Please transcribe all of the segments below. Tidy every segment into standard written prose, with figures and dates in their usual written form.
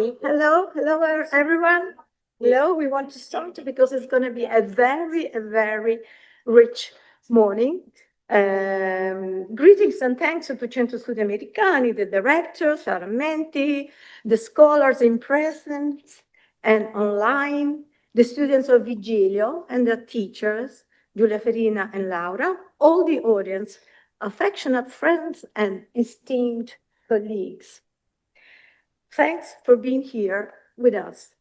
Hello, everyone. Hello, we want to start because it's going to be a very rich morning. Greetings and thanks to Centro Studi Americani, the director, Sara Menti, the scholars in presence and online, the students of Vigilio and the teachers, Giulia Ferina and Laura, all the audience, affectionate friends and esteemed colleagues. Thanks for being here with us.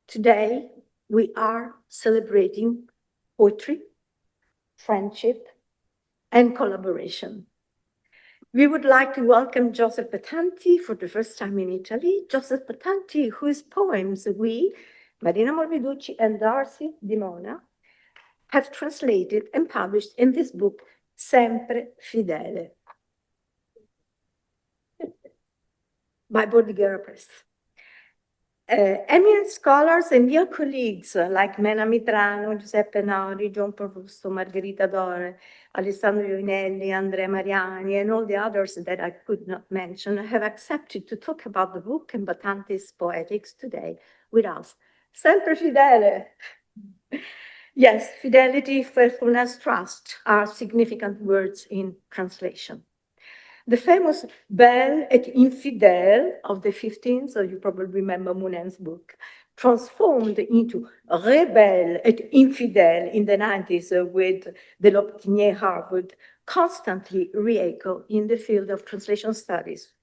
Today, we are celebrating poetry, friendship, and collaboration. We would like to welcome Joseph Bathanti for the first time in Italy. Joseph Bathanti, whose poems we, Marina Morbiducci and Darcy di Mena, have translated and published in this book, Sempre Fidele, by Bordighera Press. Eminent scholars and dear colleagues like Mena Mitrano, Giuseppe Nori, Russo, Margherita Dore, Alessandro Porco, Andrea Mariani, and all the others that I could not mention have accepted to talk about the book and Bathanti's poetics today with us. Sempre Fidele. Yes, fidelity, faithfulness, trust are significant words in translation. The famous Belle et Infidèle of the 15th, so you probably remember Mounen's book, transformed into Rebelle et Infidèle in the 90s with de Lobtinier Harwood, constantly re-echo in the field of translation studies.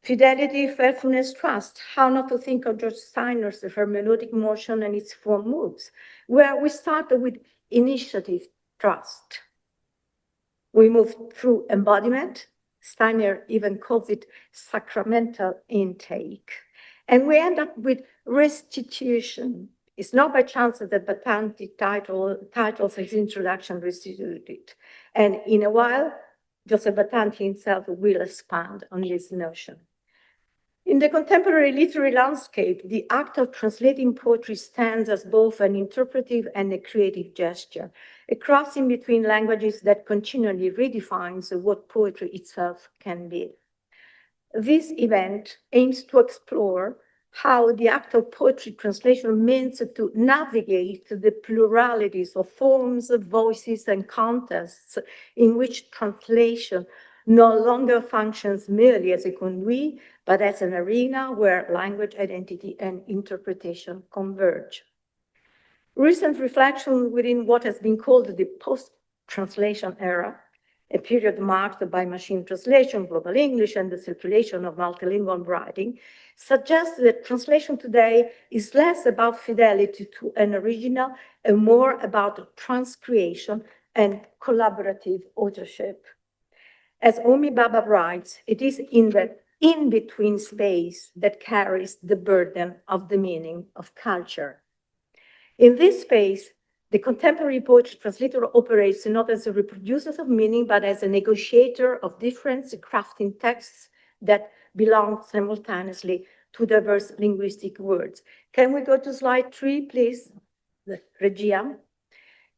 Fidelity, faithfulness, trust, how not to think of George Steiner's hermeneutic motion and its four moves, where we started with initiative, trust. We moved through embodiment, Steiner even calls it sacramental intake. And we end up with restitution. It's not by chance that Bathanti titles his introduction Restituted. And in a while, Joseph Bathanti himself will expand on this notion. In the contemporary literary landscape, the act of translating poetry stands as both an interpretive and a creative gesture, a crossing between languages that continually redefines what poetry itself can be. This event aims to explore how the act of poetry translation means to navigate the pluralities of forms, voices, and contexts in which translation no longer functions merely as a conduit, but as an arena where language, identity, and interpretation converge. Recent reflection within what has been called the post-translation era, a period marked by machine translation, global English, and the circulation of multilingual writing, suggests that translation today is less about fidelity to an original and more about transcreation and collaborative authorship. As Omi Baba writes, it is in the in-between space that carries the burden of the meaning of culture. In this space, the contemporary poetry translator operates not as a reproducer of meaning, but as a negotiator of difference, crafting texts that belong simultaneously to diverse linguistic words. Can we go to slide 3, please? Regia.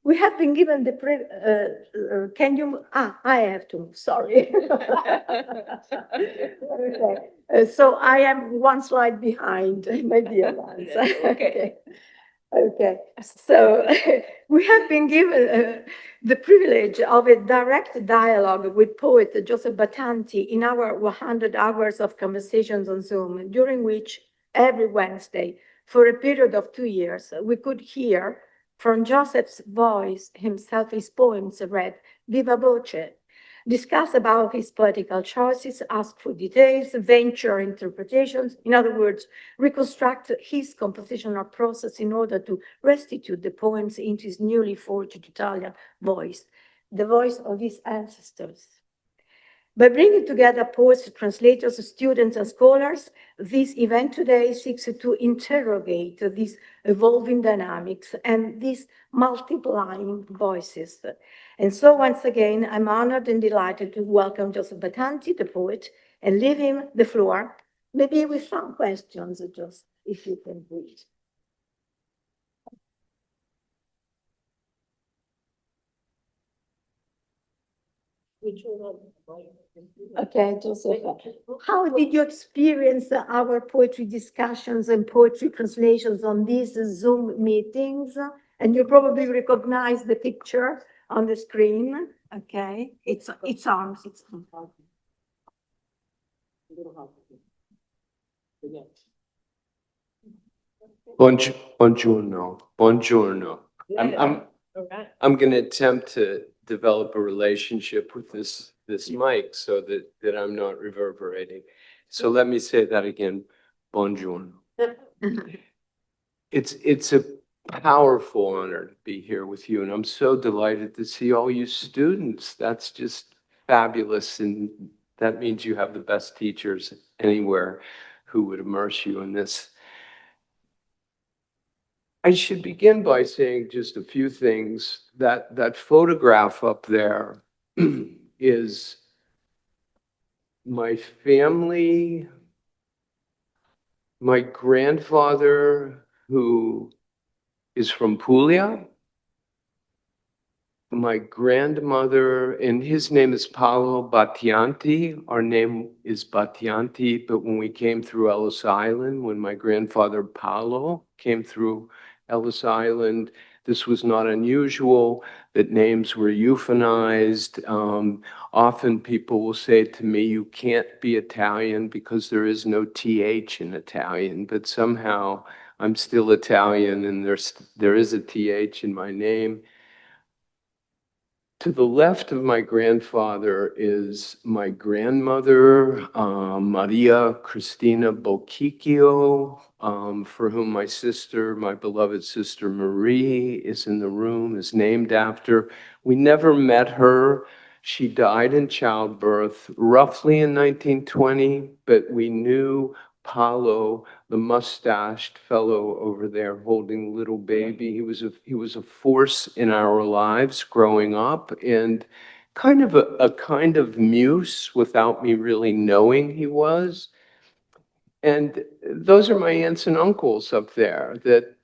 We have been given the, can you, I have to, sorry. Okay. So I am one slide behind, my dear ones. Okay. Okay, so we have been given the privilege of a direct dialogue with poet Joseph Bathanti in our 100 hours of conversations on Zoom, during which every Wednesday, for a period of 2 years, we could hear from Joseph's voice himself his poems read viva voce, discuss about his poetical choices, ask for details, venture interpretations, in other words, reconstruct his compositional process in order to restitute the poems into his newly forged Italian voice, the voice of his ancestors. By bringing together poets, translators, students, and scholars, this event today seeks to interrogate these evolving dynamics and these multiplying voices. And so once again, I'm honored and delighted to welcome Joseph Bathanti, the poet, and leave him the floor, maybe with some questions, just if you can read. Okay, Joseph. How did you experience our poetry discussions and poetry translations on these Zoom meetings? And you probably recognize the picture on the screen. Okay, it's arms. It's Buongiorno. Buongiorno. I'm going to attempt to develop a relationship with this mic so that I'm not reverberating. So let me say that again. Buongiorno. It's a powerful honor to be here with you, and I'm so delighted to see all you students. That's just fabulous, and that means you have the best teachers anywhere who would immerse you in this. I should begin by saying just a few things. That photograph up there is my family, my grandfather, who is from Puglia, my grandmother, and his name is Paolo Bathanti. Our name is Bathanti, but when we came through Ellis Island, when my grandfather Paolo came through Ellis Island, this was not unusual, that names were euphanized. Often people will say to me, you can't be Italian because there is no TH in Italian, but somehow I'm still Italian and there is a TH in my name. To the left of my grandfather is my grandmother, Maria Cristina Bocchicchio, for whom my sister, my beloved sister Marie, is in the room, is named after. We never met her. She died in childbirth, roughly in 1920, but we knew Paolo, the mustached fellow over there holding little baby. He was a force in our lives growing up, and kind of a kind of muse without me really knowing he was. And those are my aunts and uncles up there that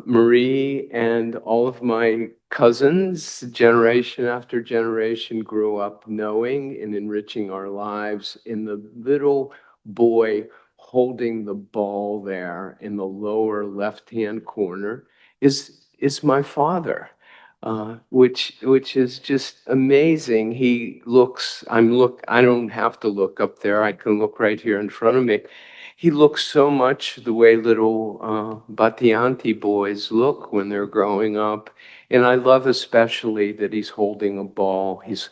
Marie and all of my cousins, generation after generation, grew up knowing and enriching our lives. In the little boy holding the ball there in the lower left-hand corner is my father. Which is just amazing. I don't have to look up there. I can look right here in front of me. He looks so much the way little Bathanti boys look when they're growing up. And I love especially that he's holding a ball. He's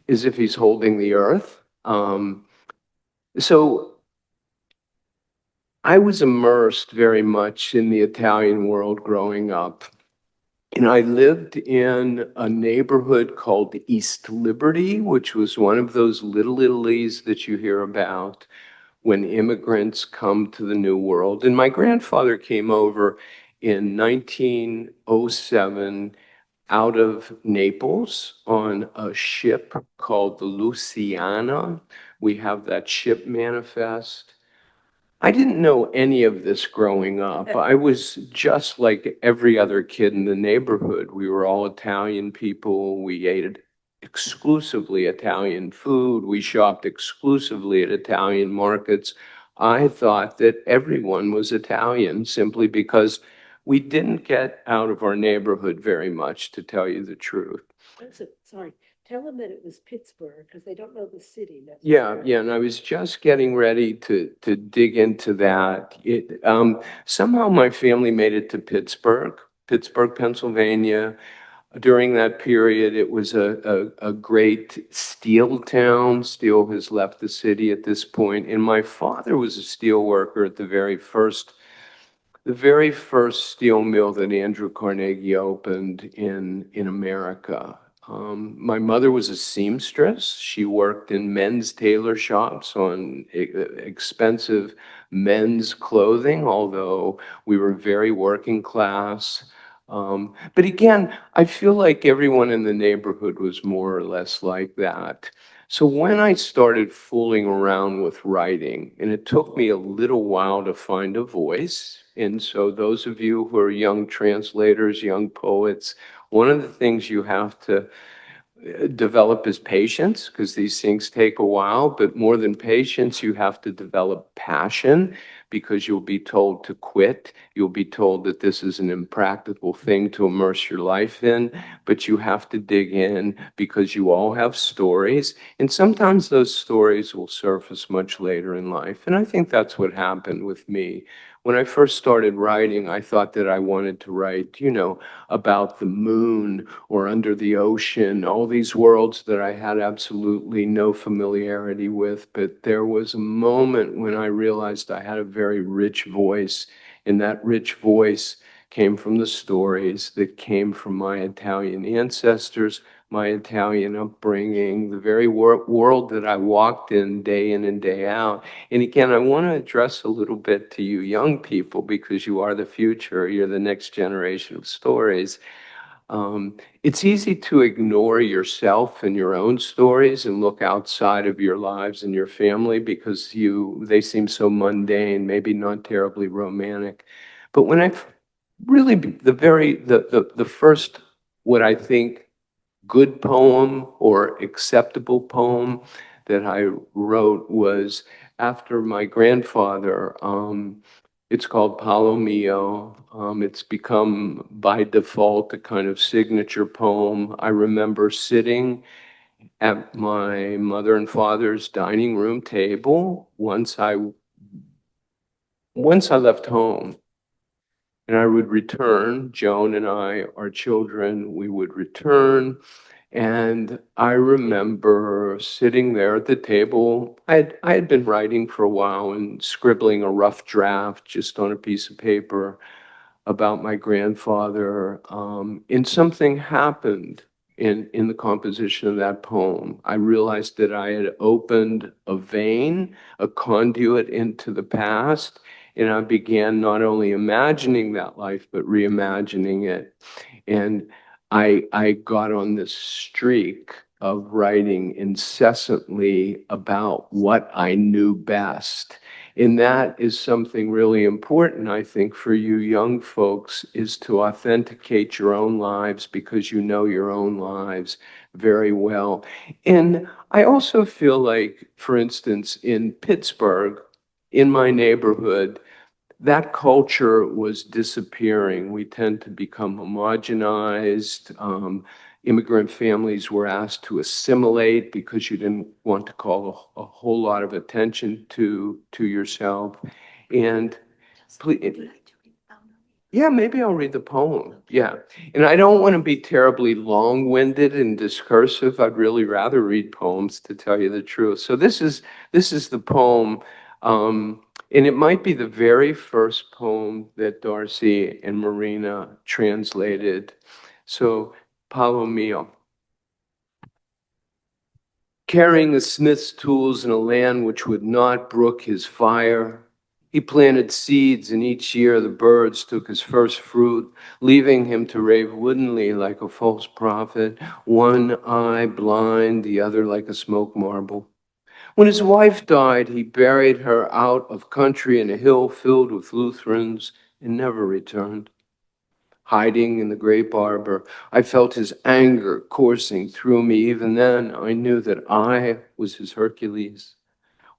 as if he's holding the earth. So I was immersed very much in the Italian world growing up. And I lived in a neighborhood called East Liberty, which was one of those little Italies that you hear about when immigrants come to the New World. And my grandfather came over in 1907 out of Naples on a ship called the Louisiana. We have that ship manifest. I didn't know any of this growing up. I was just like every other kid in the neighborhood. We were all Italian people. We ate exclusively Italian food. We shopped exclusively at Italian markets. I thought that everyone was Italian simply because we didn't get out of our neighborhood very much, to tell you the truth. Sorry, tell them that it was Pittsburgh because they don't know the city. Yeah, and I was just getting ready to dig into that. Somehow my family made it to Pittsburgh, Pennsylvania. During that period, it was a great steel town. Steel has left the city at this point, and my father was a steel worker at the very first steel mill that Andrew Carnegie opened in America. My mother was a seamstress. She worked in men's tailor shops on expensive men's clothing, although we were very working class. But again, I feel like everyone in the neighborhood was more or less like that. So when I started fooling around with writing, and it took me a little while to find a voice, and so those of you who are young translators, young poets, one of the things you have to develop is patience, because these things take a while, but more than patience, you have to develop passion, because you'll be told to quit. You'll be told that this is an impractical thing to immerse your life in, but you have to dig in because you all have stories. And sometimes those stories will surface much later in life. And I think that's what happened with me. When I first started writing, I thought that I wanted to write, about the moon or under the ocean, all these worlds that I had absolutely no familiarity with. But there was a moment when I realized I had a very rich voice, and that rich voice came from the stories that came from my Italian ancestors, my Italian upbringing, the very world that I walked in and day out. And again, I want to address a little bit to you young people, because you are the future, you're the next generation of stories. It's easy to ignore yourself and your own stories and look outside of your lives and your family because they seem so mundane, maybe not terribly romantic. But when I really, the first, what I think, good poem or acceptable poem that I wrote was after my grandfather. It's called Palo Mio. It's become by default a kind of signature poem. I remember sitting at my mother and father's dining room table once I left home. And I would return, Joan and I, our children, we would return. And I remember sitting there at the table. I had been writing for a while and scribbling a rough draft just on a piece of paper about my grandfather. And something happened in the composition of that poem. I realized that I had opened a vein, a conduit into the past, and I began not only imagining that life, but reimagining it. And I got on this streak of writing incessantly about what I knew best. And that is something really important, I think, for you young folks, is to authenticate your own lives because you know your own lives very well. And I also feel like, for instance, in Pittsburgh, in my neighborhood, that culture was disappearing. We tend to become homogenized. Immigrant families were asked to assimilate because you didn't want to call a whole lot of attention to yourself. And please, yeah, maybe I'll read the poem. Yeah. And I don't want to be terribly long-winded and discursive. I'd really rather read poems, to tell you the truth. So this is the poem. And it might be the very first poem that Darcy and Marina translated. So, Palo Mio. Carrying a smith's tools in a land which would not brook his fire, he planted seeds, and each year the birds took his first fruit, leaving him to rave woodenly like a false prophet, one eye blind, the other like a smoke marble. When his wife died, he buried her out of country in a hill filled with Lutherans and never returned. Hiding in the grape arbor, I felt his anger coursing through me. Even then, I knew that I was his Hercules.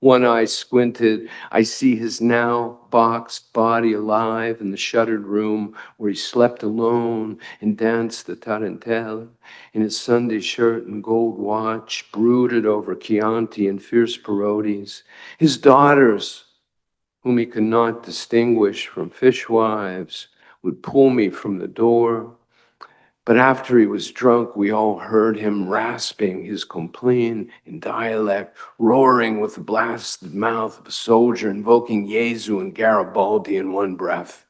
One eye squinted, I see his now boxed body alive in the shuttered room where he slept alone and danced the tarantella in his Sunday shirt and gold watch, brooded over Chianti and fierce parodies. His daughters, whom he could not distinguish from fishwives, would pull me from the door. But after he was drunk, we all heard him rasping his complaint in dialect, roaring with the blasted mouth of a soldier, invoking Jesu and Garibaldi in one breath.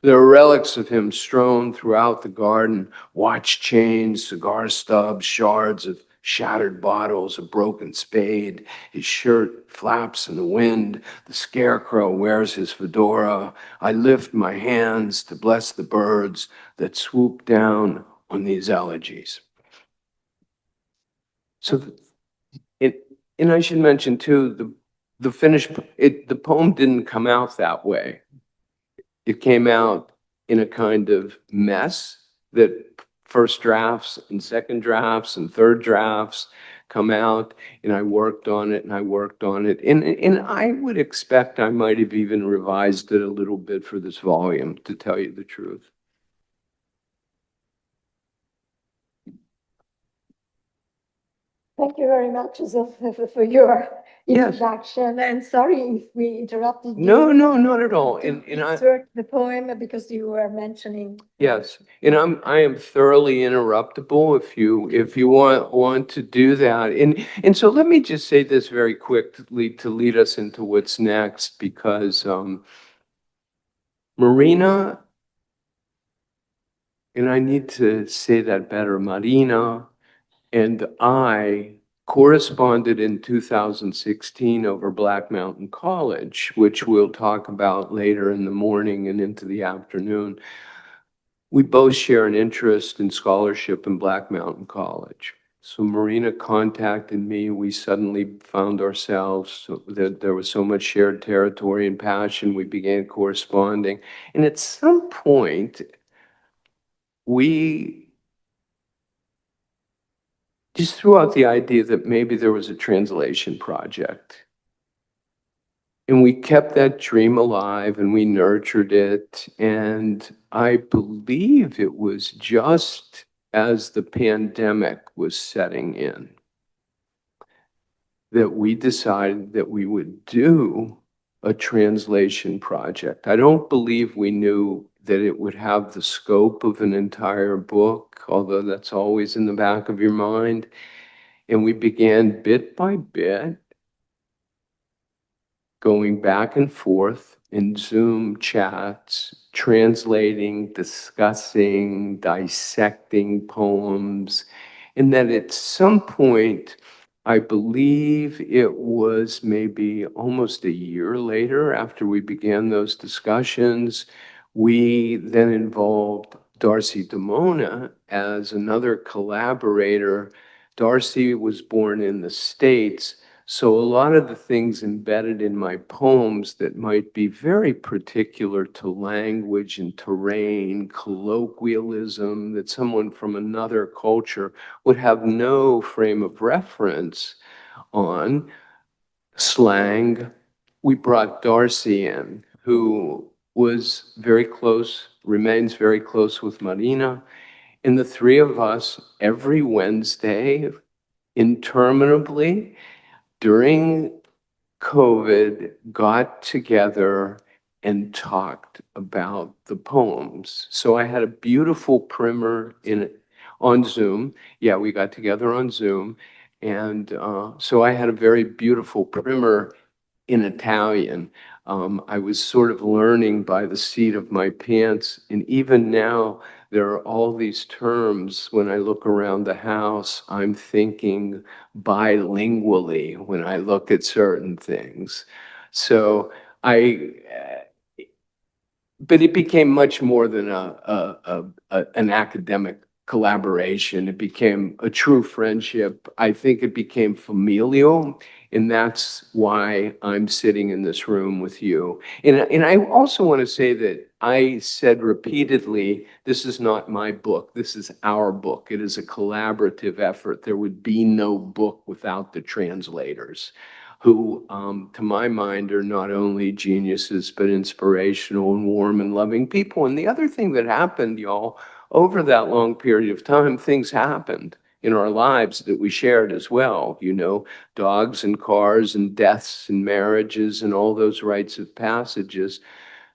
There are relics of him strewn throughout the garden, watch chains, cigar stubs, shards of shattered bottles, a broken spade. His shirt flaps in the wind. The scarecrow wears his fedora. I lift my hands to bless the birds that swoop down on these elegies. So, and I should mention too, the the poem didn't come out that way. It came out in a kind of mess that first drafts and second drafts and third drafts come out, and I worked on it and I worked on it. And I would expect I might have even revised it a little bit for this volume, to tell you the truth. Thank you very much, Joseph, for your Yes. introduction. And sorry if we interrupted you. No, no, not at all. And I, Insert the poem because you were mentioning. yes, and I am thoroughly interruptible if you want to do that. And so let me just say this very quickly to lead us into what's next, because Marina, and I need to say that better, Marina and I corresponded in 2016 over Black Mountain College, which we'll talk about later in the morning and into the afternoon. We both share an interest in scholarship in Black Mountain College. So Marina contacted me. We suddenly found ourselves that there was so much shared territory and passion. We began corresponding. And at some point, we just threw out the idea that maybe there was a translation project. And we kept that dream alive and we nurtured it. And I believe it was just as the pandemic was setting in that we decided that we would do a translation project. I don't believe we knew that it would have the scope of an entire book, although that's always in the back of your mind. And we began bit by bit going back and forth in Zoom chats, translating, discussing, dissecting poems. And then at some point, I believe it was maybe almost a year later after we began those discussions, we then involved Darcy DeMona as another collaborator. Darcy was born in the States, so a lot of the things embedded in my poems that might be very particular to language and terrain, colloquialism, that someone from another culture would have no frame of reference on, slang, we brought Darcy in, who was very close, remains very close with Marina. And the three of us, every Wednesday, interminably, during COVID, got together and talked about the poems. So I had a beautiful primer on Zoom. Yeah, we got together on Zoom. And so I had a very beautiful primer in Italian. I was sort of learning by the seat of my pants. And even now, there are all these terms. When I look around the house, I'm thinking bilingually when I look at certain things. So but it became much more than an academic collaboration. It became a true friendship. I think it became familial, and that's why I'm sitting in this room with you. And I also want to say that I said repeatedly, this is not my book, this is our book. It is a collaborative effort. There would be no book without the translators, who, to my mind, are not only geniuses, but inspirational and warm and loving people. And the other thing that happened, y'all, over that long period of time, things happened in our lives that we shared as well. You know, dogs and cars and deaths and marriages and all those rites of passages.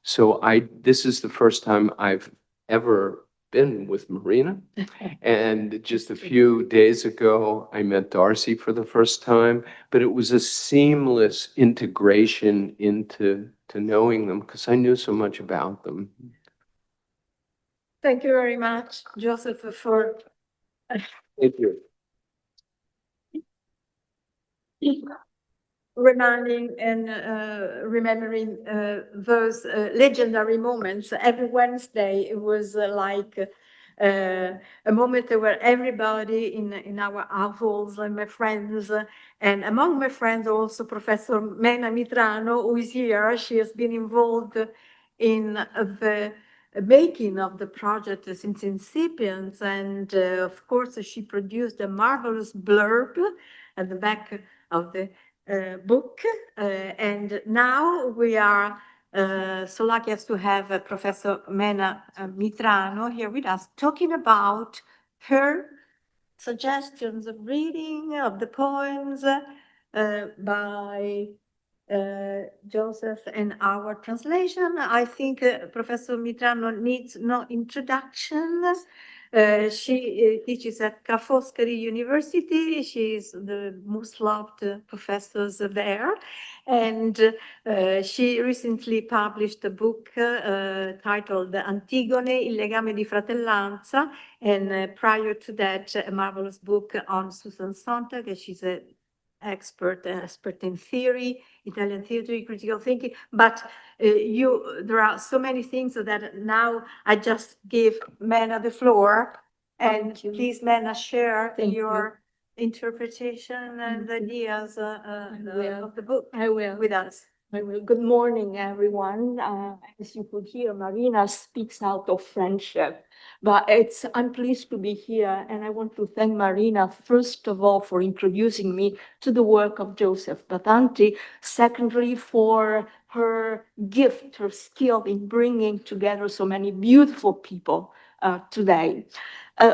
So this is the first time I've ever been with Marina. And just a few days ago, I met Darcy for the first time, but it was a seamless integration into knowing them because I knew so much about them. Thank you very much, Joseph, for Thank you. reminding and remembering those legendary moments. Every Wednesday, it was like a moment where everybody in our households and my friends, and among my friends also Professor Mena Mitrano, who is here. She has been involved in the making of the project since incipience, and of course she produced a marvelous blurb at the back of the book, and now we are so lucky as to have Professor Mena Mitrano here with us, talking about her suggestions of reading of the poems by Joseph and our translation. I think Professor Mitrano needs no introduction. She teaches at Foscari University. She is the most loved professors there. And she recently published a book titled Antigone, Il legame di fratellanza. And prior to that, a marvelous book on Susan Sontag. She's an expert in theory, Italian theory, critical thinking. But there are so many things that now I just give Mena the floor. And please, Mena, share your interpretation and ideas of the book with us. I will. Good morning, everyone. As you could hear, Marina speaks out of friendship, but I'm pleased to be here, and I want to thank Marina, first of all, for introducing me to the work of Joseph Bathanti, secondly, for her gift, her skill in bringing together so many beautiful people today.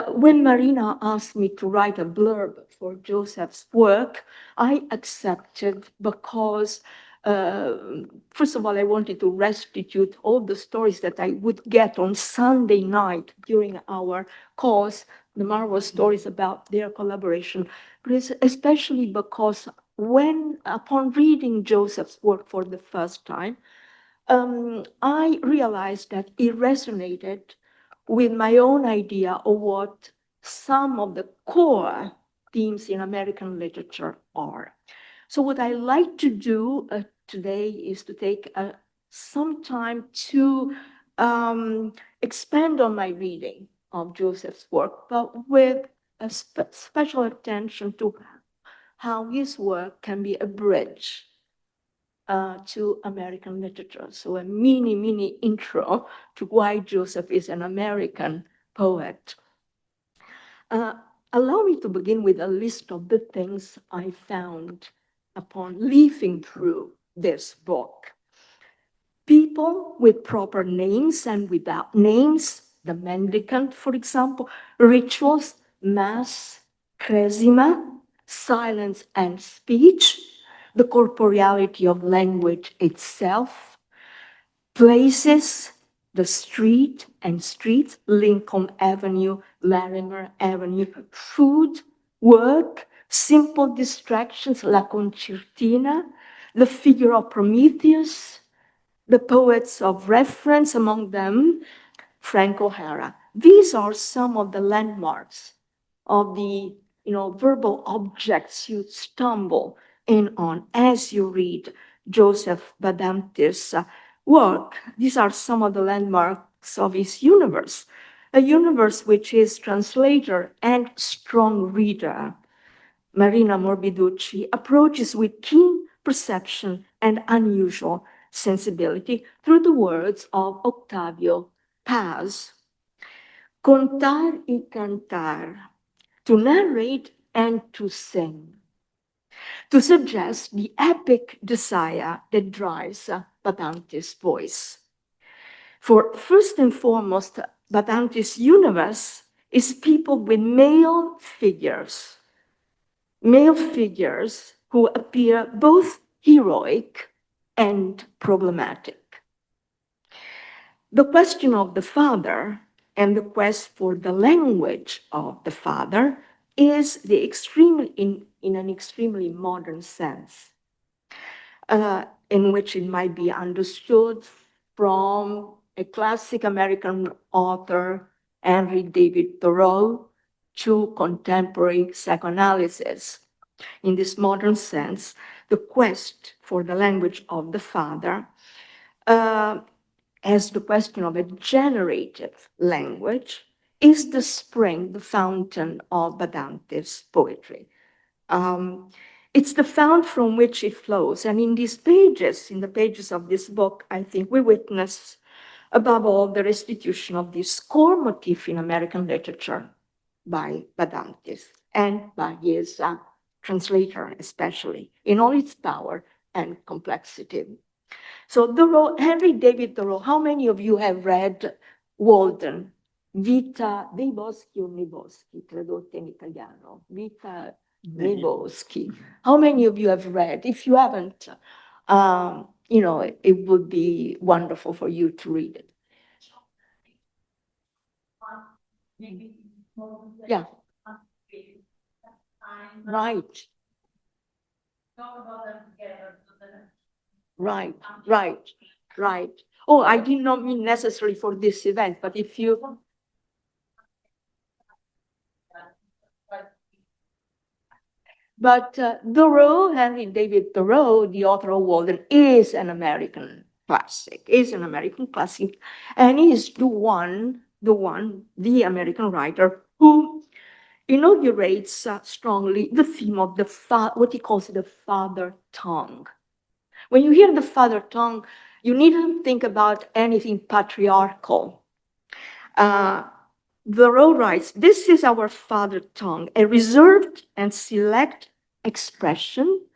When Marina asked me to write a blurb for Joseph's work, I accepted because first of all, I wanted to restitute all the stories that I would get on Sunday night during our course, the marvelous stories about their collaboration, but especially because upon reading Joseph's work for the first time, I realized that it resonated with my own idea of what some of the core themes in American literature are. So what I like to do today is to take some time to expand on my reading of Joseph's work, but with a special attention to how his work can be a bridge to American literature. So a mini intro to why Joseph is an American poet. Allow me to begin with a list of the things I found upon leafing through this book. People with proper names and without names, the mendicant, for example, rituals, mass, cresima, silence and speech, the corporeality of language itself, places, the street and streets, Lincoln Avenue, Larimer Avenue, food, work, simple distractions, La Concertina, the figure of Prometheus, the poets of reference, among them, Frank O'Hara. These are some of the landmarks of the verbal objects you stumble in on as you read Joseph Bathanti's work. These are some of the landmarks of his universe, a universe which his translator and strong reader, Marina Morbiducci, approaches with keen perception and unusual sensibility through the words of Octavio Paz. Contar y cantar, to narrate and to sing, to suggest the epic desire that drives Bathanti's voice. For first and foremost, Bathanti's universe is people with male figures who appear both heroic and problematic. The question of the father and the quest for the language of the father is in an extremely modern sense, in which it might be understood from a classic American author, Henry David Thoreau, to contemporary psychoanalysis. In this modern sense, the quest for the language of the father as the question of a generative language is the spring, the fountain of Bathanti's poetry. It's the fount from which it flows. And in the pages of this book, I think we witness above all, the restitution of this core motif in American literature by Bathanti and by his translator, especially, in all its power and complexity. So Thoreau, Henry David Thoreau, how many of you have read Walden, Vita dei Boschi o nei Boschi, tradotta in italiano, Vita dei Boschi? How many of you have read? If you haven't, you know, it would be wonderful for you to read it. Yeah. Right. Right, right, right. Oh, I did not mean necessarily for this event, but if you. But Thoreau, Henry David Thoreau, the author of Walden, is an American classic, and he is the American writer who inaugurates strongly the theme of what he calls the father tongue. When you hear the father tongue, you needn't think about anything patriarchal. Thoreau writes, "This is our father tongue, a reserved and select expression,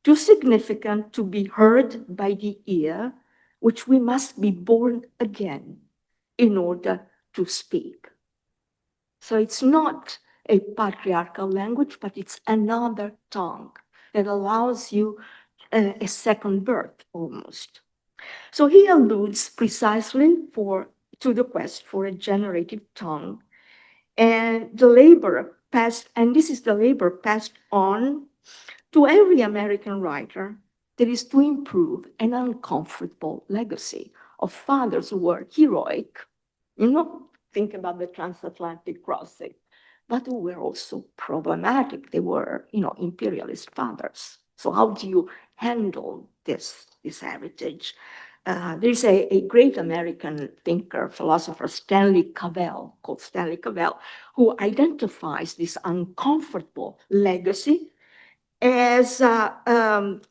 too significant to be heard by the ear, which we must be born again in order to speak." So it's not a patriarchal language, but it's another tongue that allows you a second birth almost. So he alludes precisely to the quest for a generative tongue and the labor passed, and this is the labor passed on to every American writer that is to improve an uncomfortable legacy of fathers who were heroic, think about the transatlantic crossing, but who were also problematic. They were, imperialist fathers. So how do you handle this heritage? There's a great American thinker, philosopher, called Stanley Cavell, who identifies this uncomfortable legacy as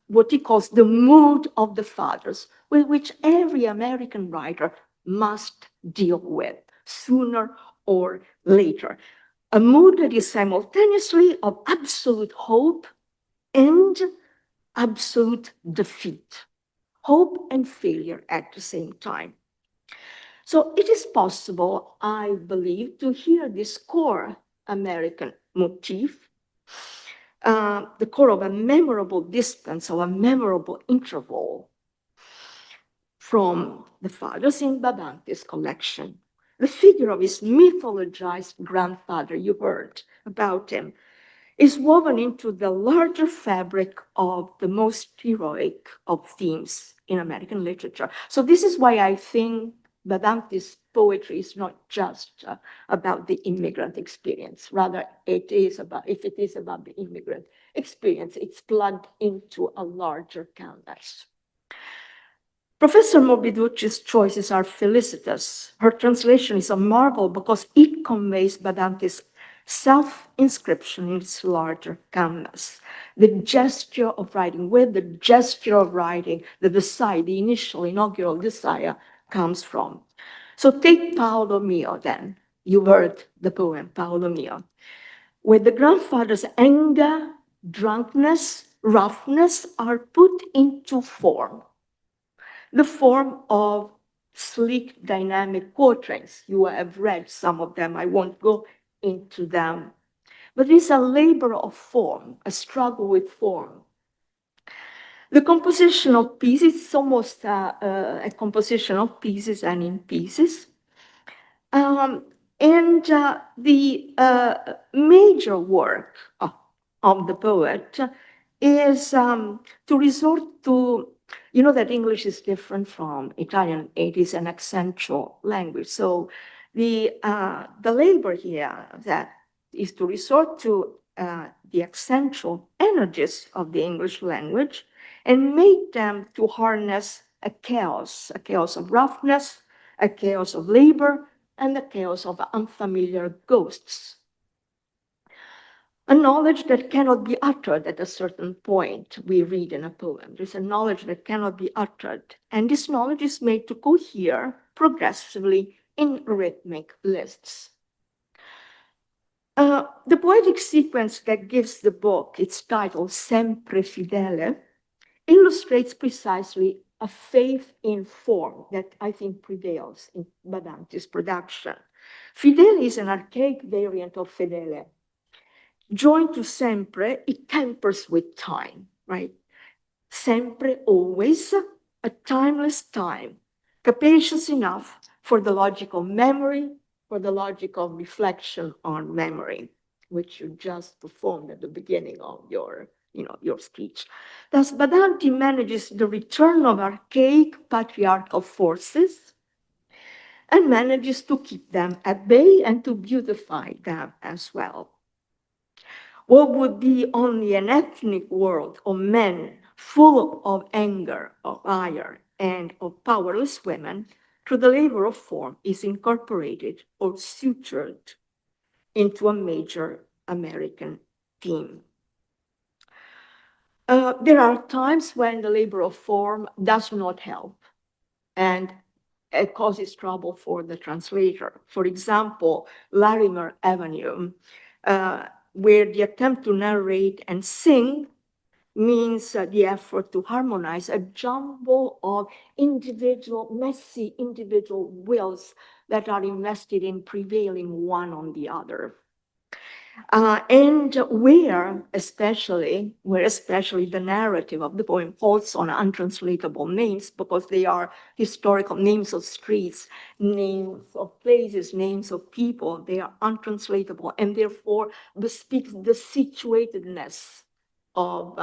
what he calls the mood of the fathers, with which every American writer must deal with sooner or later. A mood that is simultaneously of absolute hope and absolute defeat. Hope and failure at the same time. So it is possible, I believe, to hear this core American motif, the core of a memorable distance or a memorable interval from the fathers in Bathanti's collection. The figure of his mythologized grandfather, you heard about him, is woven into the larger fabric of the most heroic of themes in American literature. So this is why I think Bathanti's poetry is not just about the immigrant experience. Rather, if it is about the immigrant experience, it's plugged into a larger canvas. Professor Morbiducci's choices are felicitous. Her translation is a marvel because it conveys Bathanti's self-inscription in its larger canvas. The gesture of writing, where the gesture of writing, the initial inaugural desire comes from. So take Paolo Mio then. You heard the poem, Paolo Mio, where the grandfather's anger, drunkenness, roughness are put into form. The form of sleek, dynamic quatrains. You have read some of them. I won't go into them. But it's a labor of form, a struggle with form. The composition of pieces is almost a composition of pieces and in pieces. The major work of the poet is to resort to, that English is different from Italian. It is an accentual language. So the labor here that is to resort to the accentual energies of the English language and make them to harness a chaos of roughness, a chaos of labor, and the chaos of unfamiliar ghosts. A knowledge that cannot be uttered at a certain point, we read in a poem. There's a knowledge that cannot be uttered. And this knowledge is made to cohere progressively in rhythmic lists. The poetic sequence that gives the book its title, Sempre Fidele, illustrates precisely a faith in form that I think prevails in Bathanti's production. Fidele is an archaic variant of fedele. Joined to sempre, it tempers with time, right? Sempre, always, a timeless time, capacious enough for the logic of memory, for the logic of reflection on memory, which you just performed at the beginning of your speech. Thus, Bathanti manages the return of archaic patriarchal forces and manages to keep them at bay and to beautify them as well. What would be only an ethnic world of men full of anger, of ire, and of powerless women, through the labor of form, is incorporated or sutured into a major American theme. There are times when the labor of form does not help and it causes trouble for the translator. For example, Larimer Avenue, where the attempt to narrate and sing means the effort to harmonize a jumble of messy individual wills that are invested in prevailing one on the other. And where especially the narrative of the poem falls on untranslatable names because they are historical names of streets, names of places, names of people, they are untranslatable and therefore bespeak the situatedness of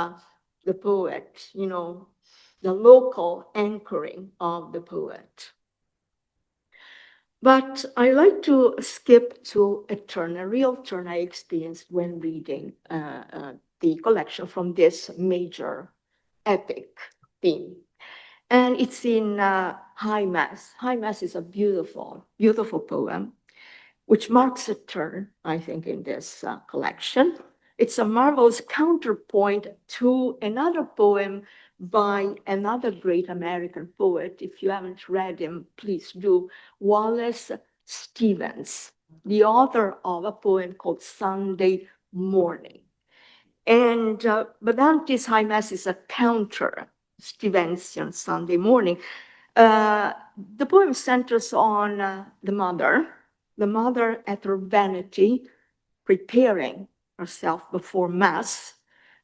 the poet, the local anchoring of the poet. But I like to skip to a real turn I experienced when reading the collection from this major epic theme. And it's in High Mass. High Mass is a beautiful, beautiful poem, which marks a turn, I think, in this collection. It's a marvelous counterpoint to another poem by another great American poet. If you haven't read him, please do. Wallace Stevens, the author of a poem called Sunday Morning. And Bathanti's High Mass is a counter Stevensian Sunday Morning. The poem centers on the mother at her vanity, preparing herself before Mass,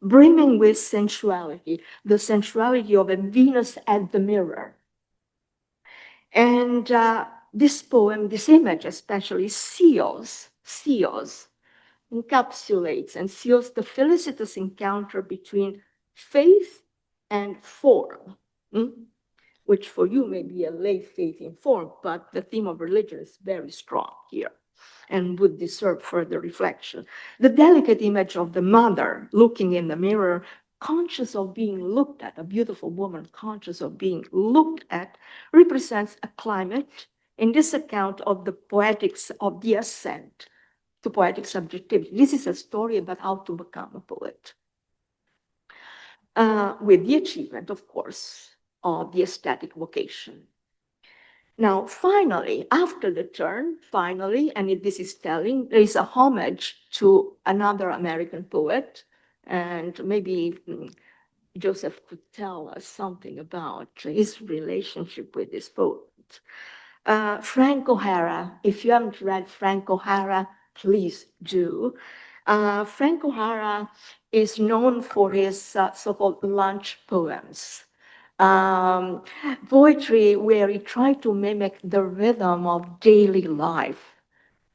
brimming with sensuality, the sensuality of a Venus at the mirror. And this poem, this image especially, encapsulates and seals the felicitous encounter between faith and form, which for you may be a lay faith in form, but the theme of religion is very strong here and would deserve further reflection. The delicate image of the mother looking in the mirror, conscious of being looked at, a beautiful woman conscious of being looked at, represents a climate in this account of the poetics of the ascent to poetic subjectivity. This is a story about how to become a poet, with the achievement, of course, of the aesthetic vocation. Now, finally, after the turn, and this is telling, there is a homage to another American poet, and maybe Joseph could tell us something about his relationship with this poet. Frank O'Hara, if you haven't read Frank O'Hara, please do. Frank O'Hara is known for his so-called lunch poems. Poetry where he tried to mimic the rhythm of daily life,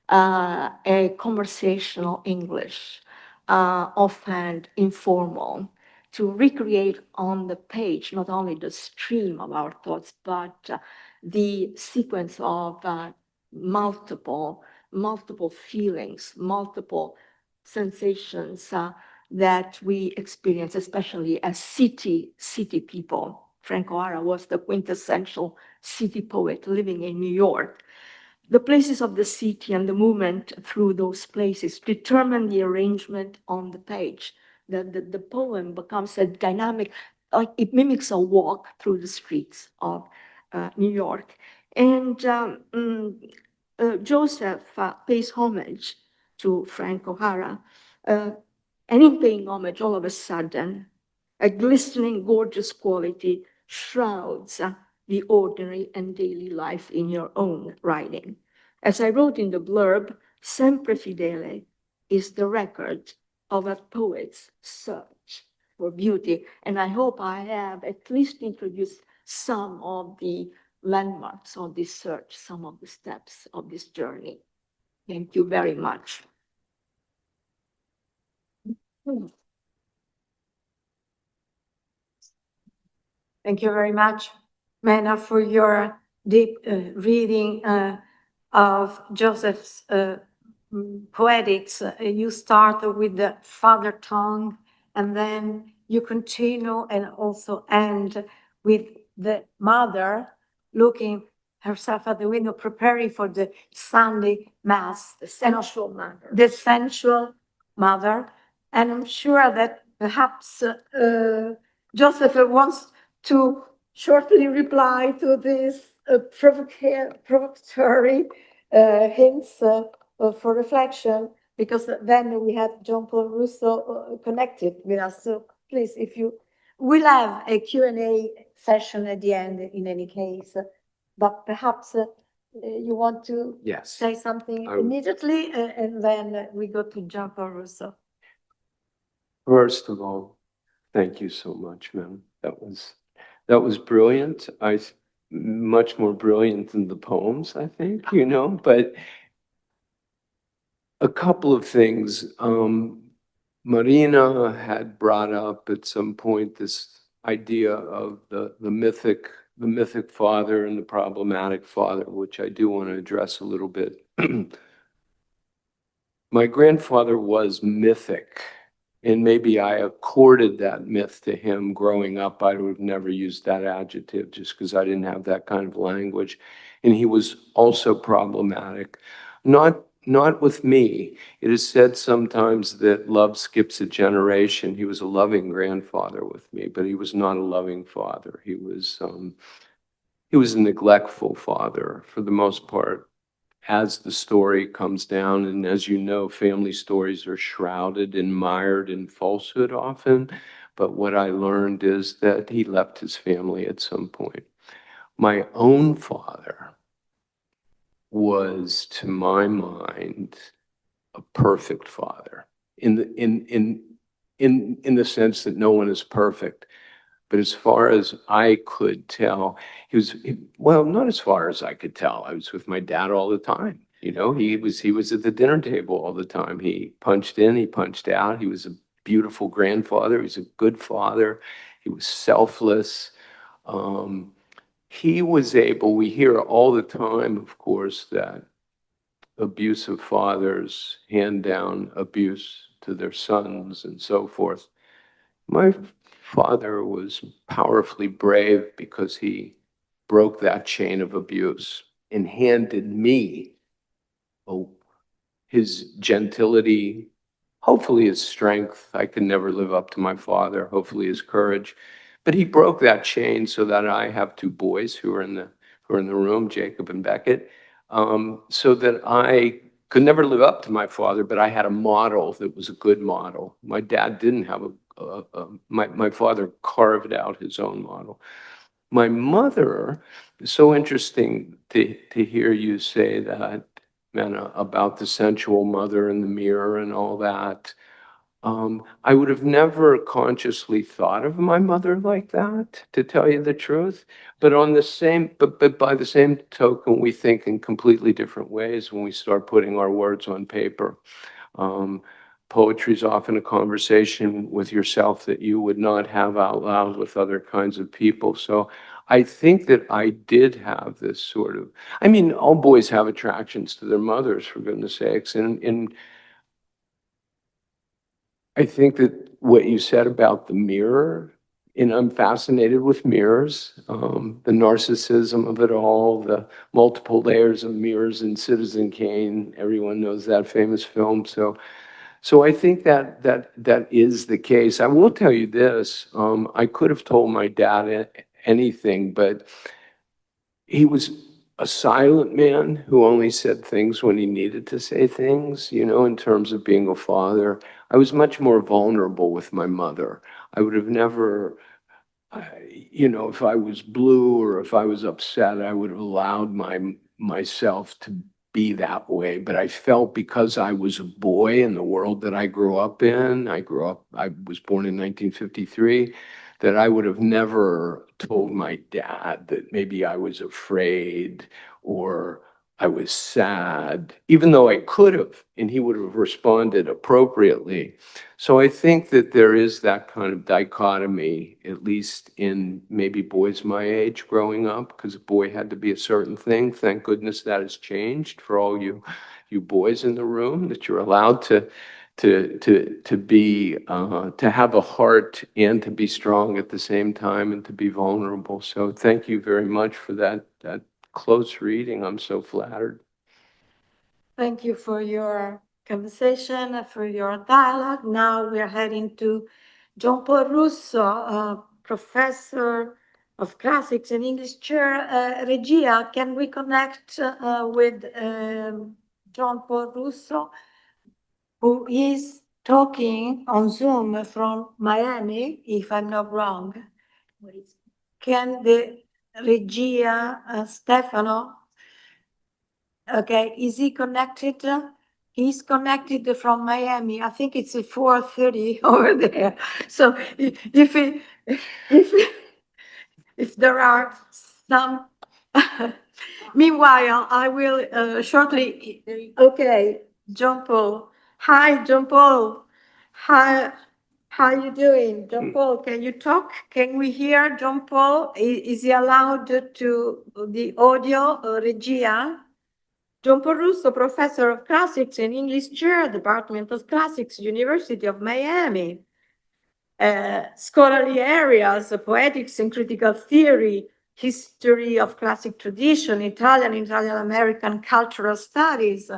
a conversational English, often informal, to recreate on the page not only the stream of our thoughts, but the sequence of multiple feelings, multiple sensations that we experience, especially as city people. Frank O'Hara was the quintessential city poet living in New York. The places of the city and the movement through those places determine the arrangement on the page. The poem becomes a dynamic, like it mimics a walk through the streets of New York. And Joseph pays homage to Frank O'Hara, and in paying homage, all of a sudden, a glistening, gorgeous quality shrouds the ordinary and daily life in your own writing. As I wrote in the blurb, Sempre Fidele is the record of a poet's search for beauty. And I hope I have at least introduced some of the landmarks of this search, some of the steps of this journey. Thank you very much. Thank you very much, Mena, for your deep reading of Joseph's poetics. You start with the father tongue, and then you continue and also end with the mother looking herself at the window, preparing for the Sunday Mass. The sensual mother. The sensual mother. And I'm sure that perhaps Joseph wants to shortly reply to these provocatory hints for reflection, because then we have John Paul Russo connected with us. So please, if you will have a Q&A session at the end in any case, but perhaps you want to Yes. say something immediately, and then we go to John Paul Russo. First of all, thank you so much, ma'am. That was brilliant. Much more brilliant than the poems, I think, but a couple of things. Marina had brought up at some point this idea of the mythic father and the problematic father, which I do want to address a little bit. My grandfather was mythic. And maybe I accorded that myth to him growing up. I would have never used that adjective just because I didn't have that kind of language. And he was also problematic. Not with me. It is said sometimes that love skips a generation. He was a loving grandfather with me, but he was not a loving father. He was a neglectful father for the most part. As the story comes down, and as you know, family stories are shrouded and mired in falsehood often. But what I learned is that he left his family at some point. My own father was, to my mind, a perfect father in the sense that no one is perfect. But as far as I could tell, well, not as far as I could tell. I was with my dad all the time. He was at the dinner table all the time. He punched in, he punched out. He was a beautiful grandfather. He was a good father. He was selfless. He was able, we hear all the time, of course, that abusive fathers hand down abuse to their sons and so forth. My father was powerfully brave because he broke that chain of abuse and handed me his gentility, hopefully his strength. I could never live up to my father, hopefully his courage. But he broke that chain so that I have two boys who are in the room, Jacob and Beckett, so that I could never live up to my father, but I had a model that was a good model. My dad didn't have my father carved out his own model. My mother, it's so interesting to hear you say that, Mena, about the sensual mother in the mirror and all that. I would have never consciously thought of my mother like that, to tell you the truth. But by the same token, we think in completely different ways when we start putting our words on paper. Poetry is often a conversation with yourself that you would not have out loud with other kinds of people. So I think that I did have this sort of, all boys have attractions to their mothers, for goodness sakes. And I think that what you said about the mirror, and I'm fascinated with mirrors, the narcissism of it all, the multiple layers of mirrors in Citizen Kane. Everyone knows that famous film. So I think that is the case. I will tell you this. I could have told my dad anything, but he was a silent man who only said things when he needed to say things, you know, in terms of being a father. I was much more vulnerable with my mother. I would have never, you know, if I was blue or if I was upset, I would have allowed myself to be that way. But I felt because I was a boy in the world that I grew up in, I was born in 1953, that I would have never told my dad that maybe I was afraid or I was sad, even though I could have, and he would have responded appropriately. So I think that there is that kind of dichotomy, at least in maybe boys my age growing up, because a boy had to be a certain thing. Thank goodness that has changed for all you boys in the room, that you're allowed to be to have a heart and to be strong at the same time and to be vulnerable. So thank you very much for that close reading. I'm so flattered. Thank you for your conversation, for your dialogue. Now we're heading to John Paul Russo, a professor of classics and English chair. Regia, can we connect with John Paul Russo, who is talking on Zoom from Miami, if I'm not wrong? Can the Regia, Stefano? Okay, is he connected? He's connected from Miami. I think it's 4:30 over there. So if there are some, meanwhile, I will shortly. Okay, John Paul. Hi, John Paul. Hi. How you doing, John Paul? Can you talk? Can we hear John Paul? Is he allowed to the audio, Regia? John Paul Russo, professor of classics and English chair, Department of Classics, University of Miami. Scholarly areas, poetics and critical theory, history of classic tradition, Italian-American cultural studies,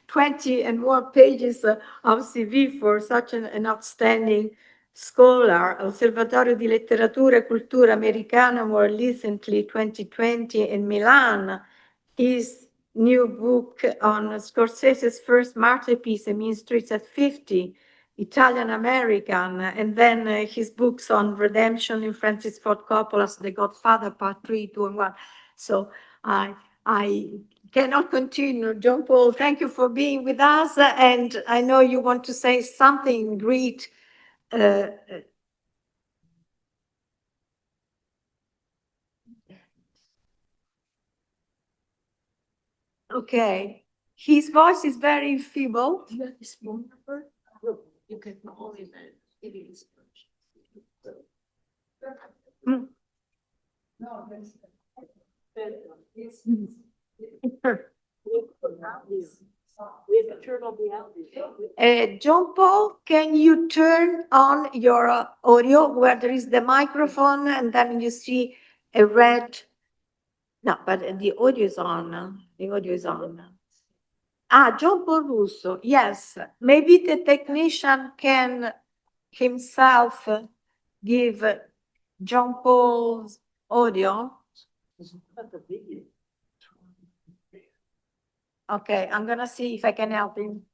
20 and more pages of CV for such an outstanding scholar. Osservatorio di Letteratura e Cultura Americana, more recently 2020 in Milan. His new book on Scorsese's first masterpiece, A Mean Streets at 50, Italian-American, and then his books on redemption in Francis Ford Coppola's The Godfather, Part 3, 2, and 1. So I cannot continue. John Paul, thank you for being with us. And I know you want to say something great. Okay. His voice is very feeble. You have his phone number? You can call him and it is. John Paul, can you turn on your audio where there is the microphone and then you see a red? No, but the audio is on. The audio is on. John Paul Russo. Yes, maybe the technician can himself give John Paul's audio. Okay, I'm gonna see if I can help him.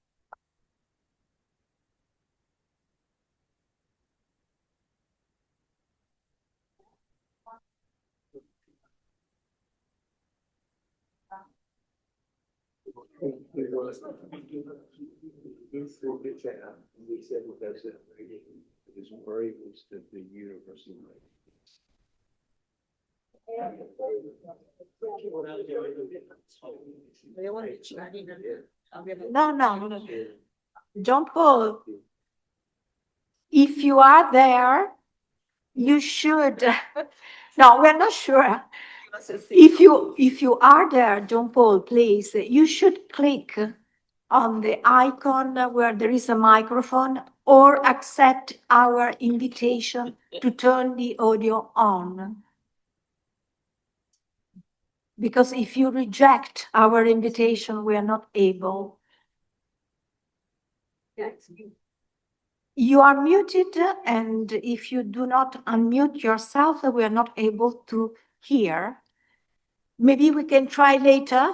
His worry was that the university No. John Paul, if you are there, you should. No, we're not sure. If you are there, John Paul, please, you should click on the icon where there is a microphone or accept our invitation to turn the audio on. Because if you reject our invitation, we are not able. You are muted, and if you do not unmute yourself, we are not able to hear. Maybe we can try later.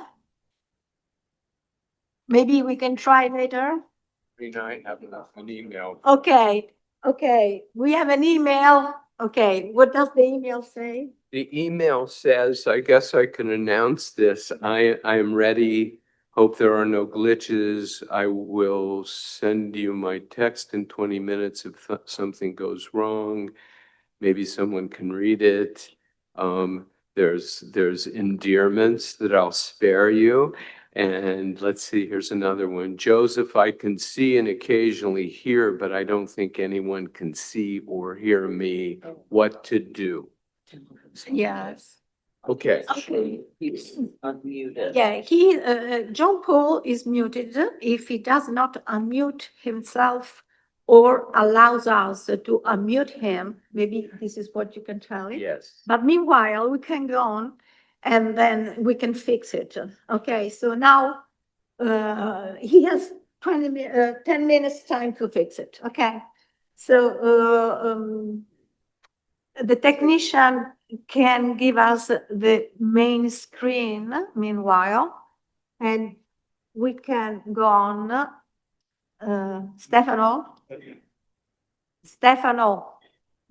Maybe we can try later. I have an email. Okay, okay. We have an email. Okay, what does the email say? The email says, I guess I can announce this. I am ready. Hope there are no glitches. I will send you my text in 20 minutes if something goes wrong. Maybe someone can read it. There's endearments that I'll spare you. And let's see, here's another one. Joseph, I can see and occasionally hear, but I don't think anyone can see or hear me. What to do? Yes. Okay. Okay. He's unmuted. Yeah, John Paul is muted. If he does not unmute himself or allows us to unmute him, maybe this is what you can tell him. Yes. But meanwhile, we can go on and then we can fix it. Okay, so now he has 10 minutes time to fix it. Okay, so the technician can give us the main screen meanwhile, and we can go on. Stefano,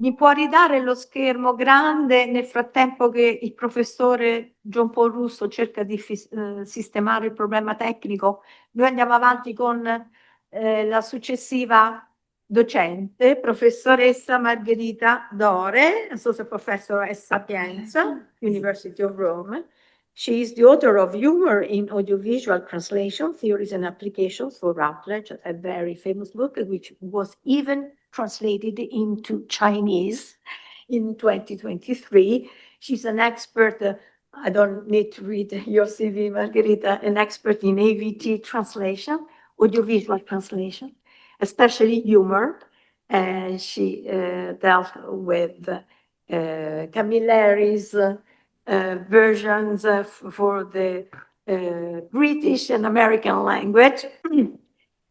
mi può ridare lo schermo grande nel frattempo che il professore John Paul Russo cerca di sistemare il problema tecnico? Noi andiamo avanti con la successiva docente, professoressa Margherita Dore, associate professor at Sapienza University of Rome. She is the author of Humor in Audiovisual Translation, Theories and Applications for Routledge, a very famous book, which was even translated into Chinese in 2023. She's an expert, I don't need to read your CV, Margherita, an expert in AVT translation, audiovisual translation, especially humor. And she dealt with Camilleri's versions for the British and American language.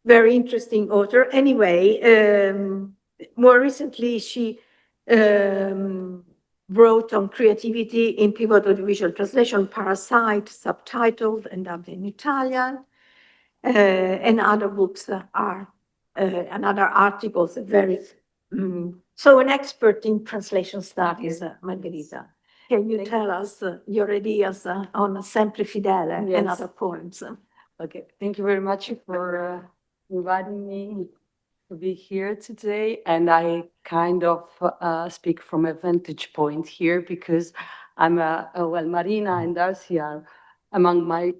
Very interesting author. Anyway, more recently, she wrote on creativity in pivot audiovisual translation, Parasite, subtitled and dubbed in Italian, and other books are, and other articles, very, so an expert in translation studies, Margherita. Can you tell us your ideas on Sempre Fidele and Yes. other poems? Okay, thank you very much for inviting me to be here today. And I kind of speak from a vantage point here because I'm well, Marina and Darcy are among my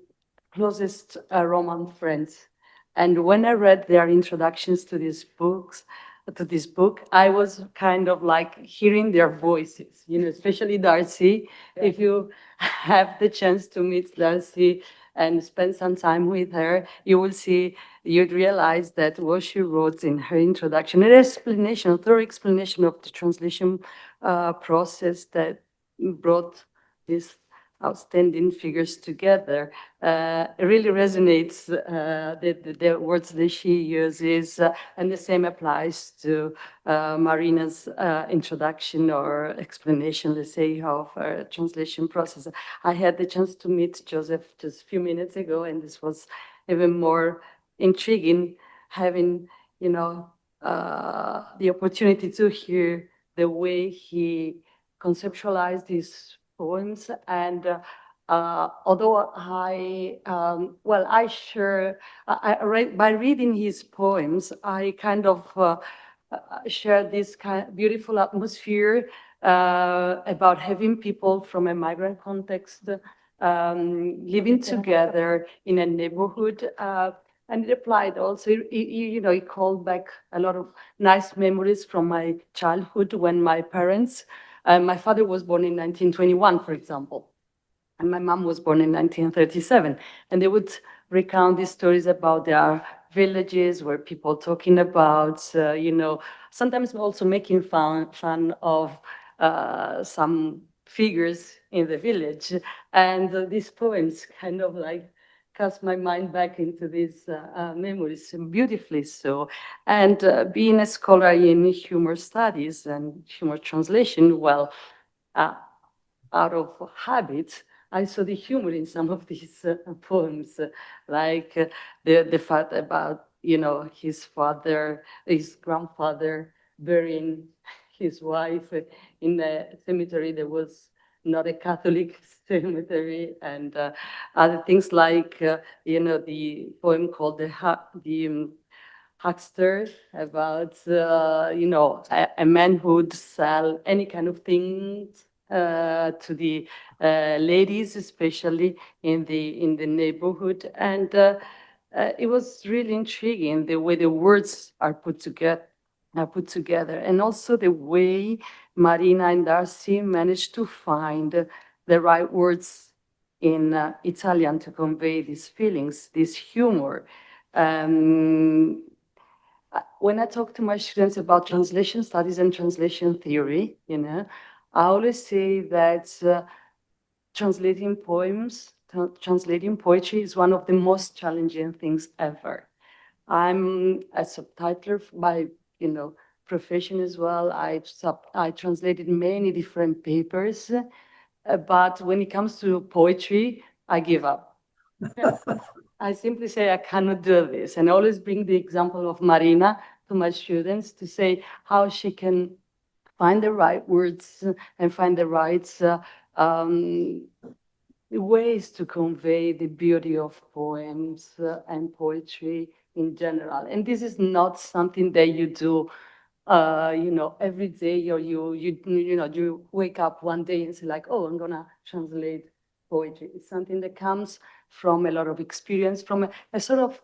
closest Roman friends. And when I read their introductions to these books, to this book, I was kind of like hearing their voices, you know, especially Darcy. If you have the chance to meet Darcy and spend some time with her, you will see, you'd realize that what she wrote in her introduction, an explanation, a thorough explanation of the translation process that brought this outstanding figures together, really resonates, the words that she uses, and the same applies to Marina's introduction or explanation, let's say, of her translation process. I had the chance to meet Joseph just a few minutes ago, and this was even more intriguing, having, you know, the opportunity to hear the way he conceptualized these poems. And although I share, by reading his poems, I kind of share this kind of beautiful atmosphere about having people from a migrant context living together in a neighborhood. And it applied also, you know, it called back a lot of nice memories from my childhood when my parents, my father was born in 1921, for example, and my mom was born in 1937. And they would recount these stories about their villages where people talking about, you know, sometimes also making fun of some figures in the village. And these poems kind of like cast my mind back into these memories, beautifully so. And being a scholar in humor studies and humor translation, well, out of habit, I saw the humor in some of these poems, like the fact about, you know, his grandfather burying his wife in a cemetery that was not a Catholic cemetery, and other things like, you know, the poem called the huckster, about, you know, a man who would sell any kind of things to the ladies, especially in the neighborhood. And it was really intriguing the way the words are put together. And also the way Marina and Darcy managed to find the right words in Italian to convey these feelings, this humor. When I talk to my students about translation studies and translation theory, you know, I always say that translating translating poetry is one of the most challenging things ever. I'm a subtitler by, you know, profession as well. I translated many different papers, but when it comes to poetry, I give up. I simply say I cannot do this, and I always bring the example of Marina to my students to say how she can find the right words and find the right ways to convey the beauty of poems and poetry in general. And this is not something that you do, you know, every day, or you wake up one day and say like, oh, I'm gonna translate poetry. It's something that comes from a lot of experience, from a sort of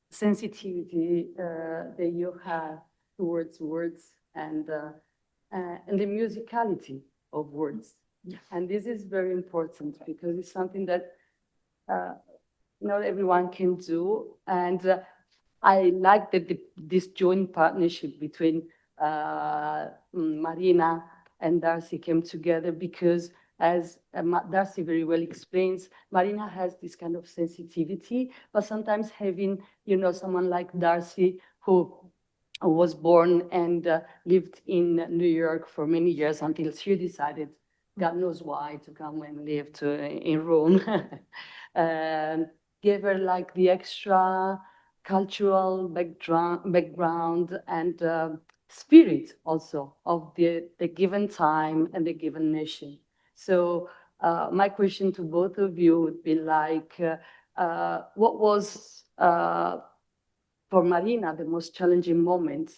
sensitivity that you have towards words and the musicality of words. And this is very important because it's something that not everyone can do. And I like that this joint partnership between Marina and Darcy came together because, as Darcy very well explains, Marina has this kind of sensitivity, but sometimes having, you know, someone like Darcy who was born and lived in New York for many years until she decided, God knows why, to come and live in Rome, gave her like the extra cultural background and spirit also of the given time and the given nation. So my question to both of you would be like, what was for Marina the most challenging moment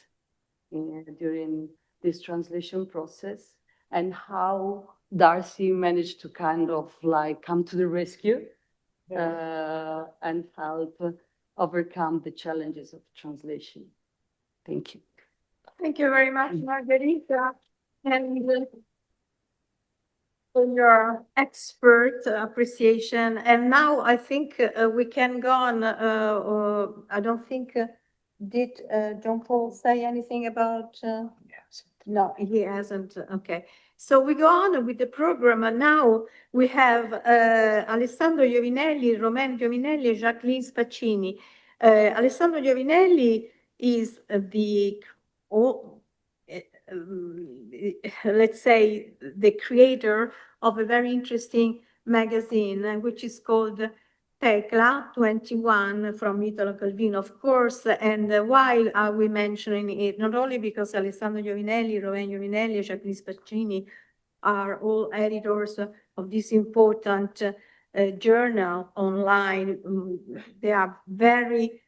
during this translation process, and how Darcy managed to kind of like come to the rescue and help overcome the challenges of translation. Thank you. Thank you very much, Margherita, and for your expert appreciation. And now I think we can go on. I don't think, did John Paul say anything about? No, he hasn't. Okay. So we go on with the program, and now we have Alessandro Giovinelli, Romain Giovinelli, and Jacqueline Spaccini. Alessandro Giovinelli is let's say, the creator of a very interesting magazine, which is called Tecla 21 from Italo Calvino, of course. And why are we mentioning it? Not only because Alessandro Giovinelli, Romain Giovinelli, Jacqueline Spaccini are all editors of this important journal online. They are very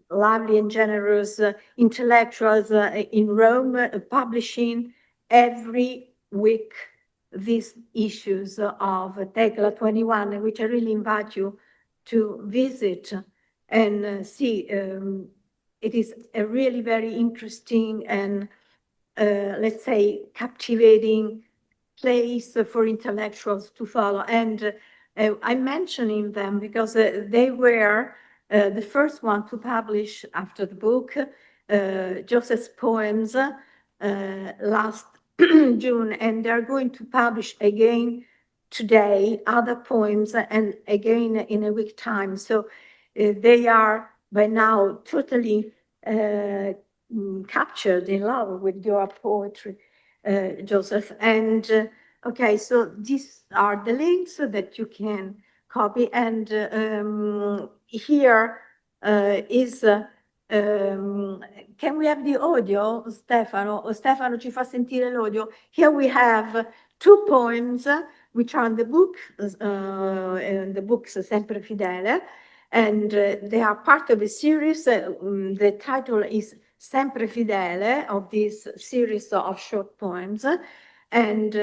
lovely and generous intellectuals in Rome, publishing every week these issues of Tecla 21, which I really invite you to visit and see. It is a really very interesting and, let's say, captivating place for intellectuals to follow. And I'm mentioning them because they were the first one to publish after the book Joseph's poems last June, and they're going to publish again today other poems, and again in a week time. So they are by now totally captured in love with your poetry, Joseph. And Okay, so these are the links that you can copy, and here is. Can we have the audio, Stefano? Stefano ci fa sentire l'audio. Here we have two poems which are in the book, in the books Sempre Fidele, and they are part of a series. The title is Sempre Fidele, of this series of short poems. And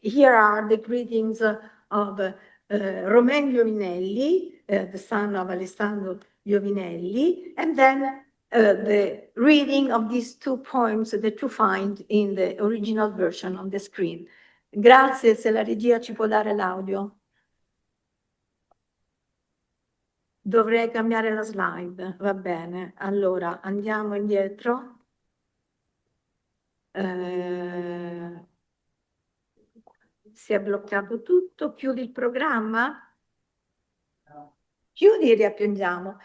here are the greetings of Romain Giovinelli, the son of Alessandro Giovinelli, and then the reading of these two poems that you find in the original version on the screen. Grazie, se la regia ci può dare l'audio. Dovrei cambiare la slide, va bene. Allora, andiamo indietro. Si è bloccato tutto, chiudi il programma? Chiudi e riappiangiamo.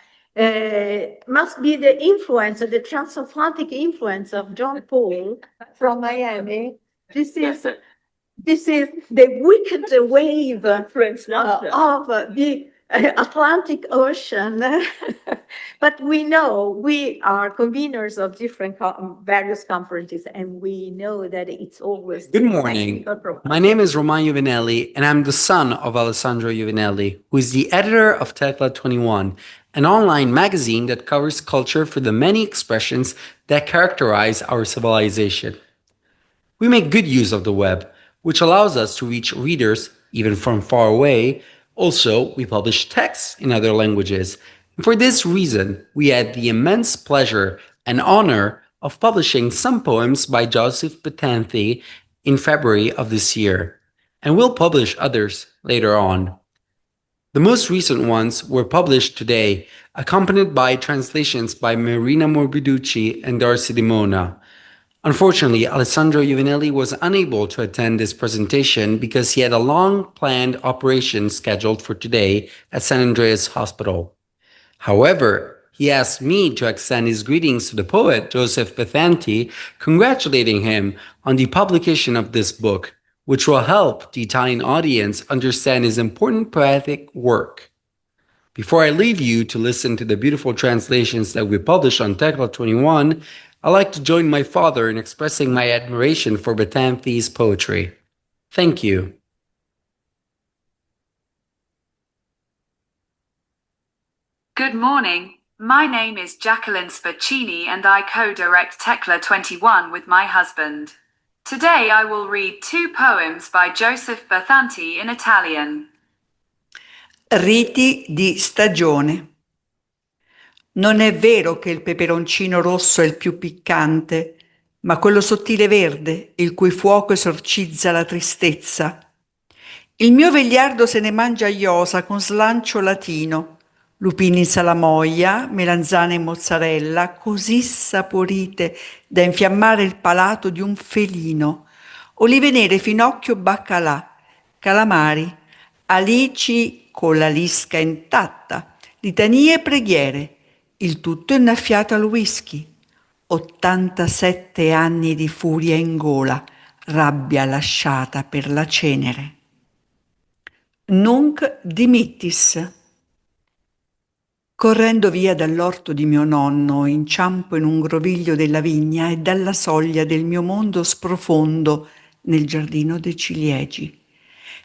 Must be the influence, the transatlantic influence of John Paul from Miami. This is the wicked wave of the Atlantic Ocean. But we know we are conveners of different various conferences, and we know that it's always Good morning. My name is Roman Giovinelli, and I'm the son of Alessandro Giovinelli, who is the editor of Tecla 21, an online magazine that covers culture for the many expressions that characterize our civilization. We make good use of the web, which allows us to reach readers even from far away. Also, we publish texts in other languages. And for this reason, we had the immense pleasure and honor of publishing some poems by Joseph Bathanti in February of this year, and we'll publish others later on. The most recent ones were published today, accompanied by translations by Marina Morbiducci and Darcy di Mona. Unfortunately, Alessandro Giovinelli was unable to attend this presentation because he had a long-planned operation scheduled for today at San Andreas Hospital. However, he asked me to extend his greetings to the poet Joseph Bathanti, congratulating him on the publication of this book, which will help the Italian audience understand his important poetic work. Before I leave you to listen to the beautiful translations that we published on Tecla 21, I'd like to join my father in expressing my admiration for Bathanti's poetry. Thank you. Good morning. My name is Jacqueline Spacini and I co-direct Tecla 21 with my husband. Today I will read two poems by Joseph Bathanti in Italian. Riti di stagione. Non è vero che il peperoncino rosso è il più piccante, ma quello sottile verde, il cui fuoco esorcizza la tristezza. Il mio vegliardo se ne mangia a iosa con slancio latino, lupini in salamoia, melanzane e mozzarella, così saporite da infiammare il palato di un felino, olive nere, finocchio, baccalà, calamari, alici con la lisca intatta, litanie e preghiere, il tutto innaffiato al whisky. 87 anni di furia in gola, rabbia lasciata per la cenere. Nunc dimittis. Correndo via dall'orto di mio nonno, inciampo in un groviglio della vigna e dalla soglia del mio mondo sprofondo nel giardino dei ciliegi.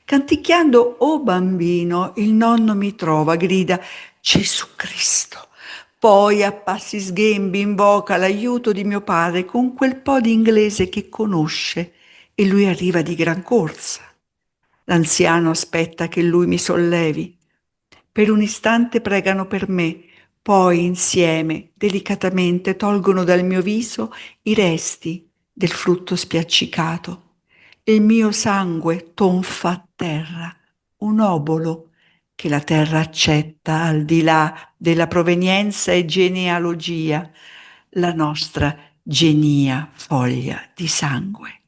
Canticchiando "O bambino", il nonno mi trova, grida "Gesù Cristo". Poi a passi sghembi invoca l'aiuto di mio padre con quel po' di inglese che conosce e lui arriva di gran corsa. L'anziano aspetta che lui mi sollevi. Per un istante pregano per me, poi insieme, delicatamente, tolgono dal mio viso i resti del frutto spiaccicato. Il mio sangue tonfa a terra, un obolo che la terra accetta al di là della provenienza e genealogia, la nostra genia foglia di sangue.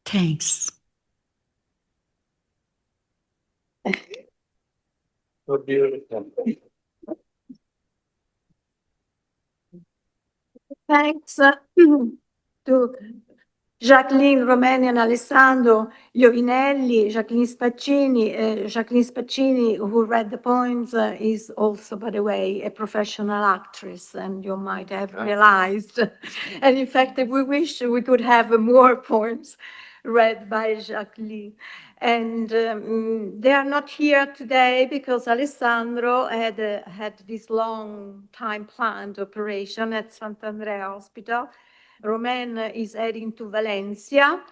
Thanks. Thanks to Jacqueline Romani and Alessandro Iovinelli, Jacqueline Spaccini, who read the poems, is also, by the way, a professional actress, and you might have realized. And in fact, we wish we could have more poems read by Jacqueline. And they are not here today because Alessandro had this long time planned operation at Sant'Andrea Hospital. Romain is heading to Valencia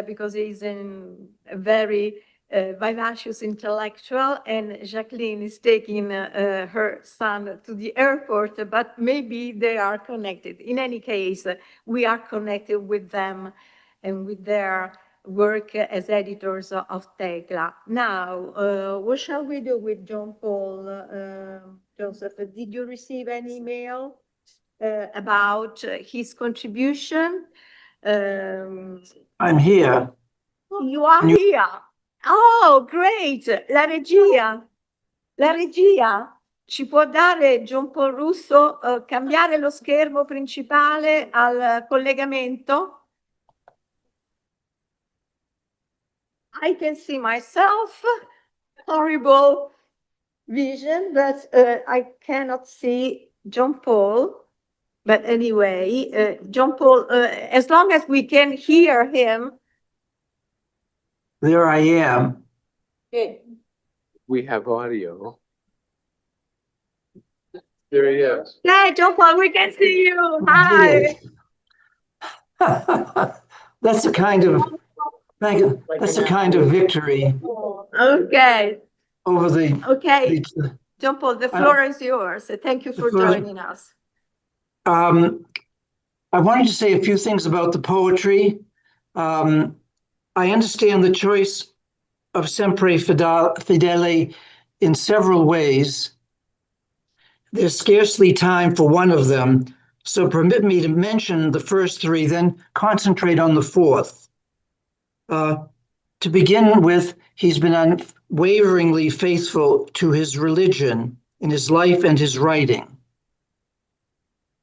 because he's a very vivacious intellectual, and Jacqueline is taking her son to the airport, but maybe they are connected. In any case, we are connected with them and with their work as editors of Tecla. Now, what shall we do with John Paul? Joseph, did you receive an email about his contribution? I'm here. You are here. Oh, great. La regia. Ci può dare John Paul Russo cambiare lo schermo principale al collegamento? I can see myself. Horrible vision, but I cannot see John Paul. But anyway, John Paul, as long as we can hear him. There I am. Okay. We have audio. There he is. Hey, John Paul, we can see you. Hi. That's a kind of victory Okay. over the. Okay. John Paul, the floor is yours. Thank you for joining us. I wanted to say a few things about the poetry. I understand the choice of Sempre Fidele in several ways. There's scarcely time for one of them, so permit me to mention the first three, then concentrate on the fourth. To begin with, he's been unwaveringly faithful to his religion in his life and his writing.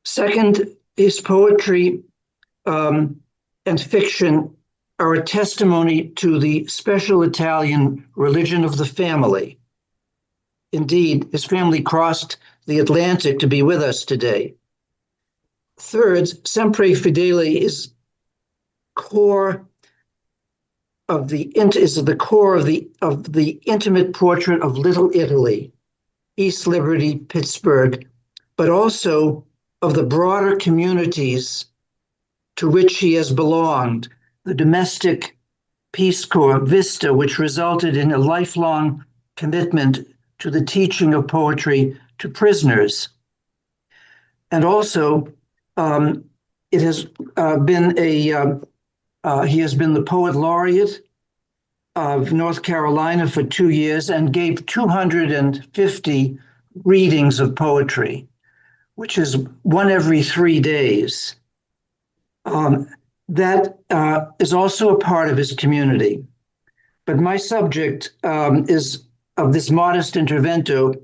Second, his poetry and fiction are a testimony to the special Italian religion of the family. Indeed, his family crossed the Atlantic to be with us today. Third, Sempre Fidele is the core of the intimate portrait of Little Italy, East Liberty, Pittsburgh, but also of the broader communities to which he has belonged, the domestic Peace Corps Vista, which resulted in a lifelong commitment to the teaching of poetry to prisoners. And also, he has been the poet laureate of North Carolina for 2 years and gave 250 readings of poetry, which is one every 3 days. That is also a part of his community. But my subject is of this modest intervento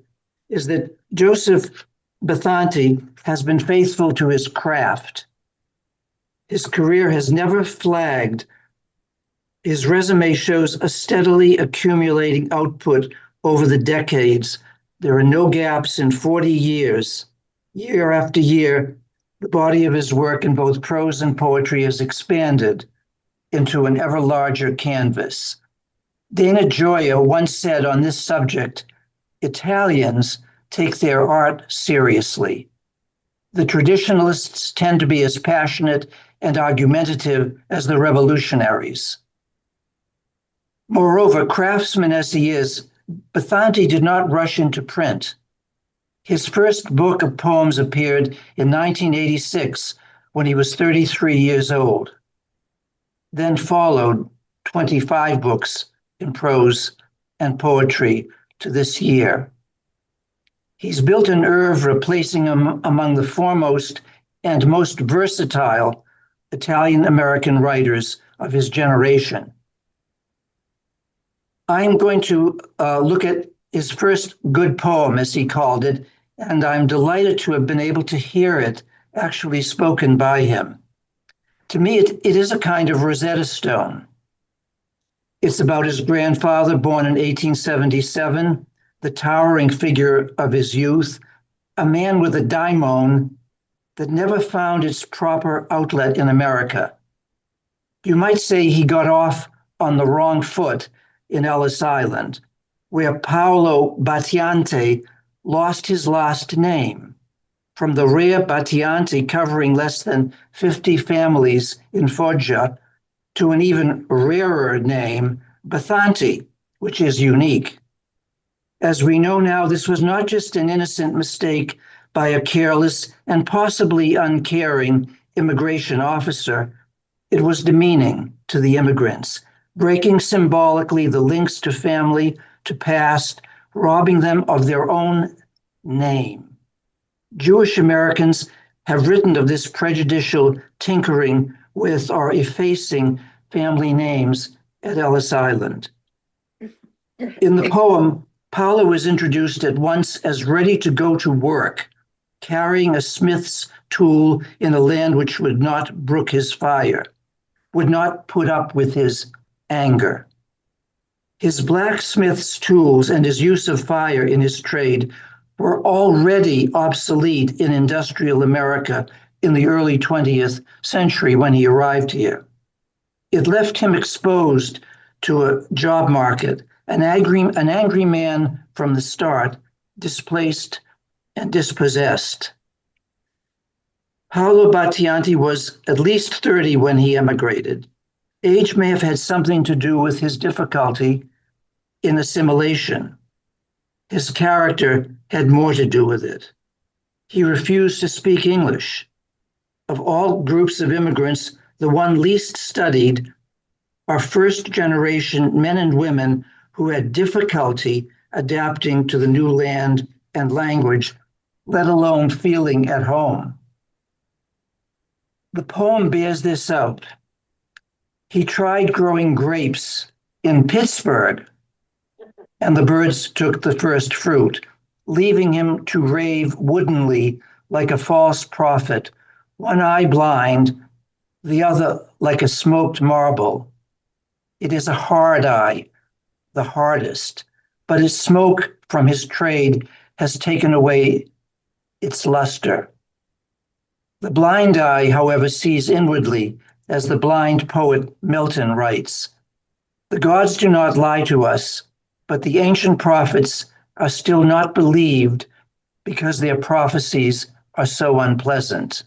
is that Joseph Bathanti has been faithful to his craft. His career has never flagged. His resume shows a steadily accumulating output over the decades. There are no gaps in 40 years. Year after year, the body of his work in both prose and poetry has expanded into an ever larger canvas. Dana Gioia once said on this subject, Italians take their art seriously. The traditionalists tend to be as passionate and argumentative as the revolutionaries. Moreover, craftsman as he is, Bathanti did not rush into print. His first book of poems appeared in 1986 when he was 33 years old. Then followed 25 books in prose and poetry to this year. He's built an oeuvre placing him among the foremost and most versatile Italian-American writers of his generation. I'm going to look at his first good poem, as he called it, and I'm delighted to have been able to hear it actually spoken by him. To me, it is a kind of Rosetta Stone. It's about his grandfather, born in 1877, the towering figure of his youth, a man with a daimon that never found its proper outlet in America. You might say he got off on the wrong foot in Ellis Island, where Paolo Bathanti lost his last name. From the rare Bathanti covering less than 50 families in Foggia to an even rarer name, Bathanti, which is unique. As we know now, this was not just an innocent mistake by a careless and possibly uncaring immigration officer. It was demeaning to the immigrants, breaking symbolically the links to family, to past, robbing them of their own name. Jewish Americans have written of this prejudicial tinkering with or effacing family names at Ellis Island. In the poem, Paolo is introduced at once as ready to go to work, carrying a smith's tool in a land which would not brook his fire, would not put up with his anger. His blacksmith's tools and his use of fire in his trade were already obsolete in industrial America in the early 20th century when he arrived here. It left him exposed to a job market, an angry man from the start, displaced and dispossessed. Paolo Bathanti was at least 30 when he emigrated. Age may have had something to do with his difficulty in assimilation. His character had more to do with it. He refused to speak English. Of all groups of immigrants, the one least studied are first-generation men and women who had difficulty adapting to the new land and language, let alone feeling at home. The poem bears this out. He tried growing grapes in Pittsburgh, and the birds took the first fruit, leaving him to rave woodenly like a false prophet, one eye blind, the other like a smoked marble. It is a hard eye, the hardest, but his smoke from his trade has taken away its luster. The blind eye, however, sees inwardly, as the blind poet Milton writes. The gods do not lie to us, but the ancient prophets are still not believed because their prophecies are so unpleasant.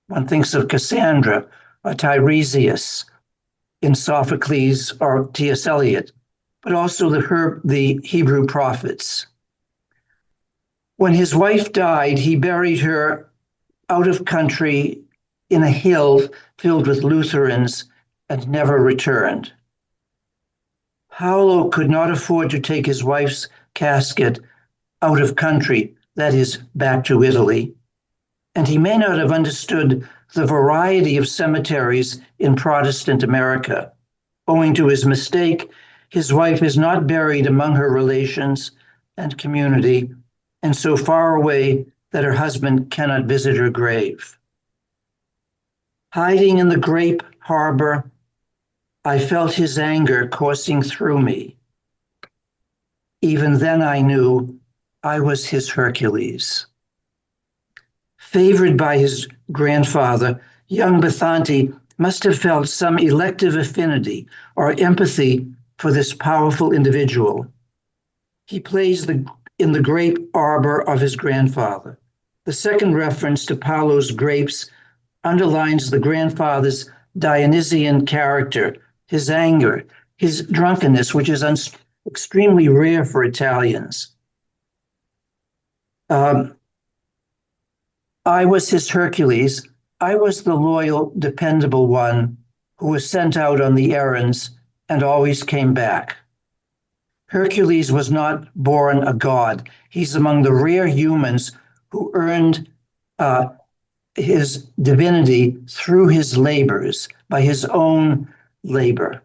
One thinks of Cassandra or Tiresias in Sophocles or T.S. Eliot, but also the Hebrew prophets. When his wife died, he buried her out of country in a hill filled with Lutherans and never returned. Paolo could not afford to take his wife's casket out of country, that is, back to Italy, and he may not have understood the variety of cemeteries in Protestant America. Owing to his mistake, his wife is not buried among her relations and community, and so far away that her husband cannot visit her grave. Hiding in the grape harbor, I felt his anger coursing through me. Even then I knew I was his Hercules. Favored by his grandfather, young Bathanti must have felt some elective affinity or empathy for this powerful individual. He plays in the grape arbor of his grandfather. The second reference to Paolo's grapes underlines the grandfather's Dionysian character, his anger, his drunkenness, which is extremely rare for Italians. I was his Hercules. I was the loyal, dependable one who was sent out on the errands and always came back. Hercules was not born a god. He's among the rare humans who earned his divinity through his labors, by his own labor.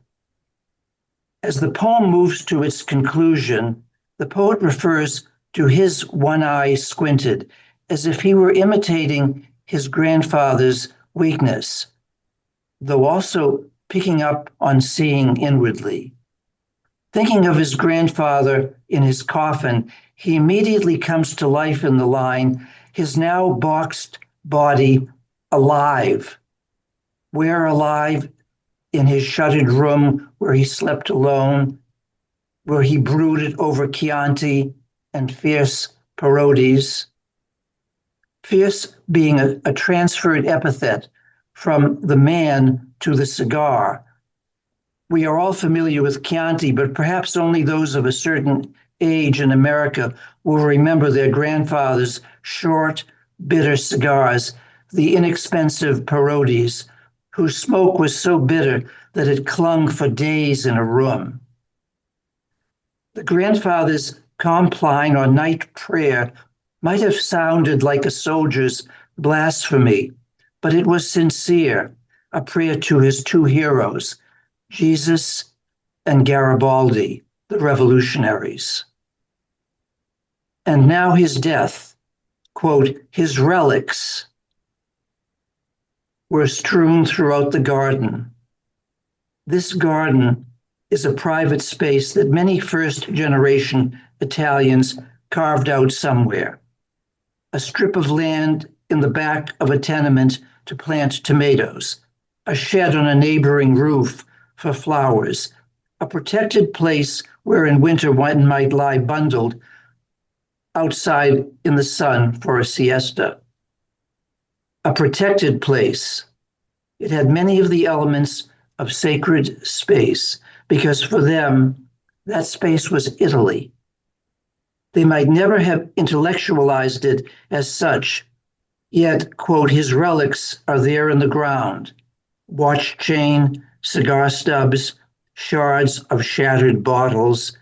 As the poem moves to its conclusion, the poet refers to his one eye squinted, as if he were imitating his grandfather's weakness. though also picking up on seeing inwardly. Thinking of his grandfather in his coffin, he immediately comes to life in the line, his now boxed body alive. Where alive? In his shuttered room where he slept alone, where he brooded over Chianti and fierce parodies. Fierce being a transferred epithet from the man to the cigar. We are all familiar with Chianti, but perhaps only those of a certain age in America will remember their grandfather's short, bitter cigars, the inexpensive parodies, whose smoke was so bitter that it clung for days in a room. The grandfather's compline or night prayer might have sounded like a soldier's blasphemy, but it was sincere, a prayer to his two heroes, Jesus and Garibaldi, the revolutionaries. And now his death, quote, his relics were strewn throughout the garden. This garden is a private space that many first-generation Italians carved out somewhere. A strip of land in the back of a tenement to plant tomatoes, a shed on a neighboring roof for flowers, a protected place where in winter one might lie bundled outside in the sun for a siesta. A protected place. It had many of the elements of sacred space, because for them, that space was Italy. They might never have intellectualized it as such, yet, quote, his relics are there in the ground. Watch chain, cigar stubs, shards of shattered bottles,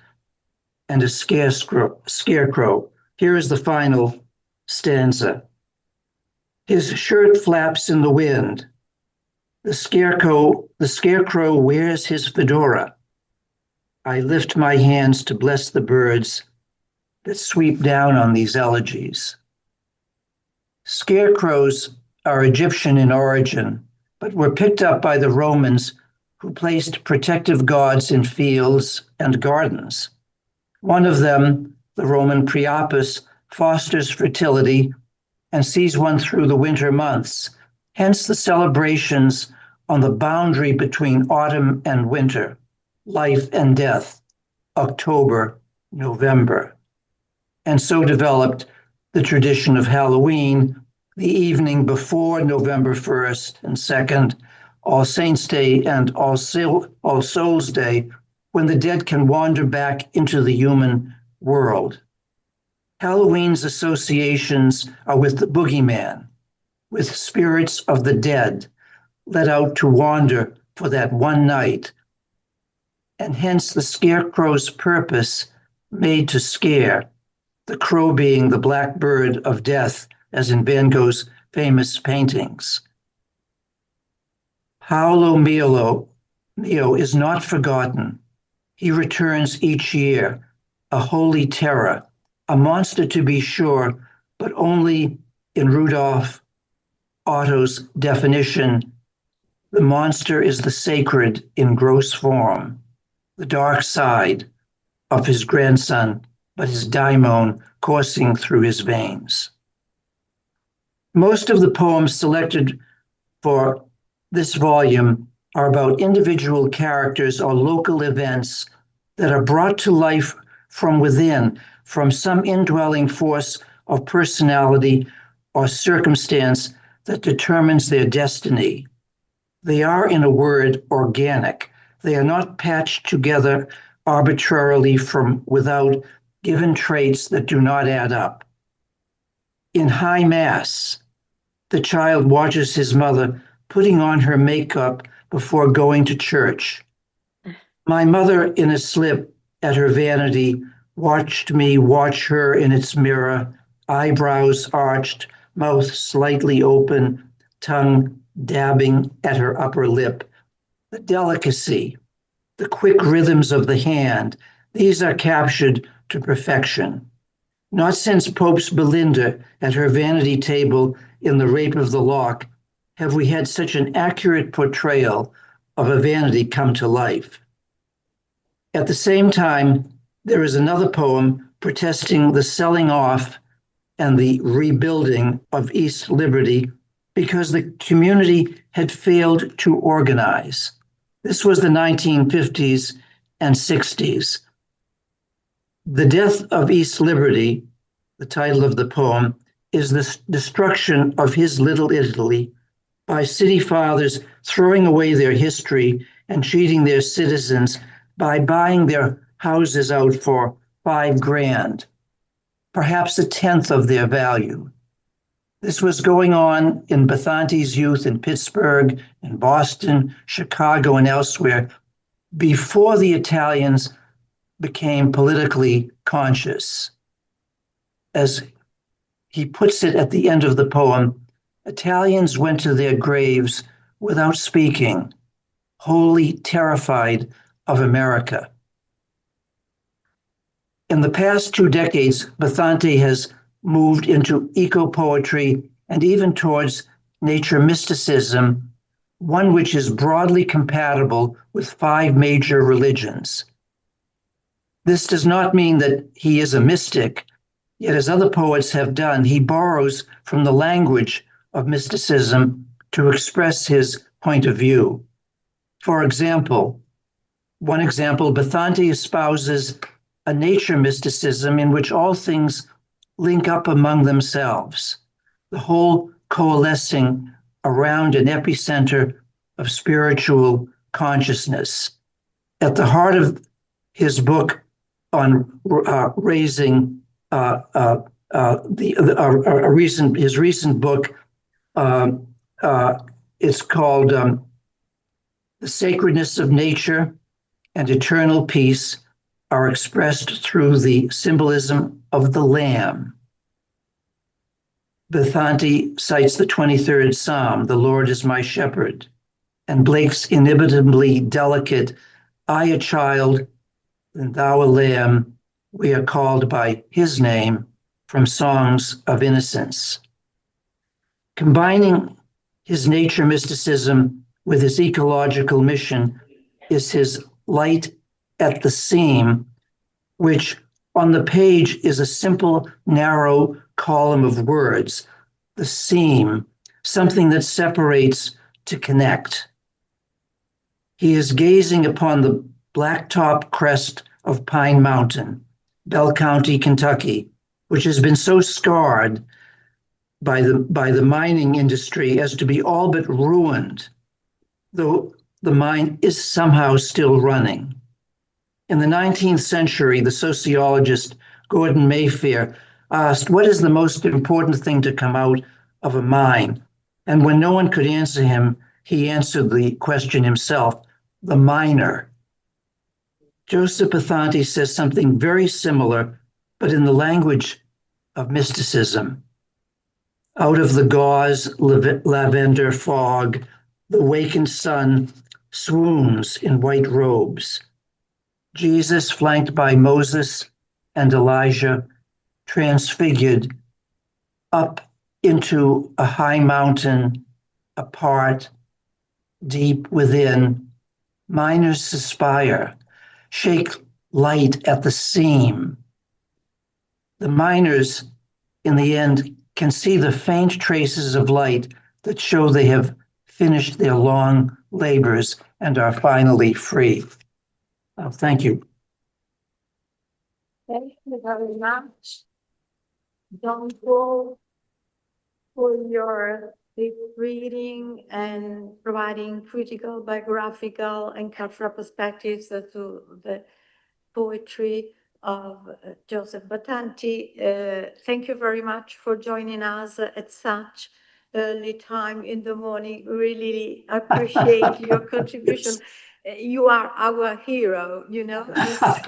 and a scarecrow. Here is the final stanza. His shirt flaps in the wind. The scarecrow wears his fedora. I lift my hands to bless the birds that sweep down on these elegies. Scarecrows are Egyptian in origin, but were picked up by the Romans, who placed protective gods in fields and gardens. One of them, the Roman Priapus, fosters fertility and sees one through the winter months, hence the celebrations on the boundary between autumn and winter, life and death, October, November. And so developed the tradition of Halloween, the evening before November 1st and 2nd, All Saints' Day and All Souls' Day, when the dead can wander back into the human world. Halloween's associations are with the boogeyman, with spirits of the dead, let out to wander for that one night, and hence the scarecrow's purpose, made to scare, the crow being the black bird of death, as in Van Gogh's famous paintings. Paolo Mio is not forgotten. He returns each year, a holy terror, a monster to be sure, but only in Rudolph Otto's definition. The monster is the sacred in gross form, the dark side of his grandson, but his daimon coursing through his veins. Most of the poems selected for this volume are about individual characters or local events that are brought to life from within, from some indwelling force of personality or circumstance that determines their destiny. They are, in a word, organic. They are not patched together arbitrarily from without, given traits that do not add up. In High Mass, the child watches his mother putting on her makeup before going to church. My mother, in a slip at her vanity, watched me watch her in its mirror, eyebrows arched, mouth slightly open, tongue dabbing at her upper lip. The delicacy, the quick rhythms of the hand, these are captured to perfection. Not since Pope's Belinda at her vanity table in The Rape of the Lock have we had such an accurate portrayal of a vanity come to life. At the same time, there is another poem protesting the selling off and the rebuilding of East Liberty because the community had failed to organize. This was the 1950s and 60s. The Death of East Liberty, the title of the poem, is the destruction of his little Italy by city fathers throwing away their history and cheating their citizens by buying their houses out for $5,000, perhaps 1/10 of their value. This was going on in Bathanti's youth in Pittsburgh, in Boston, Chicago, and elsewhere before the Italians became politically conscious. As he puts it at the end of the poem, Italians went to their graves without speaking, wholly terrified of America. In the past 2 decades, Bathanti has moved into eco-poetry and even towards nature mysticism, one which is broadly compatible with 5 major religions. This does not mean that he is a mystic, yet as other poets have done, he borrows from the language of mysticism to express his point of view. For example, one example, Bathanti espouses a nature mysticism in which all things link up among themselves, the whole coalescing around an epicenter of spiritual consciousness. At the heart of his book on raising his recent book, it's called The Sacredness of Nature and Eternal Peace are expressed through the symbolism of the lamb. Bathanti cites the 23rd Psalm, "The Lord is my shepherd," and Blake's inimitably delicate, "I a child, and thou a lamb, we are called by his name," from Songs of Innocence. Combining his nature mysticism with his ecological mission is his light at the seam, which on the page is a simple, narrow column of words. The seam, something that separates to connect. He is gazing upon the blacktop crest of Pine Mountain, Bell County, Kentucky, which has been so scarred by the mining industry as to be all but ruined, though the mine is somehow still running. In the 19th century, the sociologist Gordon Mayfair asked, "What is the most important thing to come out of a mine?" And when no one could answer him, he answered the question himself, "The miner." Joseph Bathanti says something very similar, but in the language of mysticism. Out of the gauze lavender fog, the wakened sun swoons in white robes. Jesus, flanked by Moses and Elijah, transfigured up into a high mountain, apart, deep within. Miners suspire, shake light at the seam. The miners, in the end, can see the faint traces of light that show they have finished their long labors and are finally free. Thank you. Thank you very much, John Paul, for your deep reading and providing critical, biographical, and cultural perspectives to the poetry of Joseph Bathanti. Thank you very much for joining us at such early time in the morning. Really appreciate your contribution. You are our hero, you know.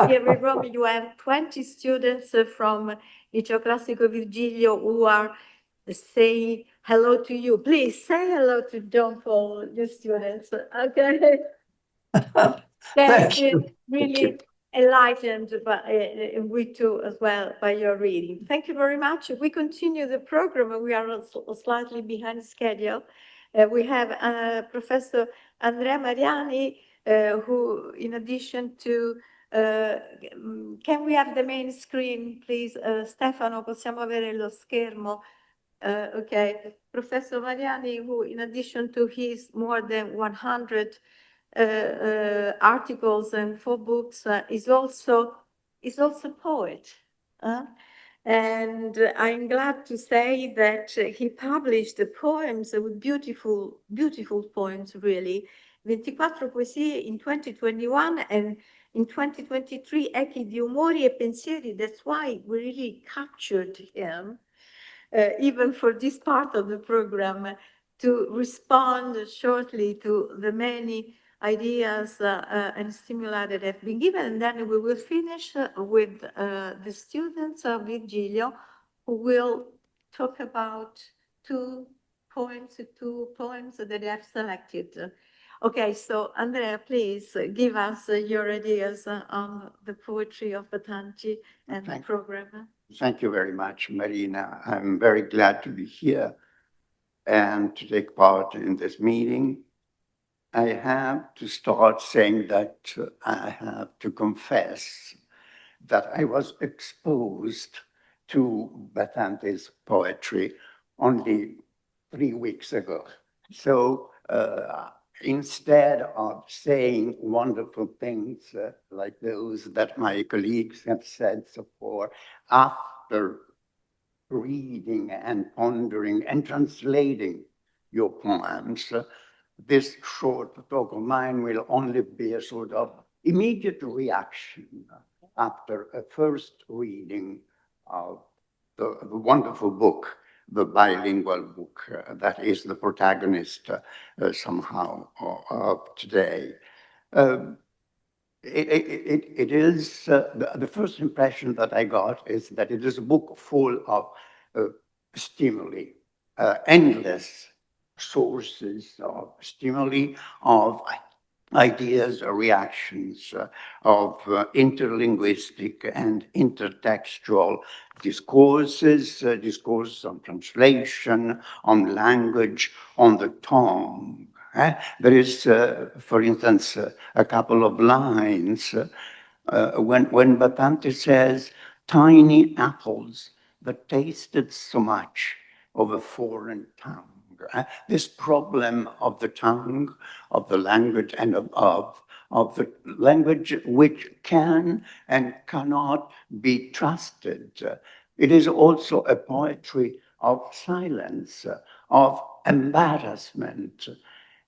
Here in Rome, you have 20 students from Liceo Classico Virgilio who are saying hello to you. Please say hello to John Paul, your students. Okay. That's been really enlightened by, we too as well by your reading. Thank you very much. We continue the program. We are slightly behind schedule, We have Professor Andrea Mariani, who, in addition to, can we have the main screen, please? Stefano, possiamo avere lo schermo? Okay, Professor Mariani, who, in addition to his more than 100 articles and 4 books, is also a poet. And I'm glad to say that he published poems with beautiful, beautiful poems, really. 24 poesie in 2021, and in 2023, Echi di umori e pensieri. That's why we really captured him, even for this part of the program, to respond shortly to the many ideas and stimuli that have been given. And then we will finish with the students of Virgilio, who will talk about two poems that they have selected. Okay, so Andrea, please give us your ideas on the poetry of Bathanti and the program. Thank you very much, Marina. I'm very glad to be here and to take part in this meeting. I have to start saying that I have to confess that I was exposed to Bathanti's poetry only 3 weeks ago. So instead of saying wonderful things like those that my colleagues have said so far, after reading and pondering and translating your poems, this short talk of mine will only be a sort of immediate reaction after a first reading of the wonderful book, the bilingual book that is the protagonist somehow of today. It is, the first impression that I got is that it is a book full of stimuli, endless sources of stimuli, of ideas, reactions, of interlinguistic and intertextual discourses, discourses on translation, on language, on the tongue. There is, for instance, a couple of lines when Bathanti says, "Tiny apples that tasted so much of a foreign tongue." This problem of the tongue, of the language, and of the language which can and cannot be trusted. It is also a poetry of silence, of embarrassment.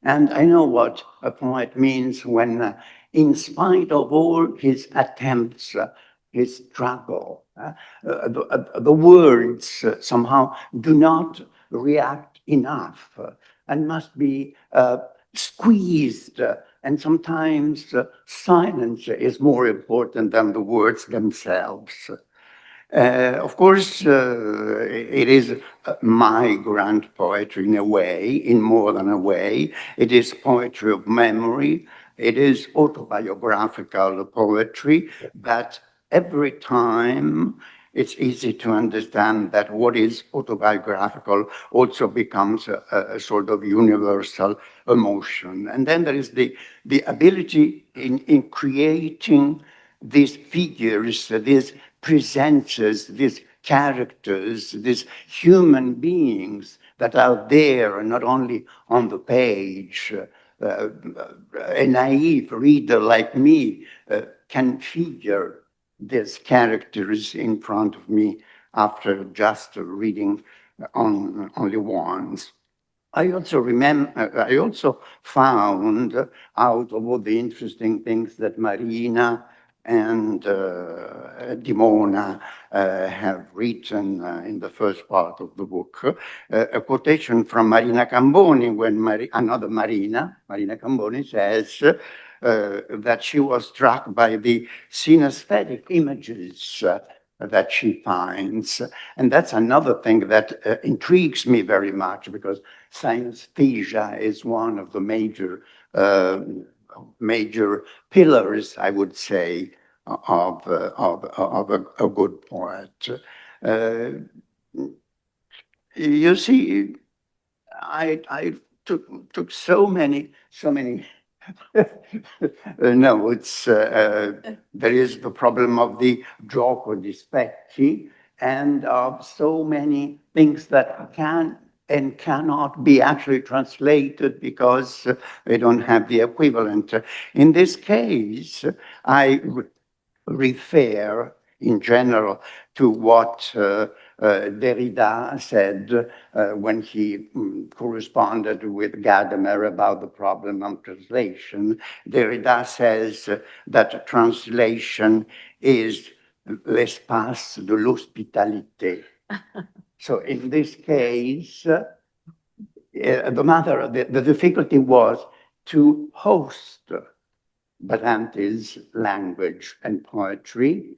And I know what a poet means when, in spite of all his attempts, his struggle, the words somehow do not react enough and must be squeezed. And sometimes silence is more important than the words themselves. Of course, it is migrant poetry in a way, in more than a way. It is poetry of memory. It is autobiographical poetry, but every time it's easy to understand that what is autobiographical also becomes a sort of universal emotion. And then there is the ability in creating these figures, these presences, these characters, these human beings that are there, not only on the page. A naive reader like me can figure these characters in front of me after just reading on only once. I also found out of all the interesting things that Marina and Dimona have written in the first part of the book, a quotation from Marina Camboni when another Marina Camboni says that she was struck by the synesthetic images that she finds. And that's another thing that intrigues me very much, because synesthesia is one of the major pillars, I would say, of a good poet. You see, I took so many notes. There is the problem of the gioco di specchi, and of so many things that can and cannot be actually translated because they don't have the equivalent. In this case, I refer in general to what Derrida said when he corresponded with Gadamer about the problem of translation. Derrida says that translation is l'espace de l'hospitalité. So in this case, the difficulty was to host Bathanti's language and poetry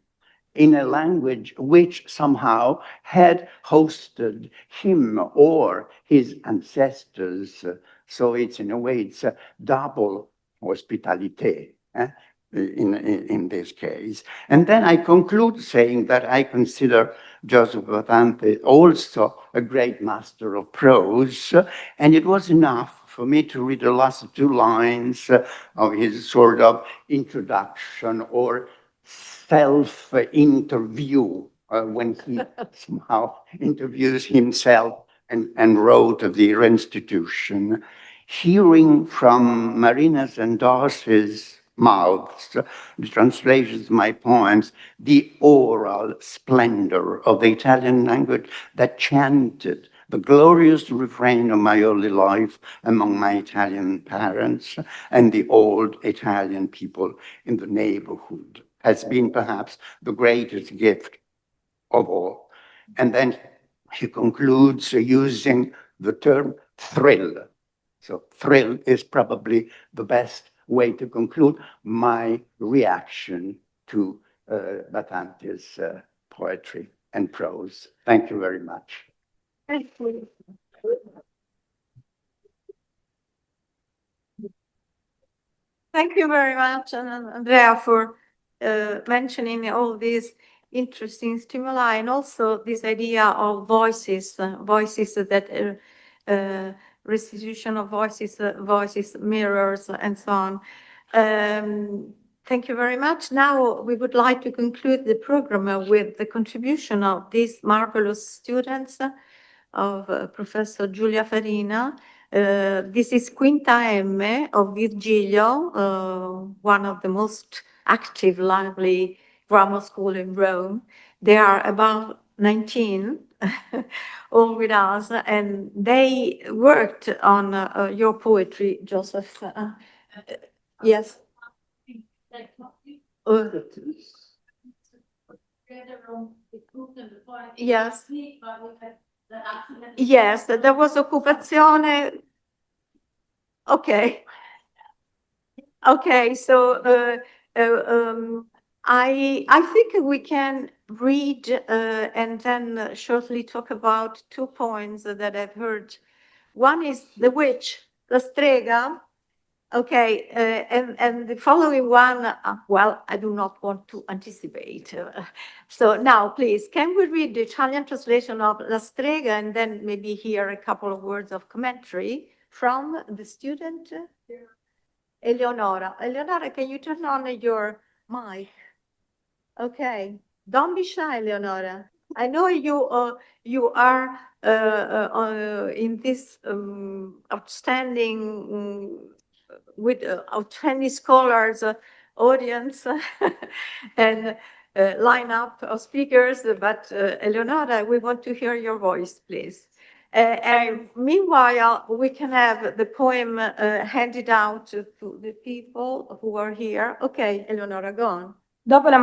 in a language which somehow had hosted him or his ancestors. So it's, in a way, it's a double hospitality in this case. And then I conclude saying that I consider Joseph Bathanti also a great master of prose, and it was enough for me to read the last two lines of his sort of introduction or self-interview when he somehow interviews himself and wrote of the Institution. Hearing from Marina's and Darcy's mouths, the translations of my poems, the oral splendor of the Italian language that chanted the glorious refrain of my early life among my Italian parents and the old Italian people in the neighborhood has been perhaps the greatest gift of all. And then he concludes using the term thrill. So thrill is probably the best way to conclude my reaction to Bathanti's poetry and prose. Thank you very much. Thank you. Thank you very much, Andrea, for mentioning all these interesting stimuli and also this idea of voices, voices that restitution of voices, mirrors, and so on. Thank you very much. Now we would like to conclude the program with the contribution of these marvelous students of Professor Giulia Farina. This is Quinta M of Virgilio, one of the most active, lively grammar school in Rome. They are about 19, all with us, and they worked on your poetry, Joseph. Yes. Yes. Yes, there was occupazione. Okay. Okay, so I think we can read and then shortly talk about two poems that I've heard. One is The Witch, La Strega. Okay, and the following one, well, I do not want to anticipate. So now, please, can we read the Italian translation of La Strega and then maybe hear a couple of words of commentary from the student? Eleonora. Eleonora, can you turn on your mic? Okay, don't be shy, Eleonora. I know you are in this outstanding with outstanding scholars audience and lineup of speakers, but Eleonora, we want to hear your voice, please. And meanwhile, we can have the poem handed out to the people who are here. Okay, Eleonora, go on. Dopo la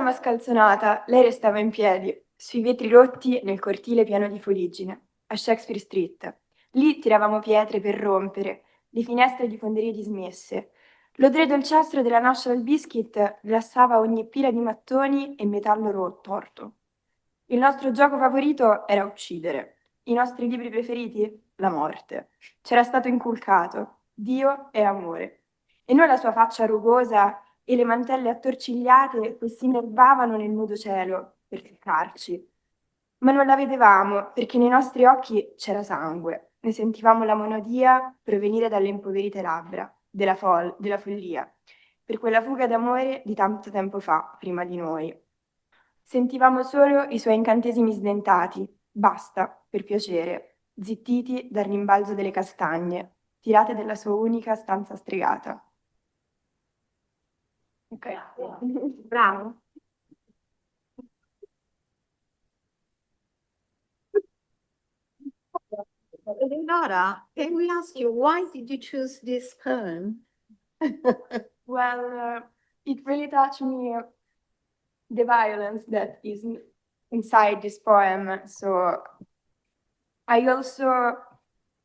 mascalzonata, lei restava in piedi, sui vetri rotti nel cortile pieno di fuliggine, a Shakespeare Street. Lì tiravamo pietre per rompere, le finestre di fonderie dismesse. L'odore dolciastro della National Biscuit rilassava ogni pila di mattoni e metallo torto. Il nostro gioco favorito era uccidere. I nostri libri preferiti? La morte. C'era stato inculcato. Dio è amore. E noi la sua faccia rugosa e le mantelle attorcigliate che si innerbavano nel nudo cielo per toccarci. Ma non la vedevamo perché nei nostri occhi c'era sangue. Ne sentivamo la monodia provenire dalle impoverite labbra, della follia, per quella fuga d'amore di tanto tempo fa, prima di noi. Sentivamo solo i suoi incantesimi sdentati, basta, per piacere, zittiti dal rimbalzo delle castagne, tirate dalla sua unica stanza stregata. Ok, bravo. Eleonora, can we ask you, why did you choose this poem? Well, it really touched me, the violence that is inside this poem. So I also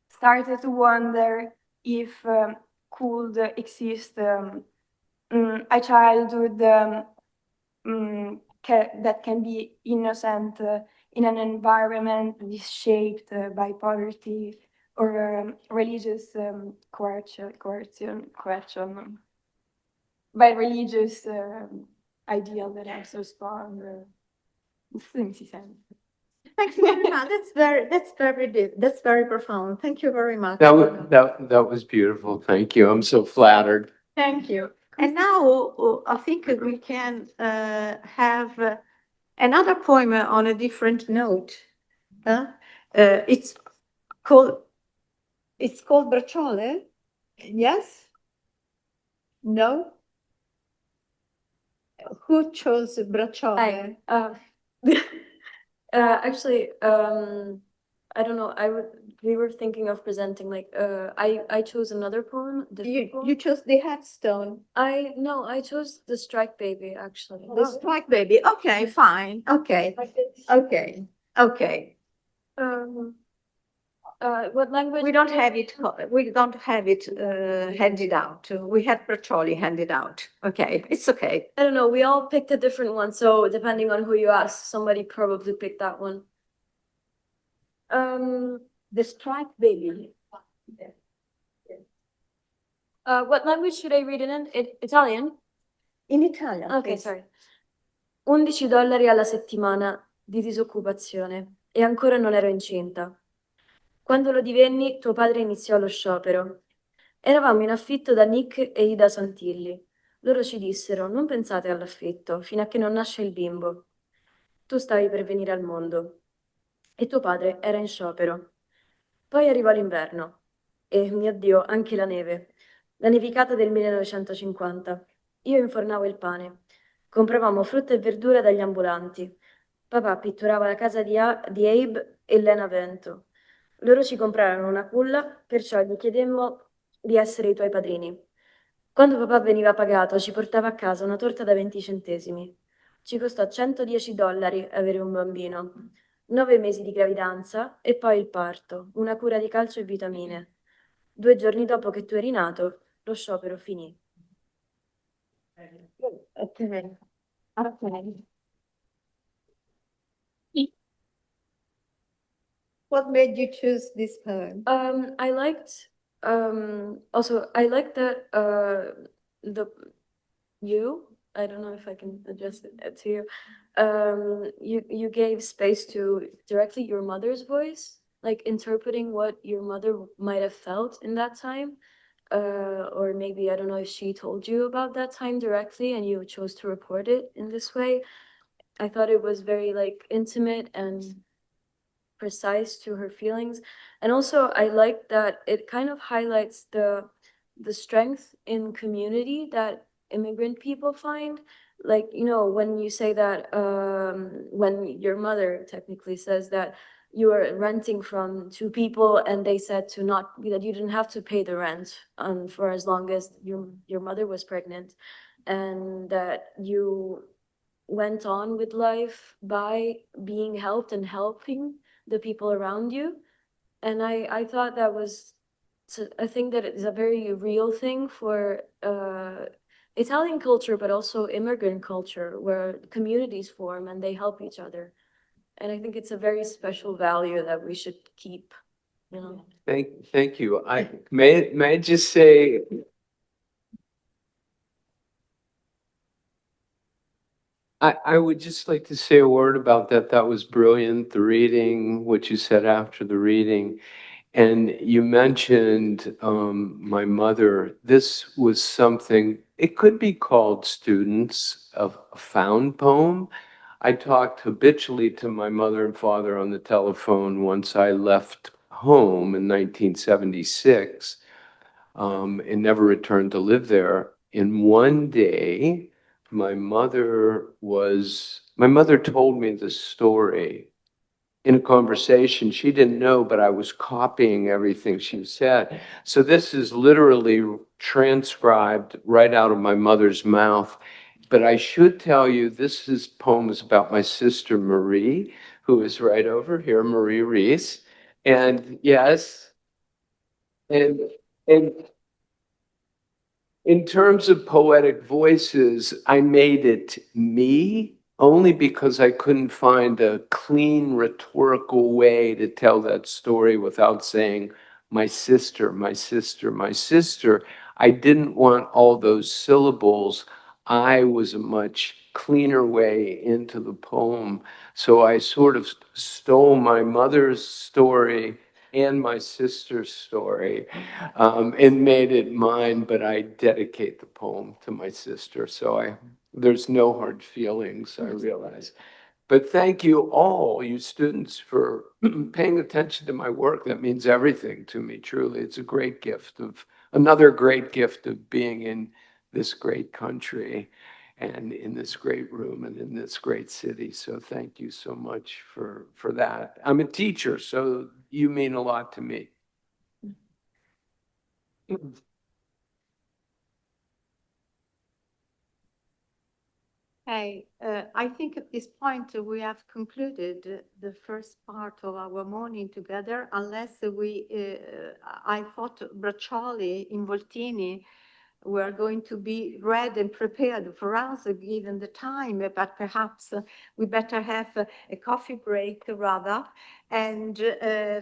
started to wonder if could exist a childhood that can be innocent in an environment that is shaped by poverty or religious coercion, by religious ideal that are so strong. Thank you very much. That's very profound. Thank you very much. That was beautiful. Thank you. I'm so flattered. Thank you. And now I think we can have another poem on a different note. It's called Bracciole. Yes? No? Who chose Bracciole? Actually, I don't know. We were thinking of presenting I chose another poem. You chose the headstone. No, I chose the Strike Baby actually. The Strike Baby. Okay, fine. Okay. What language? We don't have it. We don't have it handed out. We had Braccioli handed out. Okay, it's okay. I don't know. We all picked a different one, so depending on who you ask, somebody probably picked that one. The Strike Baby. What language should I read it in? Italian? In Italian. Ok, please. sorry. $11 alla settimana di disoccupazione e ancora non ero incinta. Quando lo divenni, tuo padre iniziò lo sciopero. Eravamo in affitto da Nick e Ida Santilli. Loro ci dissero: non pensate all'affitto fino a che non nasce il bimbo. Tu stavi per venire al mondo e tuo padre era in sciopero. Poi arrivò l'inverno e, mio Dio, anche la neve. La nevicata del 1950. Io infornavo il pane. Compravamo frutta e verdura dagli ambulanti. Papà pitturava la casa di Abe e Lena Vento. Loro ci comprarono una culla, perciò gli chiedemmo di essere i tuoi padrini. Quando papà veniva pagato, ci portava a casa una torta da 20 centesimi. Ci costò $110 avere un bambino, 9 mesi di gravidanza e poi il parto, una cura di calcio e vitamine. 2 giorni dopo che tu eri nato, lo sciopero finì. Okay. What made you choose this poem? I liked that I don't know if I can address it to you. You gave space to directly your mother's voice, like interpreting what your mother might have felt in that time. Or maybe I don't know if she told you about that time directly and you chose to report it in this way. I thought it was very intimate and precise to her feelings. And also I like that it kind of highlights the strength in community that immigrant people find. When you say that, when your mother technically says that you were renting from 2 people and they said that you didn't have to pay the rent for as long as your mother was pregnant, and that you went on with life by being helped and helping the people around you. And I thought that was a thing that is a very real thing for Italian culture, but also immigrant culture, where communities form and they help each other. And I think it's a very special value that we should keep, Thank you. May I just say, I would just like to say a word about that. That was brilliant, the reading, what you said after the reading. And you mentioned my mother. This was something, it could be called students of a found poem. I talked habitually to my mother and father on the telephone once I left home in 1976 and never returned to live there. And one day, my mother told me the story in a conversation. She didn't know, but I was copying everything she said. So this is literally transcribed right out of my mother's mouth. But I should tell you, this is poems about my sister Marie, who is right over here, Marie Reese. And yes, and and in terms of poetic voices, I made it me only because I couldn't find a clean rhetorical way to tell that story without saying, my sister, my sister, my sister. I didn't want all those syllables. I was a much cleaner way into the poem. So I sort of stole my mother's story and my sister's story and made it mine, but I dedicate the poem to my sister. So there's no hard feelings, I realize. But thank you all, you students, for paying attention to my work. That means everything to me, truly. It's a great gift another great gift of being in this great country and in this great room and in this great city. So thank you so much for that. I'm a teacher, so you mean a lot to me. Hey, I think at this point we have concluded the first part of our morning together, unless I thought Braccioli, Involtini were going to be read and prepared for us given the time, but perhaps we better have a coffee break rather. And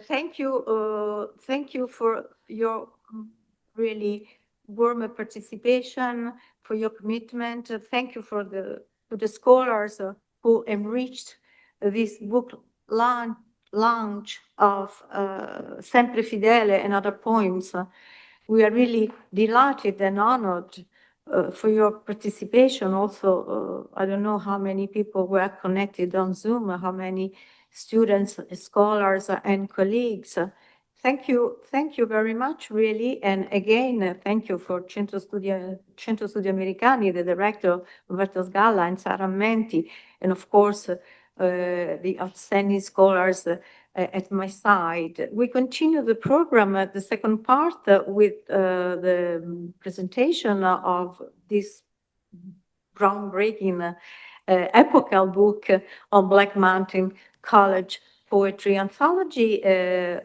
thank you for your really warm participation, for your commitment. Thank you to the scholars who enriched this book launch of Sempre Fidele and other poems. We are really delighted and honored for your participation. Also, I don't know how many people were connected on Zoom, how many students, scholars, and colleagues. Thank you very much, really. And again, thank you for Centro Studi Americani, the director, Roberto Scala and Sara Menti, and of course, the outstanding scholars at my side. We continue the program at the second part with the presentation of this groundbreaking epochal book on Black Mountain College poetry anthology,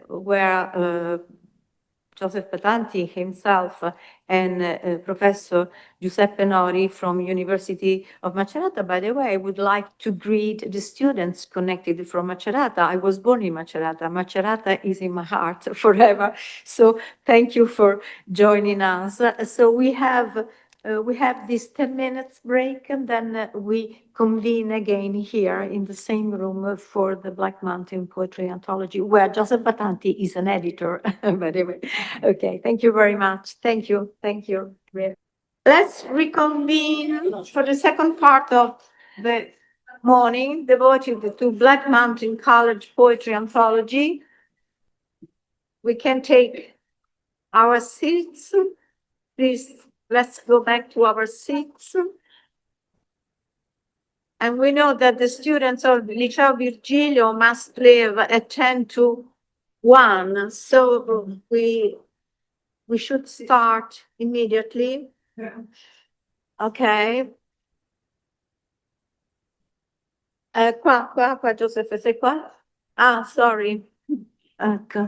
where Joseph Bathanti himself and Professor Giuseppe Nori from Università of Macerata. By the way, I would like to greet the students connected from Macerata. I was born in Macerata. Macerata is in my heart forever. So thank you for joining us. So we have this 10 minutes break, and then we convene again here in the same room for the Black Mountain Poetry Anthology, where Joseph Bathanti is an editor, by the way. Okay, thank you very much. Thank you. Let's reconvene for the second part of the morning devoted to Black Mountain College Poetry Anthology. We can take our seats. Please, let's go back to our seats. And we know that the students of Liceo Virgilio must leave at 10 to 1. So we should start immediately. Ok. Qua, Joseph, sei qua? Ah, sorry. Ecco.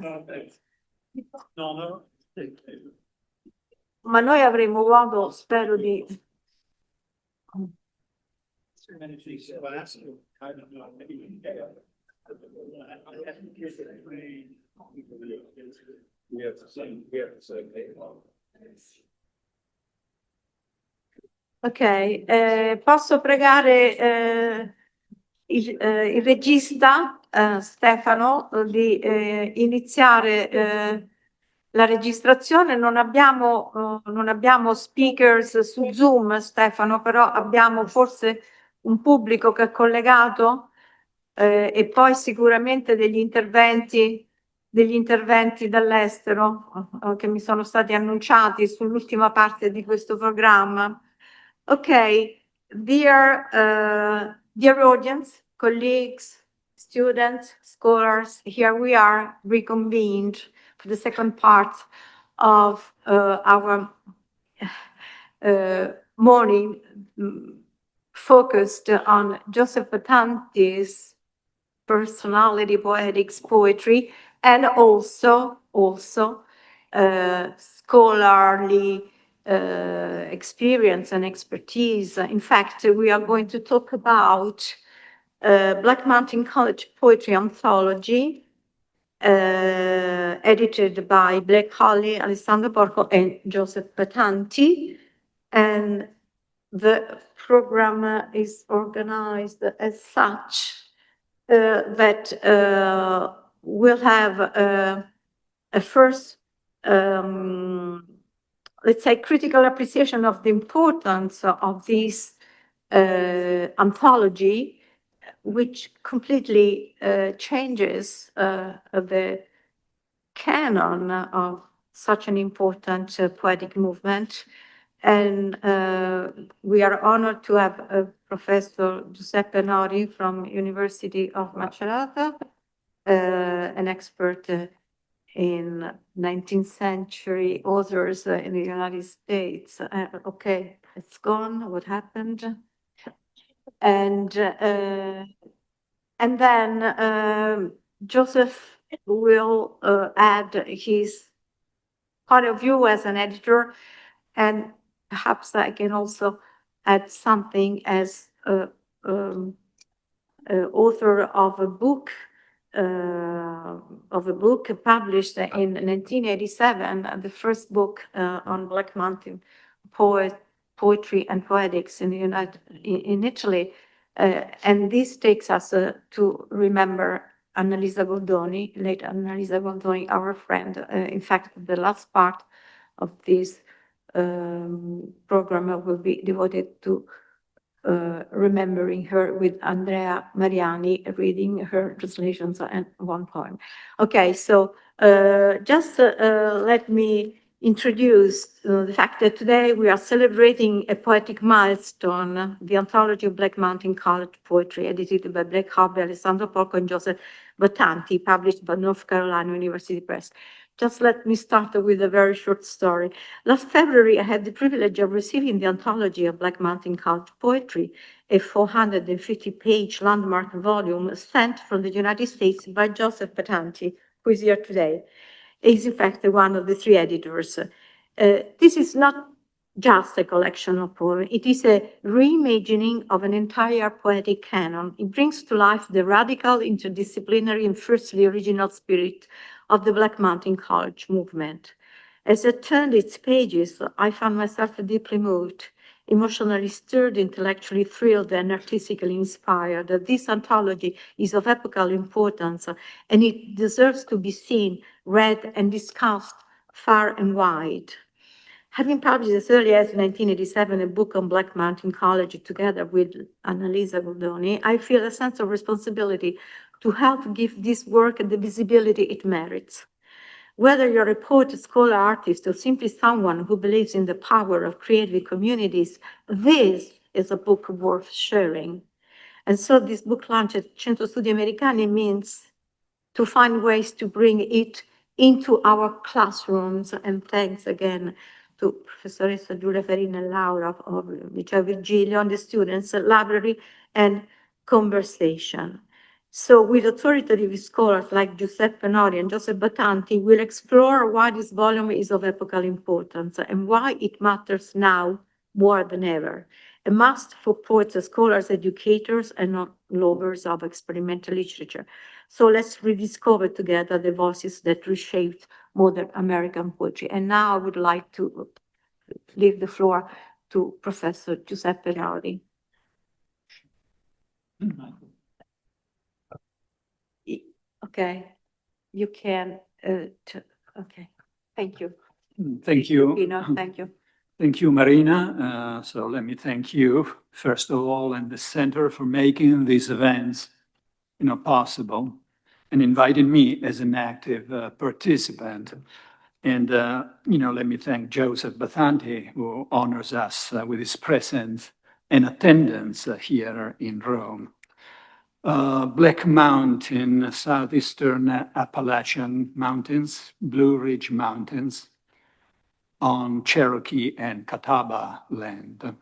Ma noi avremo modo, spero di... Ok, posso pregare il regista Stefano di iniziare la registrazione. Non abbiamo speakers su Zoom, Stefano, però abbiamo forse un pubblico che è collegato e poi sicuramente degli interventi dall'estero che mi sono stati annunciati sull'ultima parte di questo programma. Ok, dear audience, colleagues, students, scholars, here we are reconvened for the second part of our morning focused on Joseph Bathanti's personality, poetics, poetry, and also scholarly experience and expertise. In fact, we are going to talk about Black Mountain College Poetry Anthology, edited by Black Holly, Alessandro Porco, and Joseph Bathanti. And the program is organized as such that we'll have a first, let's say, critical appreciation of the importance of this anthology, which completely changes the canon of such an important poetic movement. And we are honored to have Professor Giuseppe Nori from University of Macerata, an expert in 19th century authors in the United States. Okay, it's gone. What happened? And then Joseph will add his point of view as an editor, and perhaps I can also add something as author of a book published in 1987, the first book on Black Mountain poetry and poetics in Italy. And this takes us to remember Annalisa Goldoni, late Annalisa Goldoni, our friend. In fact, the last part of this program will be devoted to remembering her with Andrea Mariani reading her translations and one poem. Okay, so just let me introduce the fact that today we are celebrating a poetic milestone, the anthology of Black Mountain College Poetry, edited by Black Hobby, Alessandro Porco, and Joseph Bathanti, published by North Carolina University Press. Just let me start with a very short story. Last February, I had the privilege of receiving the anthology of Black Mountain College Poetry, a 450-page landmark volume sent from the United States by Joseph Bathanti, who is here today. He is, in fact, one of the three editors. This is not just a collection of poems. It is a reimagining of an entire poetic canon. It brings to life the radical, interdisciplinary, and fiercely original spirit of the Black Mountain College movement. As I turned its pages, I found myself deeply moved, emotionally stirred, intellectually thrilled, and artistically inspired. This anthology is of epochal importance, and it deserves to be seen, read, and discussed far and wide. Having published as early as 1987 a book on Black Mountain College together with Annalisa Goldoni, I feel a sense of responsibility to help give this work the visibility it merits. Whether you're a poet, scholar, artist, or simply someone who believes in the power of creative communities, this is a book worth sharing. And so this book launch at Centro Studi Americani means to find ways to bring it into our classrooms. And thanks again to Professoressa Giulia Ferina and Laura of Liceo Virgilio on the students' library and conversation. So with authoritative scholars like Giuseppe Nori and Joseph Bathanti, we'll explore why this volume is of epochal importance and why it matters now more than ever. A must for poets, scholars, educators, and lovers of experimental literature. So let's rediscover together the voices that reshaped modern American poetry. And now I would like to leave the floor to Professor Giuseppe Nori. Okay, you can, okay, thank you. Thank you. Pino, thank you. Thank you, Marina. So let me thank you, first of all, and the center for making these events, possible and inviting me as an active participant. And, let me thank Joseph Bathanti, who honors us with his presence and attendance here in Rome. Black Mountain, southeastern Appalachian Mountains, Blue Ridge Mountains, on Cherokee and Catawba land.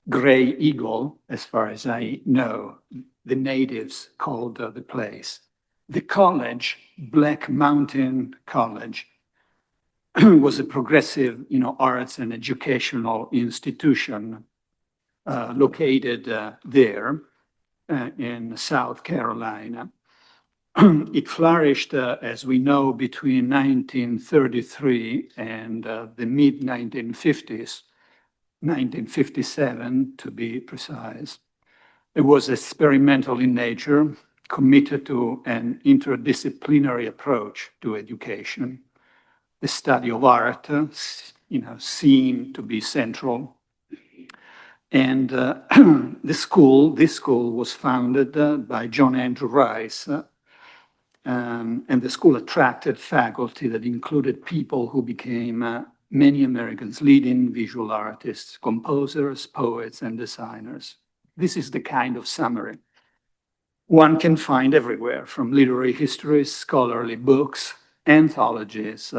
Gray Eagle, as far as I know, the natives called the place. The college, Black Mountain College, was a progressive, arts and educational institution located there in South Carolina. It flourished, as we know, between 1933 and the mid-1950s, 1957 to be precise. It was experimental in nature, committed to an interdisciplinary approach to education. The study of art, seemed to be central. And this school was founded by John Andrew Rice, and the school attracted faculty that included people who became many Americans' leading visual artists, composers, poets, and designers. This is the kind of summary one can find everywhere, from literary histories, scholarly books, anthologies,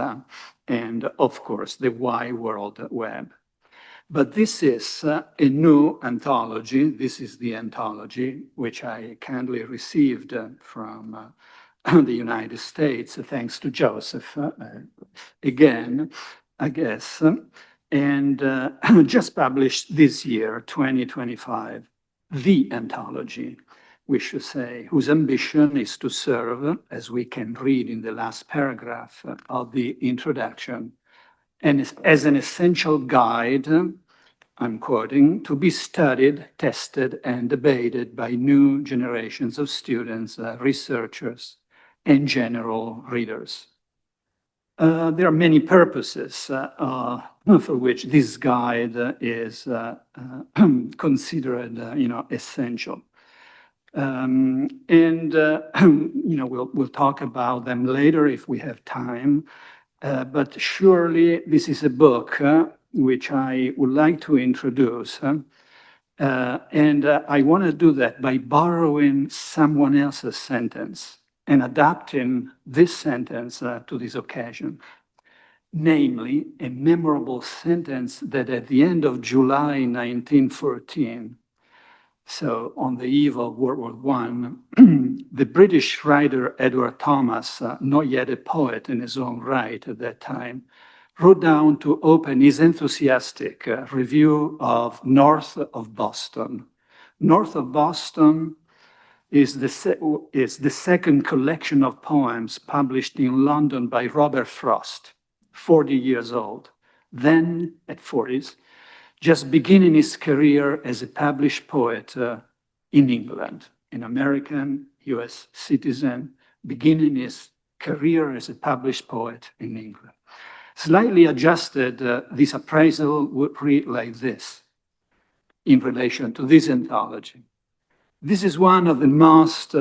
and of course, the wide world web. But this is a new anthology. This is the anthology, which I kindly received from the United States, thanks to Joseph, again, I guess, and just published this year, 2025, the anthology, we should say, whose ambition is to serve, as we can read in the last paragraph of the introduction, and as an essential guide, I'm quoting, to be studied, tested, and debated by new generations of students, researchers, and general readers. There are many purposes for which this guide is considered, essential. We'll talk about them later if we have time. But surely this is a book which I would like to introduce. And I want to do that by borrowing someone else's sentence and adapting this sentence to this occasion. Namely, a memorable sentence that at the end of July 1914, so on the eve of World War I, the British writer Edward Thomas, not yet a poet in his own right at that time, wrote down to open his enthusiastic review of North of Boston. North of Boston is the second collection of poems published in London by Robert Frost, 40 years old, then at 40s, just beginning his career as a published poet in England, an American US citizen, beginning his career as a published poet in England. Slightly adjusted, this appraisal would read like this in relation to this anthology. This is one of the most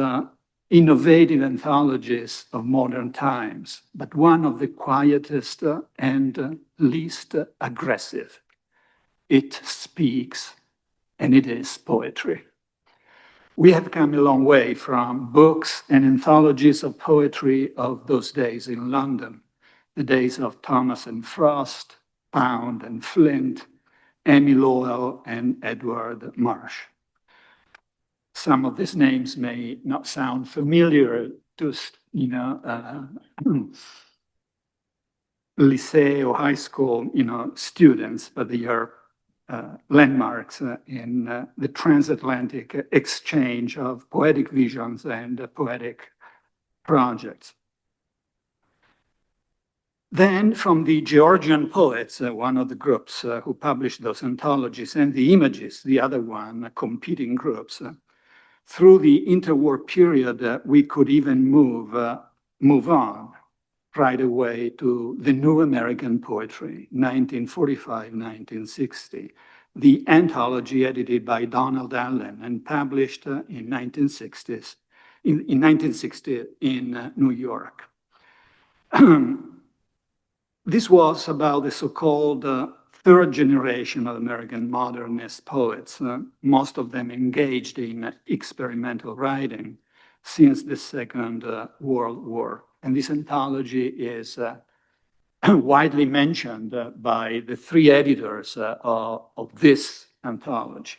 innovative anthologies of modern times, but one of the quietest and least aggressive. It speaks, and it is poetry. We have come a long way from books and anthologies of poetry of those days in London, the days of Thomas and Frost, Pound and Flint, Amy Lowell, and Edward Marsh. Some of these names may not sound familiar to, lycée or high school, students, but they are landmarks in the transatlantic exchange of poetic visions and poetic projects. Then from the Georgian poets, one of the groups who published those anthologies, and the Images, the other one, competing groups, through the interwar period, we could even move on right away to the New American Poetry, 1945-1960, the anthology edited by Donald Allen and published in 1960 in New York. This was about the so-called third generation of American modernist poets, most of them engaged in experimental writing since the Second World War. And this anthology is widely mentioned by the three editors of this anthology,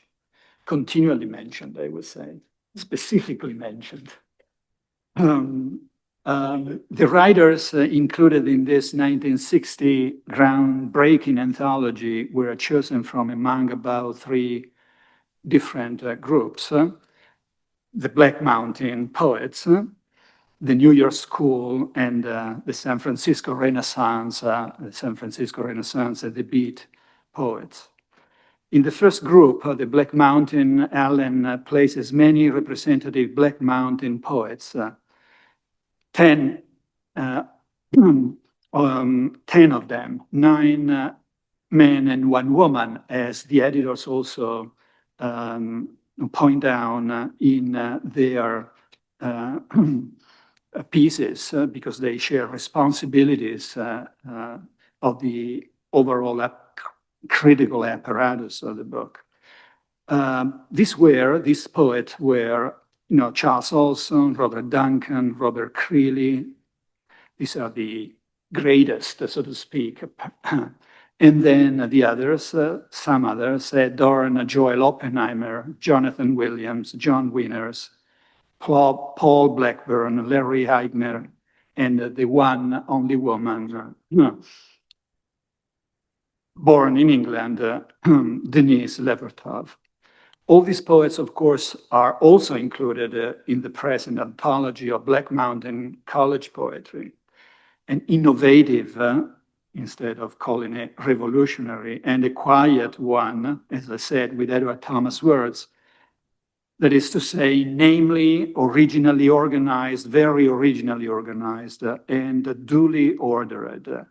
continually mentioned, I would say, specifically mentioned. The writers included in this 1960 groundbreaking anthology were chosen from among about three different groups. The Black Mountain Poets, the New York School, and the San Francisco Renaissance and the Beat Poets. In the first group, the Black Mountain, Allen places many representative Black Mountain poets, 10 of them, 9 men and 1 woman, as the editors also point down in their pieces, because they share responsibilities of the overall critical apparatus of the book. These poets were Charles Olson, Robert Duncan, Robert Creeley. These are the greatest, so to speak. And then the others, some others, Dorn, Joel Oppenheimer, Jonathan Williams, John Winners, Paul Blackburn, Larry Eigner, and the one only woman, born in England, Denise Levertov. All these poets, of course, are also included in the present anthology of Black Mountain College poetry. An innovative, instead of calling it revolutionary, and a quiet one, as I said, with Edward Thomas words, that is to say, namely, originally organized, very originally organized, and duly ordered.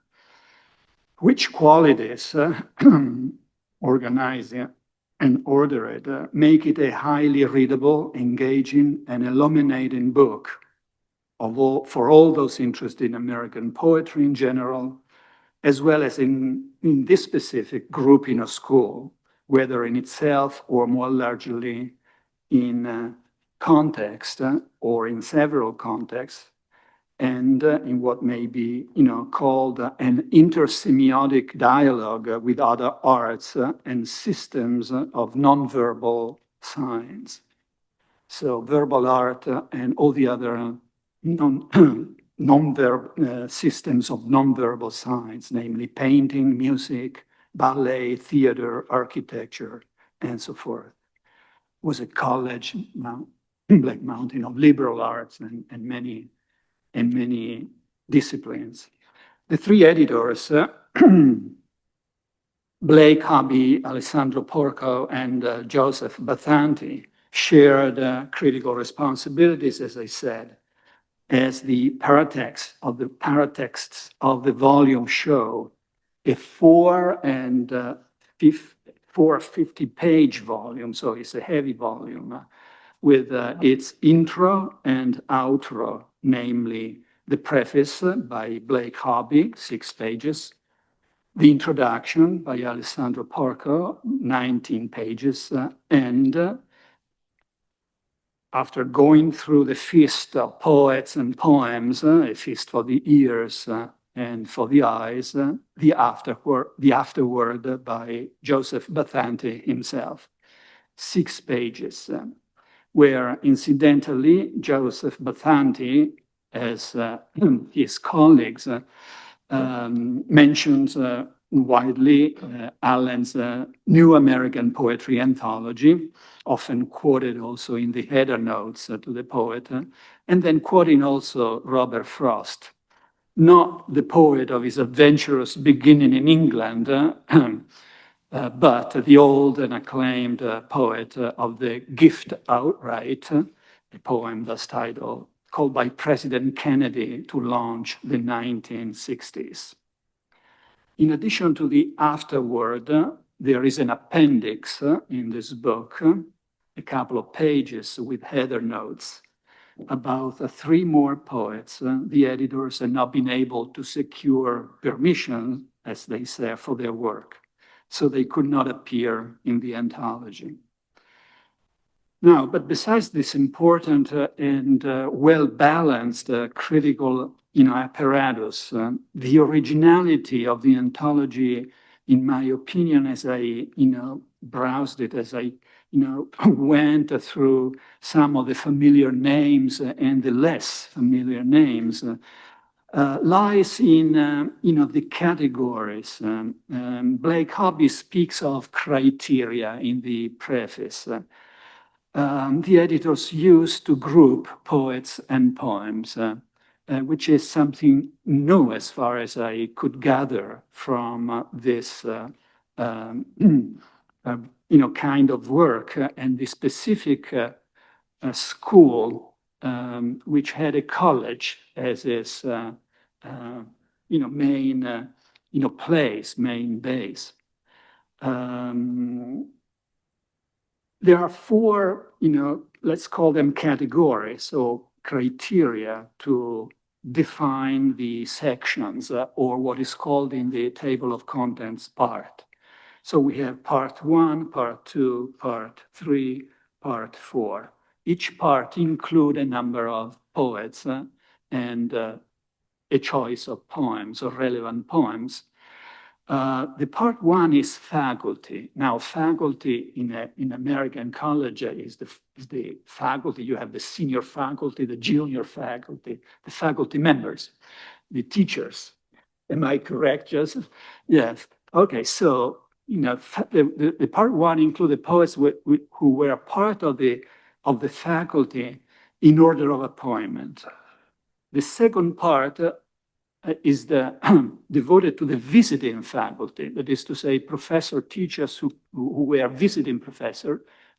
Which qualities, organizing and ordered, make it a highly readable, engaging, and illuminating book for all those interested in American poetry in general, as well as in this specific group in a school, whether in itself or more largely in context or in several contexts, and in what may be called an intersemiotic dialogue with other arts and systems of nonverbal signs. So verbal art and all the other systems of nonverbal signs, namely painting, music, ballet, theater, architecture, and so forth. Was a college, Black Mountain, of liberal arts and many disciplines. The three editors, Blake Hobby, Alessandro Porco, and Joseph Bathanti, shared critical responsibilities, as I said, as the paratexts of the volume show, a 450-page volume, so it's a heavy volume, with its intro and outro, namely the preface by Blake Hobby, 6 pages, the introduction by Alessandro Porco, 19 pages, and after going through the feast of poets and poems, a feast for the ears and for the eyes, the afterword by Joseph Bathanti himself, 6 pages, where incidentally Joseph Bathanti, as his colleagues, mentions widely Allen's New American Poetry Anthology, often quoted also in the header notes to the poet, and then quoting also Robert Frost, not the poet of his adventurous beginning in England, but the old and acclaimed poet of the gift outright, a poem thus titled, called by President Kennedy to launch the 1960s. In addition to the afterword, there is an appendix in this book, a couple of pages with header notes about 3 more poets. The editors have not been able to secure permission, as they say, for their work, so they could not appear in the anthology. Now, but besides this important and well-balanced critical apparatus, the originality of the anthology, in my opinion, as I browsed it, as I went through some of the familiar names and the less familiar names, lies in the categories. Blake Hobby speaks of criteria in the preface. The editors used to group poets and poems, which is something new as far as I could gather from this kind of work, and the specific school which had a college as its main place, main base. There are 4, let's call them categories or criteria to define the sections or what is called in the table of contents part. So we have part 1, part 2, part 3, part 4. Each part includes a number of poets and a choice of poems or relevant poems. The part 1 is faculty. Now, faculty in American college is the faculty. You have the senior faculty, the junior faculty, the faculty members, the teachers. Am I correct, Joseph? Yes. Okay, so the part 1 includes the poets who were part of the faculty in order of appointment. The second part is devoted to the visiting faculty, that is to say, professor teachers who were visiting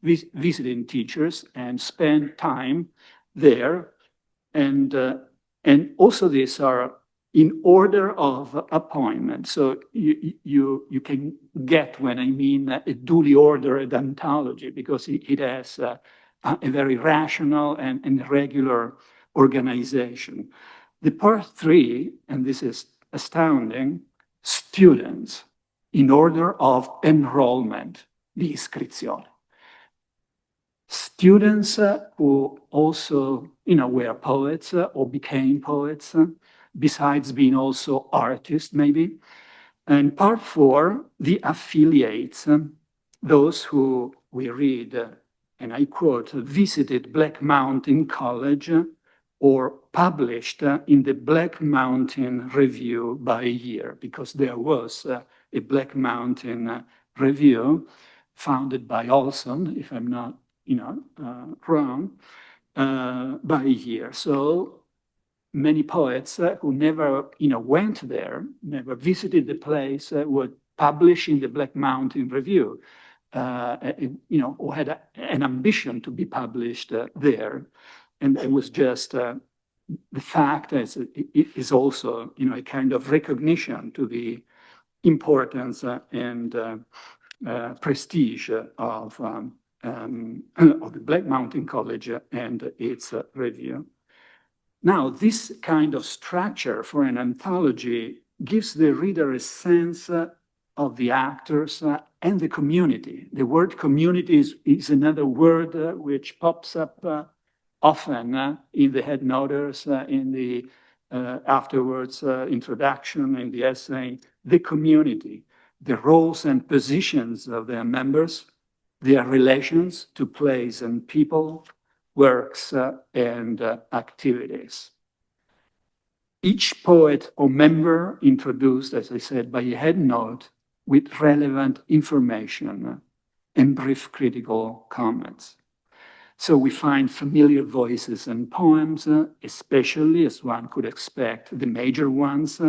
visiting teachers and spend time there. And also these are in order of appointment. So you can get when I mean a duly ordered anthology, because it has a very rational and regular organization. The part 3, and this is astounding, students in order of enrollment, the iscrizione. Students who also, were poets or became poets, besides being also artists, maybe. And part 4, the affiliates, those who we read, and I quote, visited Black Mountain College or published in the Black Mountain Review by year, because there was a Black Mountain Review founded by Olson, if I'm not wrong, by year. So many poets who never went there, never visited the place, would publish in the Black Mountain Review, or had an ambition to be published there. And it was just the fact that it is also, a kind of recognition to the importance and prestige of the Black Mountain College and its review. Now, this kind of structure for an anthology gives the reader a sense of the actors and the community. The word community is another word which pops up often in the headnoters, in the afterwards introduction, in the essay. The community, the roles and positions of their members, their relations to place and people, works and activities. Each poet or member introduced, as I said, by a headnote with relevant information and brief critical comments. So we find familiar voices and poems, especially, as one could expect, the major ones,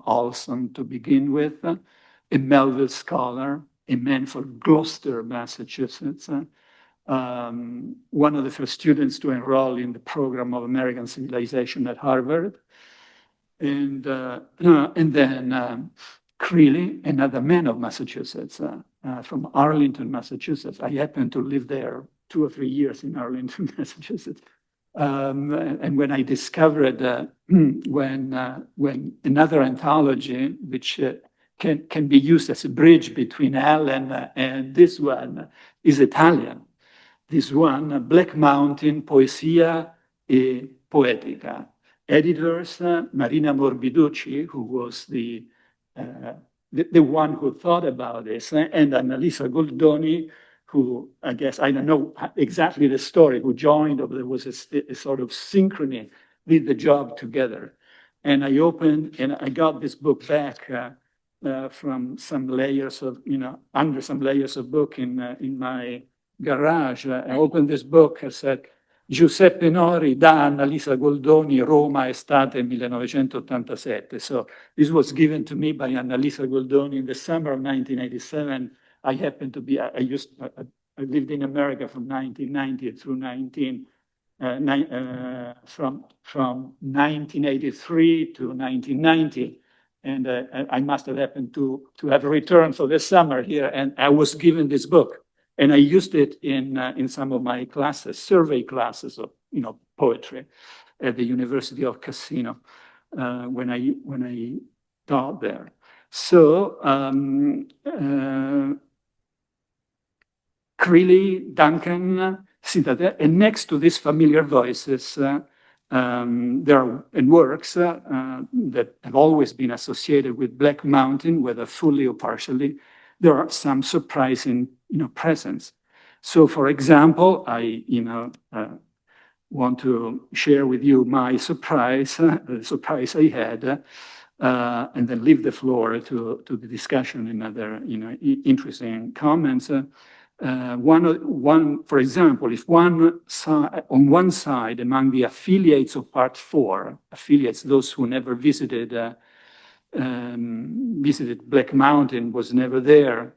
Olson to begin with, a Melville scholar, a man from Gloucester, Massachusetts, one of the first students to enroll in the program of American Civilization at Harvard, and then Creeley, another man of Massachusetts, from Arlington, Massachusetts. I happened to live there 2 or 3 years in Arlington, Massachusetts. And when I discovered when another anthology, which can be used as a bridge between Allen and this one, is Italian. This one, Black Mountain, Poesia Poetica. Editors, Marina Morbiducci, who was the one who thought about this, and Annalisa Goldoni, who I guess, I don't know exactly the story, who joined, or there was a sort of synchrony, did the job together. And I opened, and I got this book back from some layers of, under some layers of book in my garage. I opened this book and said, Giuseppe Nori da Annalisa Goldoni, Roma, estate 1987. So this was given to me by Annalisa Goldoni in the summer of 1987. I happened to be, I lived in America from 1990 through from 1983 to 1990. And I must have happened to have returned for the summer here, and I was given this book. And I used it in some of my classes, survey classes of poetry at the University of Cassino when I taught there. So Creeley, Duncan, Citadel, and next to these familiar voices, there are works that have always been associated with Black Mountain, whether fully or partially. There are some surprising presence. So, for example, I want to share with you my surprise, the surprise I had, and then leave the floor to the discussion and other interesting comments. For example, if on one side among the affiliates of Part 4, affiliates, those who never visited Black Mountain, was never there.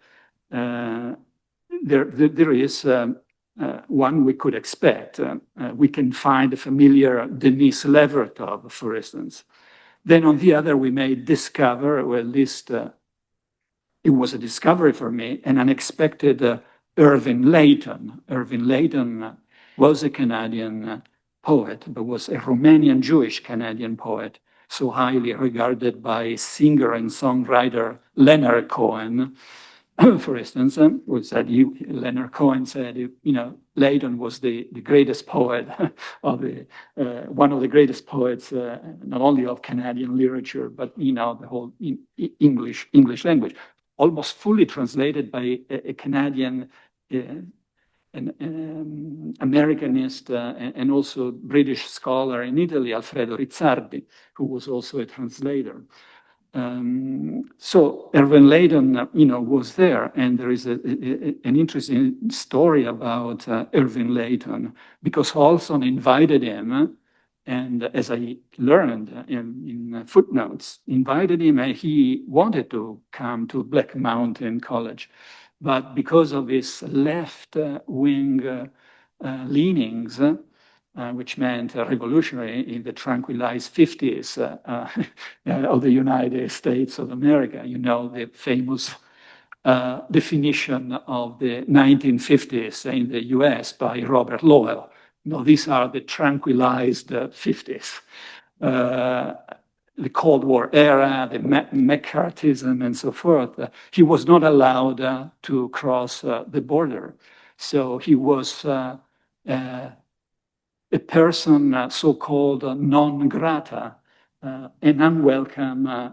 There is one we could expect. We can find a familiar Denise Levertov, for instance. Then on the other, we may discover, or at least it was a discovery for me, an unexpected Irving Layton. Irving Layton was a Canadian poet, but was a Romanian Jewish Canadian poet, so highly regarded by singer and songwriter Leonard Cohen, for instance, Leonard Cohen said, Layton was the greatest poet one of the greatest poets, not only of Canadian literature, but the whole English language, almost fully translated by a Canadian Americanist and also British scholar in Italy, Alfredo Rizzardi, who was also a translator. So Irving Layton, was there, and there is an interesting story about Irving Layton, because Olson invited him, and as I learned in footnotes, invited him, and he wanted to come to Black Mountain College, but because of his left-wing leanings, which meant revolutionary in the tranquilized 50s of the United States of America. The famous definition of the 1950s in the US by Robert Lowell. These are the tranquilized 50s. The Cold War era, the McCarthyism, and so forth. He was not allowed to cross the border. So he was a person so-called non grata, an unwelcome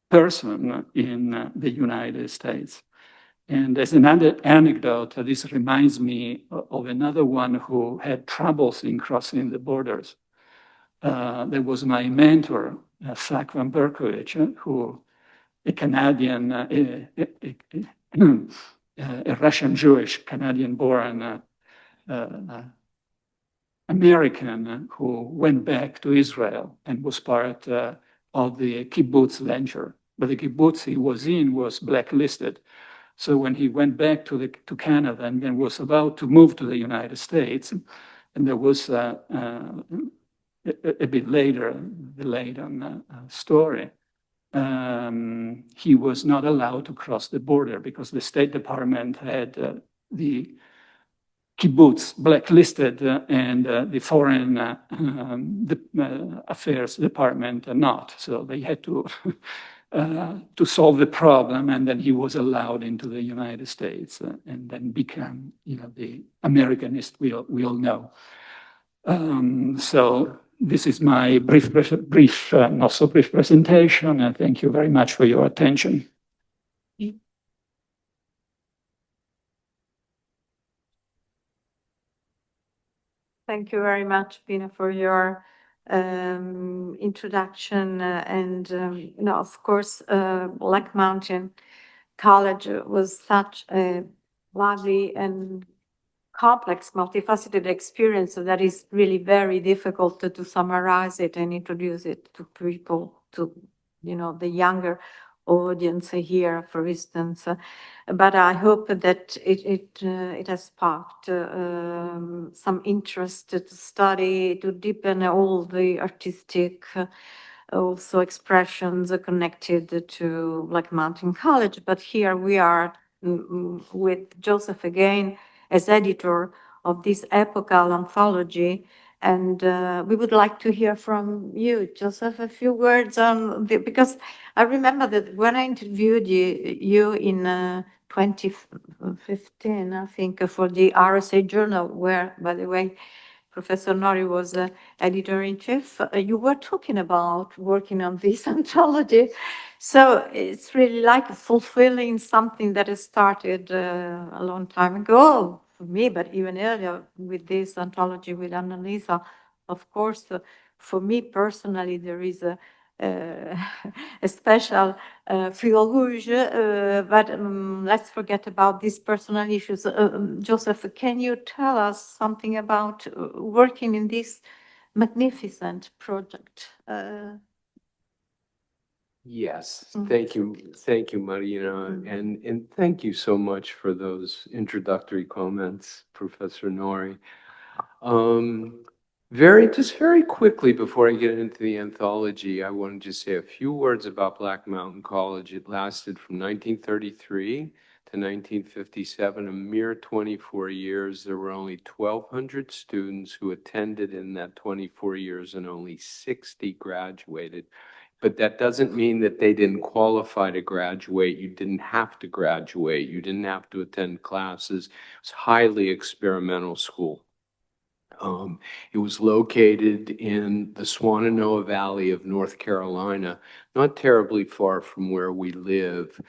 person in the United States. And as another anecdote, this reminds me of another one who had troubles in crossing the borders. There was my mentor, Sack van Berkowitz, who a Canadian, a Russian Jewish Canadian-born American who went back to Israel and was part of the kibbutz venture. But the kibbutz he was in was blacklisted. So when he went back to Canada and then was about to move to the United States, and there was a bit later, the Leighton story, he was not allowed to cross the border because the State Department had the kibbutz blacklisted and the Foreign Affairs Department not. So they had to solve the problem, and then he was allowed into the United States and then become, the Americanist we all know. So this is my brief, not so brief presentation, and thank you very much for your attention. Thank you very much, Pina, for your introduction. Of course, Black Mountain College was such a lovely and complex, multifaceted experience that is really very difficult to summarize it and introduce it to people, to the younger audience here, for instance. But I hope that it has sparked some interest to study, to deepen all the artistic also expressions connected to Black Mountain College. But here we are with Joseph again as editor of this epochal anthology. And we would like to hear from you, Joseph, a few words on because I remember that when I interviewed you in 2015, I think, for the RSA Journal, where, by the way, Professor Nori was editor-in-chief, you were talking about working on this anthology. So it's really like fulfilling something that has started a long time ago for me, but even earlier with this anthology with Annalisa. Of course, for me personally, there is a special fil rouge, but let's forget about these personal issues. Joseph, can you tell us something about working in this magnificent project? Yes, thank you, Marina, and thank you so much for those introductory comments, Professor Nori. Just very quickly before I get into the anthology, I want to just say a few words about Black Mountain College. It lasted from 1933 to 1957, a mere 24 years. There were only 1,200 students who attended in that 24 years, and only 60 graduated. But that doesn't mean that they didn't qualify to graduate. You didn't have to graduate. You didn't have to attend classes. It was a highly experimental school. It was located in the Shenandoah Valley of North Carolina, not terribly far from where we live.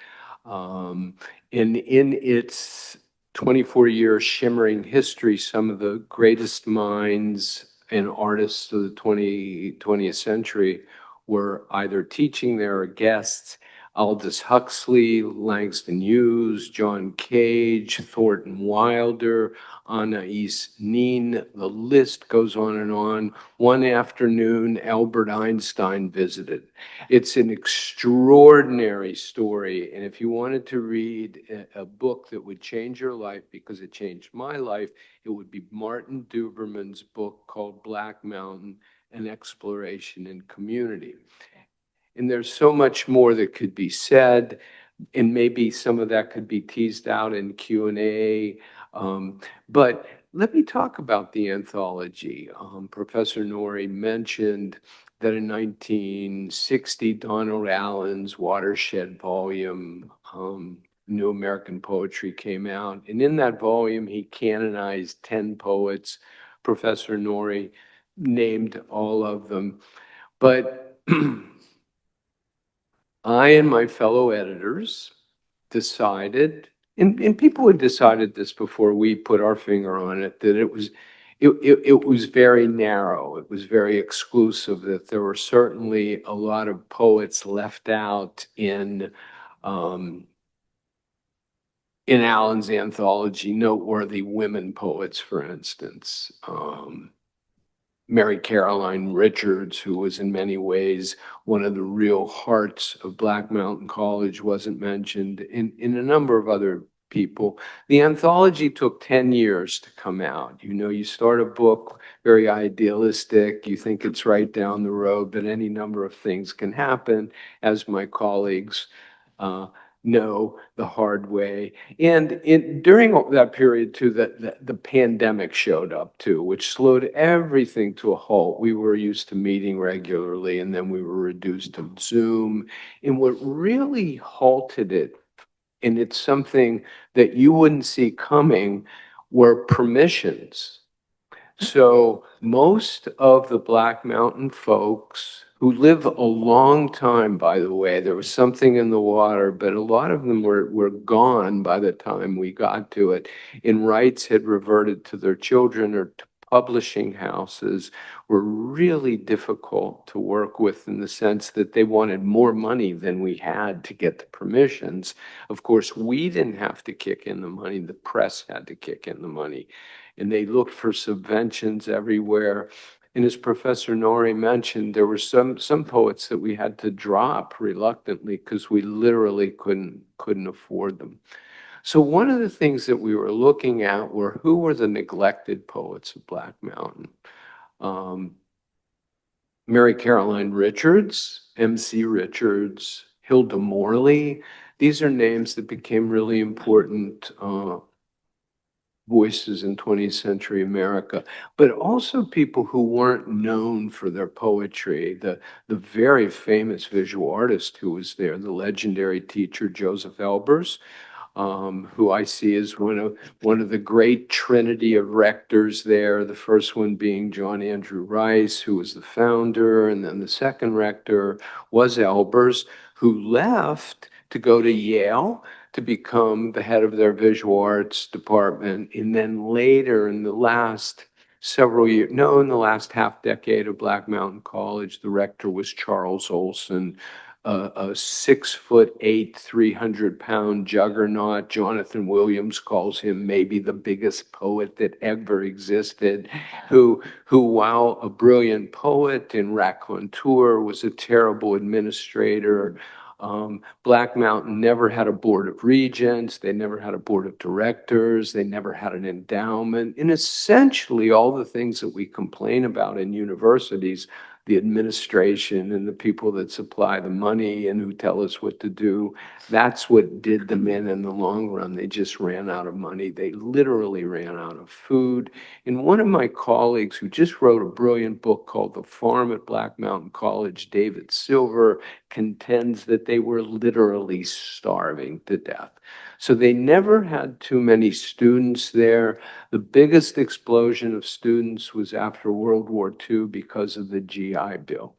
In its 24-year shimmering history, some of the greatest minds and artists of the 20th century were either teaching there or guests. Aldous Huxley, Langston Hughes, John Cage, Thornton Wilder, Anais Nin, the list goes on and on. One afternoon, Albert Einstein visited. It's an extraordinary story, and if you wanted to read a book that would change your life, because it changed my life, it would be Martin Duberman's book called Black Mountain, An Exploration in Community. And there's so much more that could be said, and maybe some of that could be teased out in Q&A. But let me talk about the anthology. Professor Nori mentioned that in 1960, Donald Allen's Watershed volume, New American Poetry, came out. And in that volume, he canonized 10 poets. Professor Nori named all of them. But I and my fellow editors decided, and people had decided this before we put our finger on it, that it was very narrow, it was very exclusive, that there were certainly a lot of poets left out in in Allen's anthology, noteworthy women poets, for instance. Mary Caroline Richards, who was in many ways one of the real hearts of Black Mountain College, wasn't mentioned, in a number of other people. The anthology took 10 years to come out. You know, you start a book very idealistic, you think it's right down the road, but any number of things can happen, as my colleagues know the hard way. And during that period too, the pandemic showed up too, which slowed everything to a halt. We were used to meeting regularly, and then we were reduced to Zoom. And what really halted it, and it's something that you wouldn't see coming, were permissions. So most of the Black Mountain folks who live a long time, by the way, there was something in the water, but a lot of them were gone by the time we got to it, and rights had reverted to their children or to publishing houses, were really difficult to work with, in the sense that they wanted more money than we had to get the permissions. Of course, we didn't have to kick in the money, the press had to kick in the money. And they looked for subventions everywhere. And as Professor Nori mentioned, there were some poets that we had to drop reluctantly because we literally couldn't afford them. So one of the things that we were looking at were, who were the neglected poets of Black Mountain? Mary Caroline Richards, M.C. Richards, Hilda Morley. These are names that became really important voices in 20th century America, but also people who weren't known for their poetry. The very famous visual artist who was there, the legendary teacher Joseph Elbers, who I see as one of the great trinity of rectors there. The first one being John Andrew Rice, who was the founder, and then the second rector was Elbers, who left to go to Yale to become the head of their visual arts department. And then later, in the last several years, no, in the last half decade of Black Mountain College, the rector was Charles Olson, a 6'8", 300-pound juggernaut. Jonathan Williams calls him maybe the biggest poet that ever existed, who while a brilliant poet and raconteur, was a terrible administrator. Black Mountain never had a board of regents, they never had a board of directors, they never had an endowment. And essentially all the things that we complain about in universities, the administration and the people that supply the money and who tell us what to do, that's what did them in the long run. They just ran out of money. They literally ran out of food. And one of my colleagues who just wrote a brilliant book called The Farm at Black Mountain College, David Silver, contends that they were literally starving to death. So they never had too many students there. The biggest explosion of students was after World War II because of the GI Bill.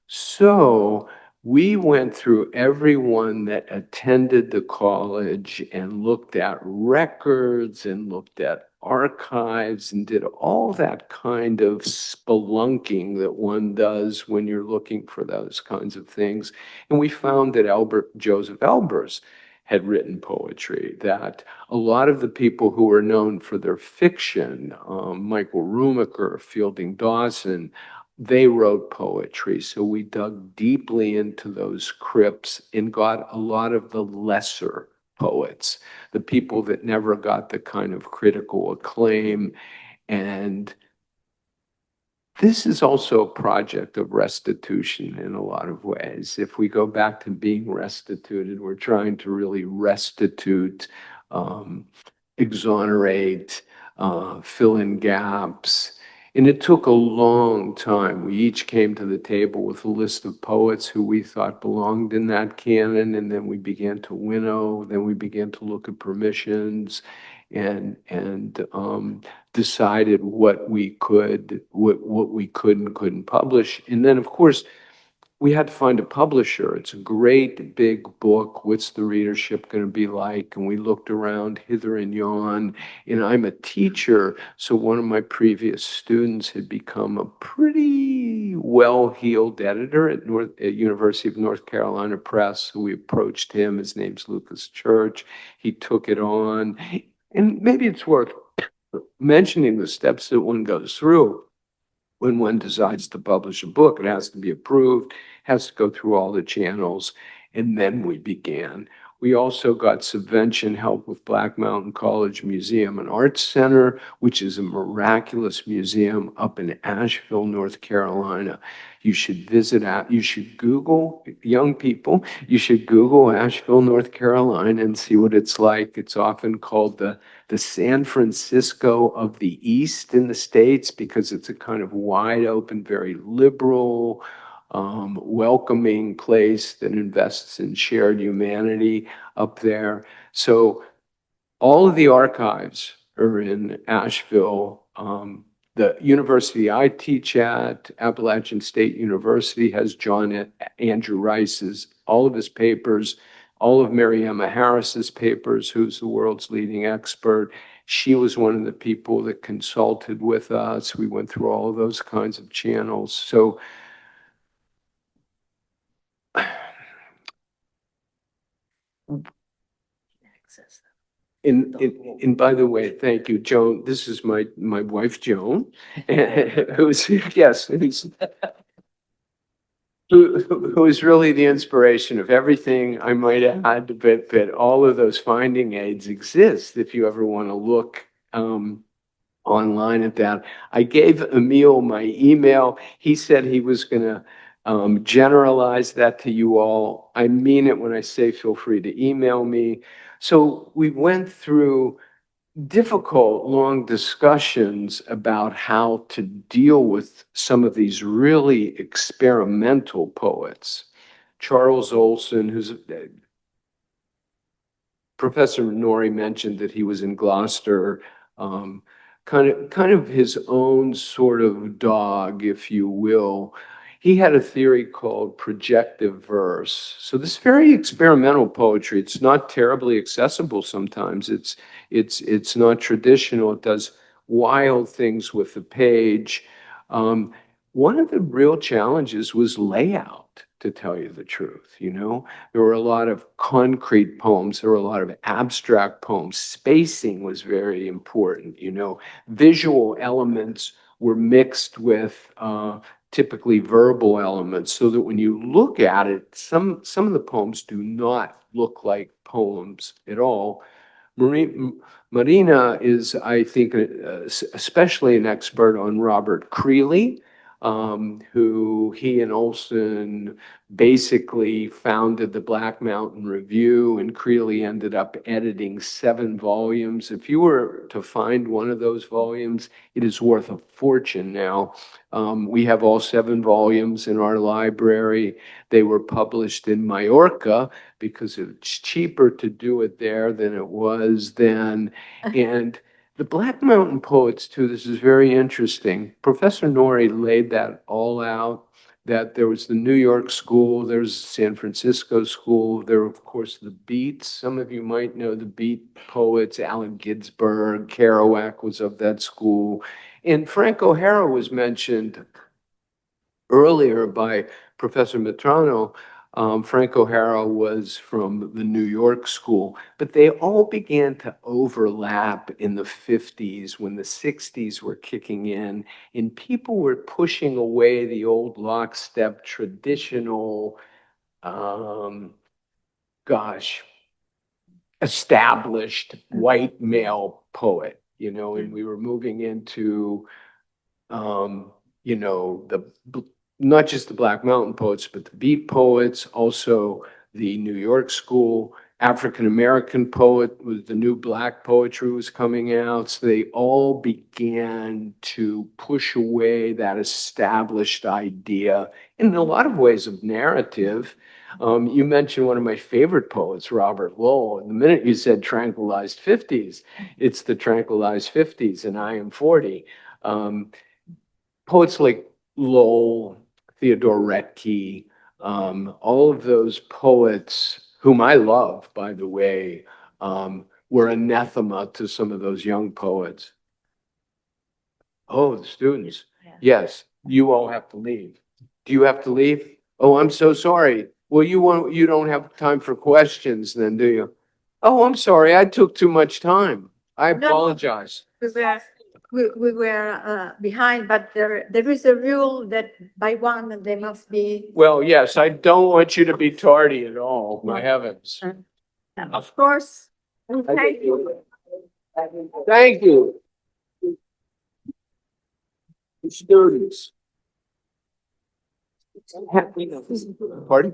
So we went through everyone that attended the college and looked at records and looked at archives and did all that kind of spelunking that one does when you're looking for those kinds of things. And we found that Joseph Elbers had written poetry, that a lot of the people who were known for their fiction, Michael Rumacher, Fielding Dawson, they wrote poetry. So we dug deeply into those crypts and got a lot of the lesser poets, the people that never got the kind of critical acclaim. And this is also a project of restitution in a lot of ways. If we go back to being restituted, we're trying to really restitute, exonerate, fill in gaps. And it took a long time. We each came to the table with a list of poets who we thought belonged in that canon, and then we began to winnow, then we began to look at permissions and decided what we could and couldn't publish. And then, of course, we had to find a publisher. It's a great big book. What's the readership going to be like? And we looked around hither and yon. And I'm a teacher, so one of my previous students had become a pretty well-heeled editor at University of North Carolina Press. So we approached him. His name's Lucas Church. He took it on. And maybe it's worth mentioning the steps that one goes through when one decides to publish a book. It has to be approved, has to go through all the channels, and then we began. We also got subvention help with Black Mountain College Museum and Arts Center, which is a miraculous museum up in Asheville, North Carolina. You should visit, you should Google, young people, you should Google Asheville, North Carolina and see what it's like. It's often called the San Francisco of the East in the States because it's a kind of wide open, very liberal, welcoming place that invests in shared humanity up there. So all of the archives are in Asheville. The university I teach at, Appalachian State University, has John Andrew Rice's, all of his papers, all of Mary Emma Harris's papers, who's the world's leading expert. She was one of the people that consulted with us. We went through all of those kinds of channels. So and by the way, thank you, Joan. This is my wife, Joan, who's who is really the inspiration of everything I might add. But all of those finding aids exist if you ever want to look online at that. I gave Emil my email. He said he was going to generalize that to you all. I mean it when I say feel free to email me. So we went through difficult, long discussions about how to deal with some of these really experimental poets. Charles Olson, who's Professor Nori mentioned that he was in Gloucester, kind of his own sort of dog, if you will. He had a theory called projective verse. So this very experimental poetry, it's not terribly accessible sometimes. It's not traditional. It does wild things with the page. One of the real challenges was layout, to tell you the truth, you know? There were a lot of concrete poems. There were a lot of abstract poems. Spacing was very important, you know? Visual elements were mixed with typically verbal elements, so that when you look at it, some of the poems do not look like poems at all. Marina is, I think, especially an expert on Robert Creeley, who he and Olson basically founded the Black Mountain Review, and Creeley ended up editing 7 volumes. If you were to find one of those volumes, it is worth a fortune now. We have all 7 volumes in our library. They were published in Majorca because it's cheaper to do it there than it was then. And the Black Mountain poets, too, this is very interesting. Professor Nori laid that all out, that there was the New York school, there's the San Francisco school, there were, of course, the Beats. Some of you might know the Beat poets, Allen Ginsberg, Kerouac was of that school. And Frank O'Hara was mentioned earlier by Professor Mitrano. Frank O'Hara was from the New York school, but they all began to overlap in the 50s when the 60s were kicking in, and people were pushing away the old lockstep traditional, established white male poet, you know, and we were moving into, you know, not just the Black Mountain poets, but the Beat poets, also the New York school, African-American poet, with the new Black poetry was coming out. So they all began to push away that established idea in a lot of ways of narrative. You mentioned one of my favorite poets, Robert Lowell. And the minute you said tranquilized 50s, it's the tranquilized 50s, and I am 40. Poets like Lowell, Theodore Retke, All of those poets, whom I love, by the way, were anathema to some of those young poets. Oh, the students. Yes, you all have to leave. Do you have to leave? Oh, I'm so sorry. Well, you don't have time for questions then, do you? Oh, I'm sorry. I took too much time. I apologize. We were behind, but there is a rule that by one they must be. Well, yes, I don't want you to be tardy at all. My heavens. Of course. Thank you. Thank you. Students. Pardon?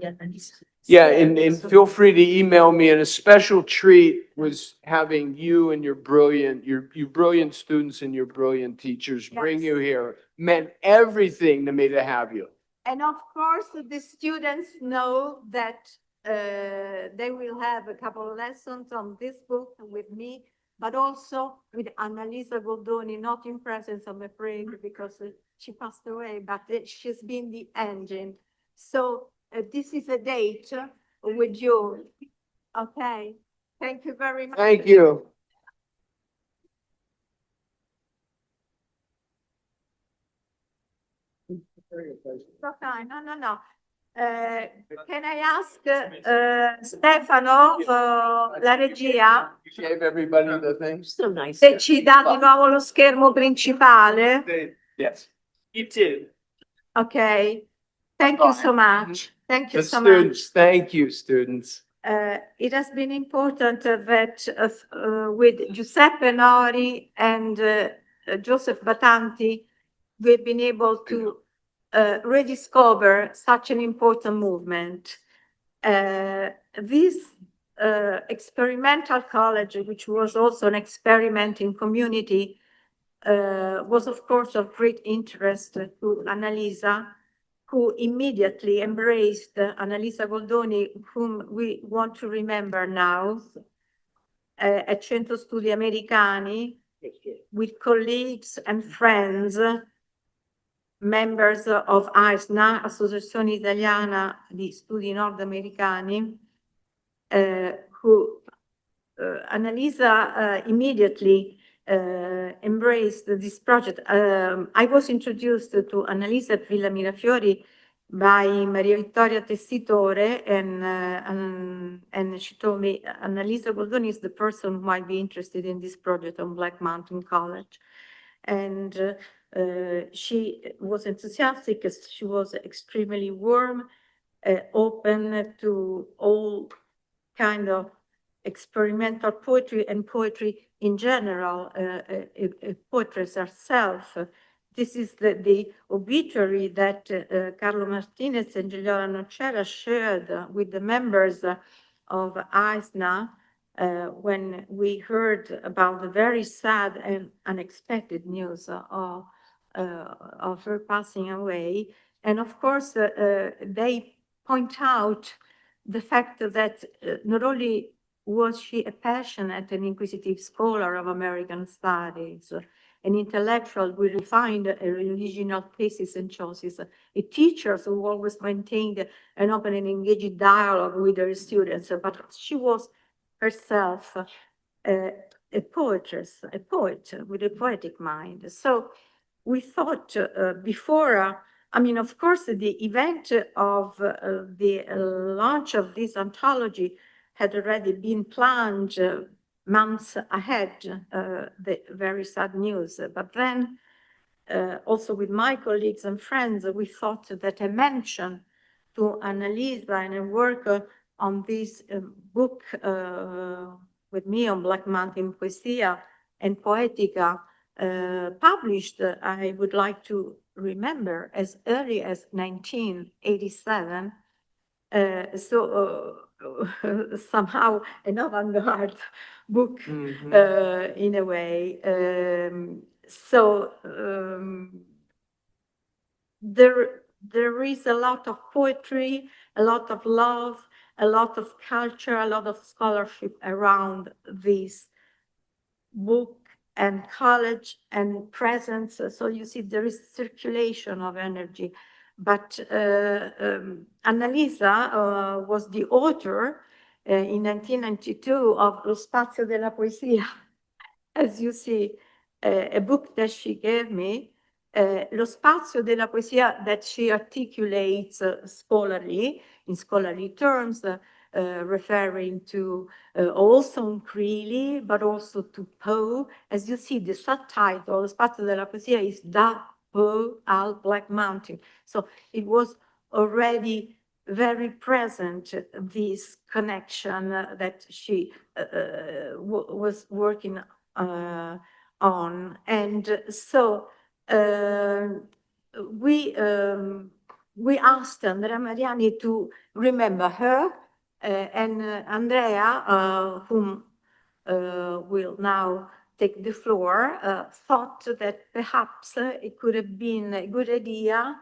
Yeah, and feel free to email me. And a special treat was having you and your brilliant students and your brilliant teachers bring you here. Meant everything to me to have you. And of course, the students know that they will have a couple of lessons on this book with me, but also with Annalisa Goldoni, not in presence, I'm afraid, because she passed away, but she's been the engine. So this is a date with you. Okay. Thank you very much. Thank you. Okay, no. Can I ask Stefano, la regia, Gave everybody the things? So nice. se ci dà di nuovo lo schermo principale? Yes. You too. Ok. Thank you so much. Thank you The so much. students, thank you, students. It has been important that with Giuseppe Nori and Joseph Bathanti, we've been able to rediscover such an important movement. This experimental college, which was also an experimenting community, was of course of great interest to Annalisa, who immediately embraced Annalisa Goldoni, whom we want to remember now, at Centro Studi Americani, with colleagues and friends, members of AISNA, Associazione Italiana di Studi Nordamericani, who Annalisa immediately embraced this project. I was introduced to Annalisa at Villa Mirafiori by Maria Vittoria Tessitore, and she told me Annalisa Goldoni is the person who might be interested in this project on Black Mountain College. And she was enthusiastic because she was extremely warm, open to all kind of experimental poetry and poetry in general, poetess herself. This is the obituary that Carlo Martinez and Giuliana Nocera shared with the members of AISNA when we heard about the very sad and unexpected news of her passing away. And of course, they point out the fact that not only was she a passionate and inquisitive scholar of American studies, an intellectual with refined original tastes and choices, a teacher who always maintained an open and engaging dialogue with her students, but she was herself a poetess, a poet with a poetic mind. So we thought before, I mean, of course, the event of the launch of this anthology had already been planned months ahead, the very sad news. But then, also with my colleagues and friends, we thought that a mention to Annalisa and a work on this book with me on Black Mountain Poesia and Poetica, published, I would like to remember, as early as 1987. Somehow an avant-garde book in a way. There is a lot of poetry, a lot of love, a lot of culture, a lot of scholarship around this book and college and presence. So you see there is circulation of energy But Annalisa was the author in 1992 of Lo Spazio della Poesia. As you see, a book that she gave me, Lo Spazio della Poesia, that she articulates in scholarly terms, referring to also Creeley, but also to Poe. As you see, the subtitle, Lo Spazio della Poesia, is Da Poe al Black Mountain. So it was already very present, this connection that she was working on. And so we asked Andrea Mariani to remember her, and Andrea, whom will now take the floor, thought that perhaps it could have been a good idea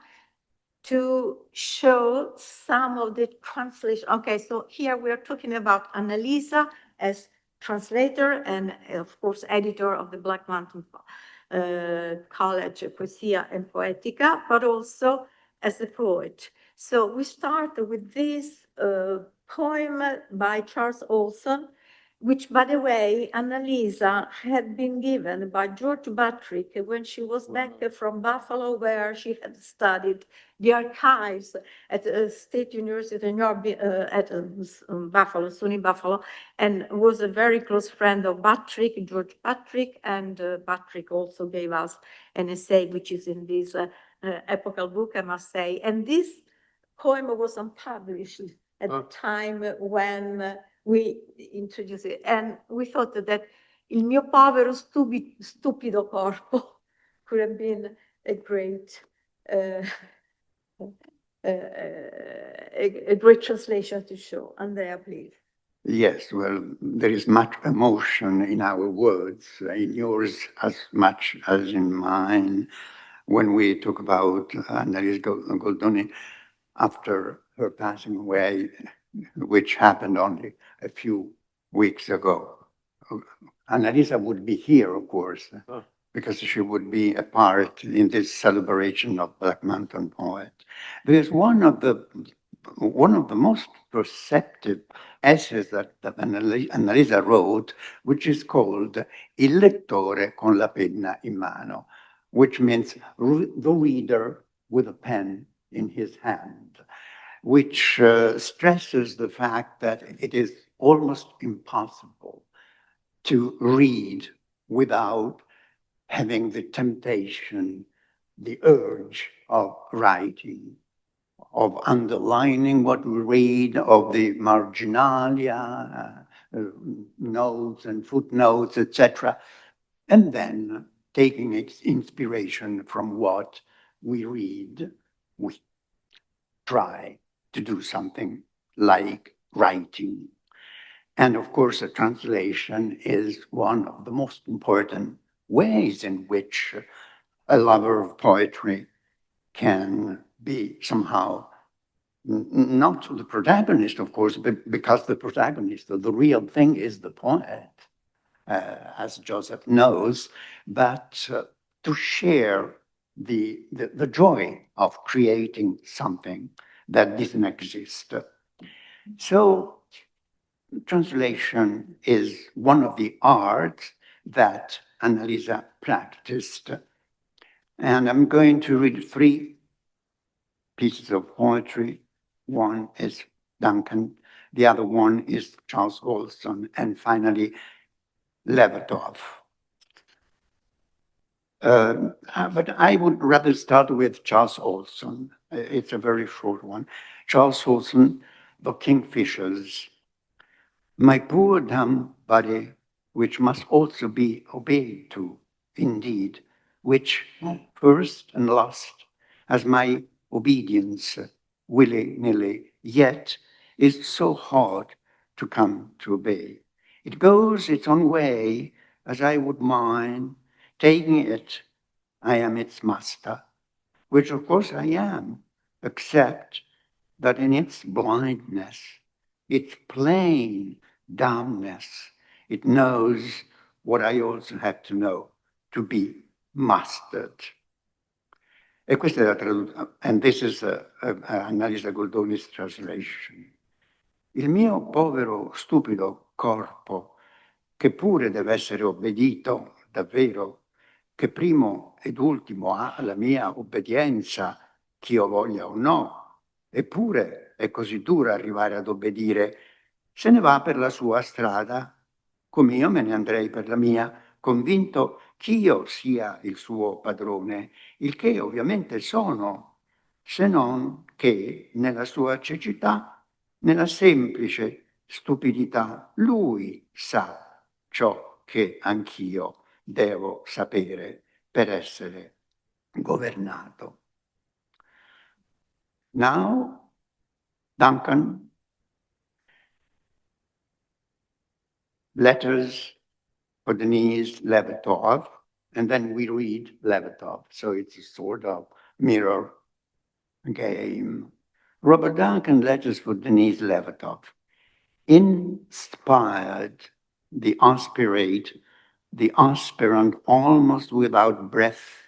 to show some of the translation. Okay, so here we are talking about Annalisa as translator and, of course, editor of the Black Mountain College Poesia and Poetica, but also as a poet. So we start with this poem by Charles Olson, which, by the way, Annalisa had been given by George Buttrick when she was back from Buffalo, where she had studied the archives at State University in at Buffalo, SUNY Buffalo, and was a very close friend of Buttrick, George Buttrick, and Buttrick also gave us an essay, which is in this epochal book, I must say. And this poem was unpublished at the time when we introduced it. And we thought that Il mio povero stupido corpo could have been a great a great translation to show. Andrea, please. Yes, well, there is much emotion in our words, in yours as much as in mine, when we talk about Annalisa Goldoni after her passing away, which happened only a few weeks ago. Annalisa would be here, of course, because she would be a part in this celebration of Black Mountain poet. There's one of the most perceptive essays that Annalisa wrote, which is called Il lettore con la penna in mano, which means the reader with a pen in his hand, which stresses the fact that it is almost impossible to read without having the temptation, the urge of writing, of underlining what we read, of the marginalia, notes and footnotes, etc., and then taking its inspiration from what we read, we try to do something like writing. And of course, a translation is one of the most important ways in which a lover of poetry can be somehow not the protagonist, of course, but because the protagonist, the real thing is the poet, as Joseph knows, but to share the joy of creating something that didn't exist. So translation is one of the arts that Annalisa practiced. And I'm going to read 3 pieces of poetry. One is Duncan, the other one is Charles Olson, and finally Levertov. But I would rather start with Charles Olson. It's a very short one. Charles Olson, The Kingfishers. My poor dumb body, which must also be obeyed to, indeed, which first and last, as my obedience, willy-nilly, yet is so hard to come to obey. It goes its own way, as I would mine, taking it, I am its master, which of course I am, except that in its blindness, its plain dumbness, it knows what I also have to know, to be mastered. E questa è la traduzione, and this is Annalisa Goldoni's translation. Il mio povero, stupido corpo, che pure deve essere obbedito, davvero, che primo ed ultimo ha la mia obbedienza, ch'io voglia o no, eppure è così duro arrivare ad obbedire, se ne va per la sua strada, come io me ne andrei per la mia, convinto ch'io sia il suo padrone, il che ovviamente sono, se non che nella sua cecità, nella semplice stupidità, lui sa ciò che anch'io devo sapere per essere governato. Now, Duncan, letters for Denise Levertov, and then we read Levertov, so it's a sort of mirror game. Robert Duncan, letters for Denise Levertov. Inspired the aspirant almost without breath.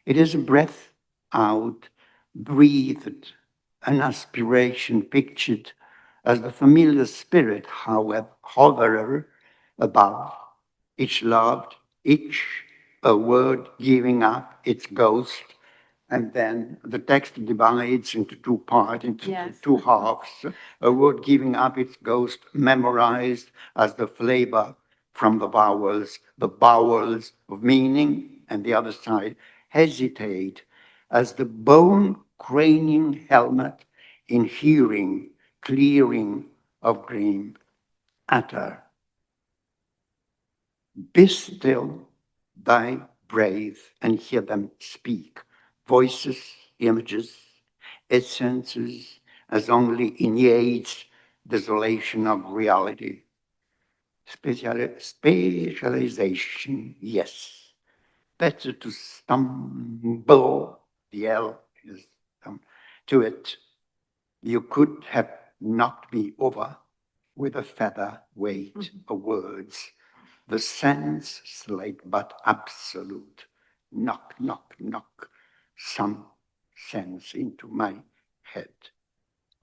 It is a breath out, breathed, an aspiration pictured as the familiar spirit, however, hoverer above, each loved, each a word giving up its ghost, and then the text divides into two parts, into two halves, a word giving up its ghost, memorized as the flavor from the bowels of meaning, and the other side, hesitate as the bone-craning helmet in hearing, clearing of green utter. Be still thy breath and hear them speak. Voices, images, essences, as only innate desolation of reality. Specialization, yes. Better to stumble, the L is to it. You could have knocked me over with a feather weight of words. The sense slight but absolute. Knock, knock, knock. Some sense into my head.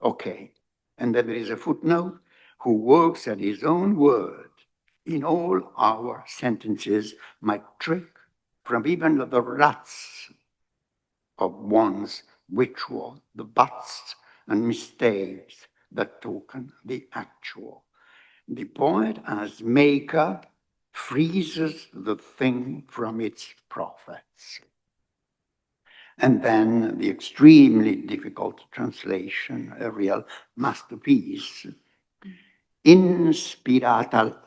Okay. And then there is a footnote, who works at his own word. In all our sentences might trick from even the ruts of one's ritual, the buts and mistakes that token the actual. The poet as maker freezes the thing from its prophets. And then the extremely difficult translation, a real masterpiece. Inspirata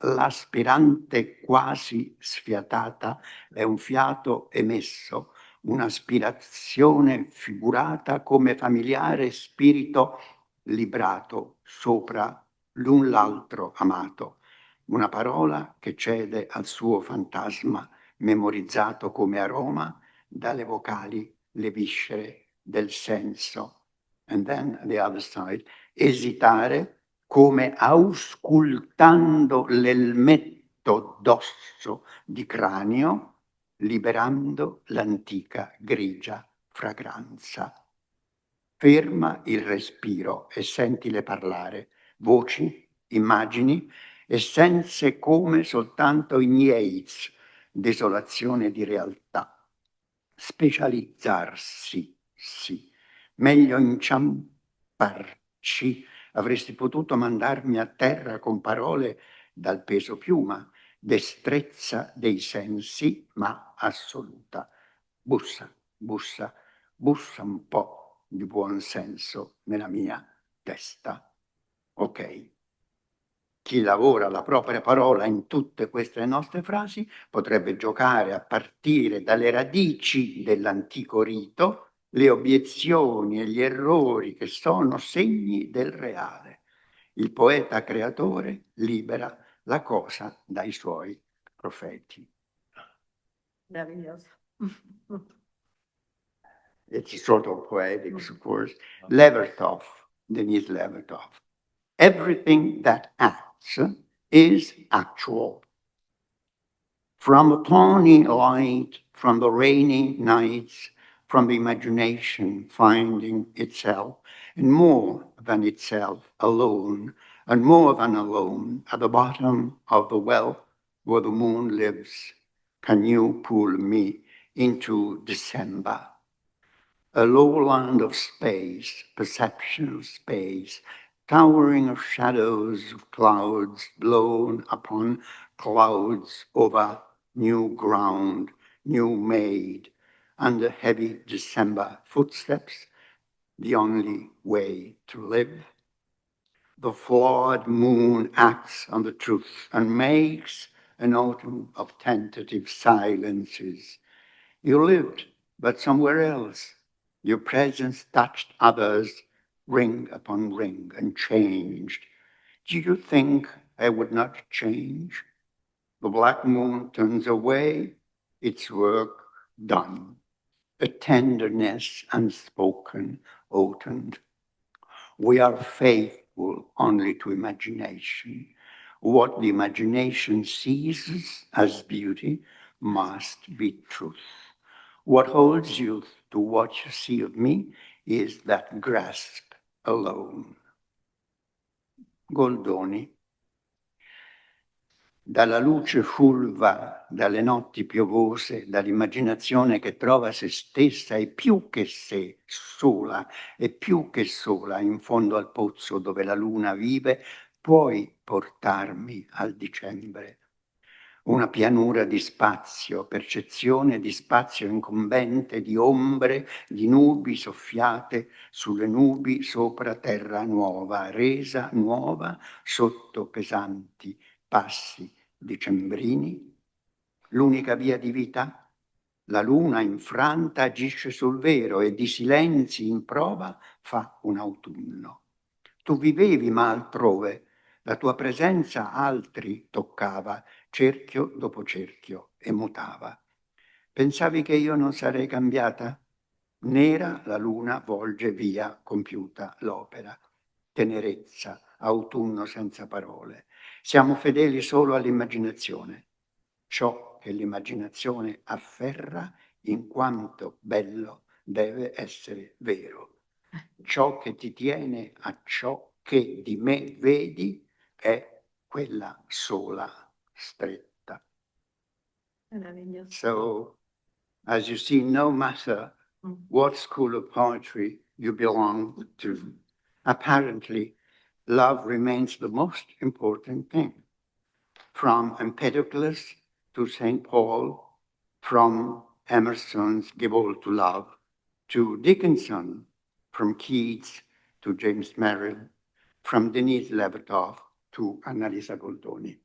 l'aspirante quasi sfiatata è un fiato emesso, un'aspirazione figurata come familiare spirito librato sopra l'un l'altro amato, una parola che cede al suo fantasma memorizzato come aroma dalle vocali le viscere del senso. And then the other side, esitare come auscultando l'elmetto d'osso di cranio, liberando l'antica grigia fragranza. Ferma il respiro e sentile parlare, voci, immagini, essenze come soltanto igneis, desolazione di realtà. Specializzarsi, sì. Meglio inciamparci, avresti potuto mandarmi a terra con parole dal peso piuma, destrezza dei sensi, ma assoluta. Bussa, bussa, bussa un po' di buon senso nella mia testa. Ok. Chi lavora la propria parola in tutte queste nostre frasi potrebbe giocare a partire dalle radici dell'antico rito le obiezioni e gli errori che sono segni del reale. Il poeta creatore libera la cosa dai suoi profeti. Meraviglioso. It's sort of poetic, of course. Levertov, Denise Levertov. Everything that acts is actual. from a tawny light, from the rainy nights, from the imagination finding itself, and more than itself, alone, and more than alone, at the bottom of the well where the moon lives. Can you pull me into December? A lowland of space, perception of space, towering of shadows of clouds blown upon clouds over new ground, new made, under heavy December footsteps, the only way to live. The flawed moon acts on the truth and makes an autumn of tentative silences. You lived, but somewhere else. Your presence touched others, ring upon ring, and changed. Do you think I would not change? The black moon turns away, its work done. A tenderness unspoken, opened. We are faithful only to imagination. What the imagination seizes as beauty must be truth. What holds you to what you see of me is that grasp alone. Goldoni. Dalla luce fulva, dalle notti piovose, dall'immaginazione che trova se stessa e più che sé, sola e più che sola, in fondo al pozzo dove la luna vive, puoi portarmi al dicembre. Una pianura di spazio, percezione di spazio incombente, di ombre, di nubi soffiate sulle nubi sopra terra nuova, resa nuova sotto pesanti passi dicembrini. L'unica via di vita? La luna infranta agisce sul vero e di silenzi in prova fa un autunno. Tu vivevi ma altrove, la tua presenza altri toccava, cerchio dopo cerchio, e mutava. Pensavi che io non sarei cambiata? Nera la luna volge via compiuta l'opera. Tenerezza, autunno senza parole. Siamo fedeli solo all'immaginazione. Ciò che l'immaginazione afferra in quanto bello deve essere vero. Ciò che ti tiene a ciò che di me vedi è quella sola stretta. So, as you see, no matter what school of poetry you belong to, apparently, love remains the most important thing. From Empedocles to St. Paul, from Emerson's Give All to Love, to Dickinson, from Keats to James Merrill, from Denise Levertov to Annalisa Goldoni.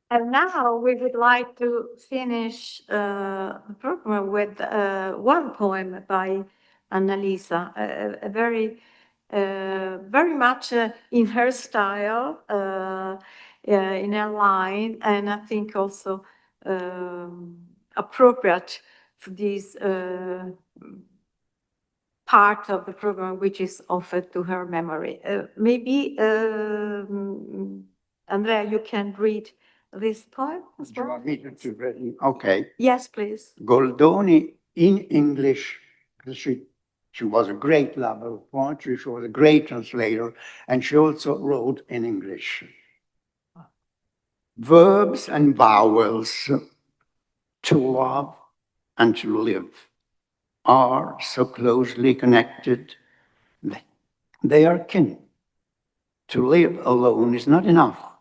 And now we would like to finish the program with one poem by Annalisa, a very much in her style, in her line, and I think also appropriate for this part of the program which is offered to her memory. Maybe, Andrea, you can read this poem as Do you well? want me to read? Okay. Yes, please. Goldoni in English, because she was a great lover of poetry, she was a great translator, and she also wrote in English. Verbs and vowels, to love and to live, are so closely connected that they are kin. To live alone is not enough,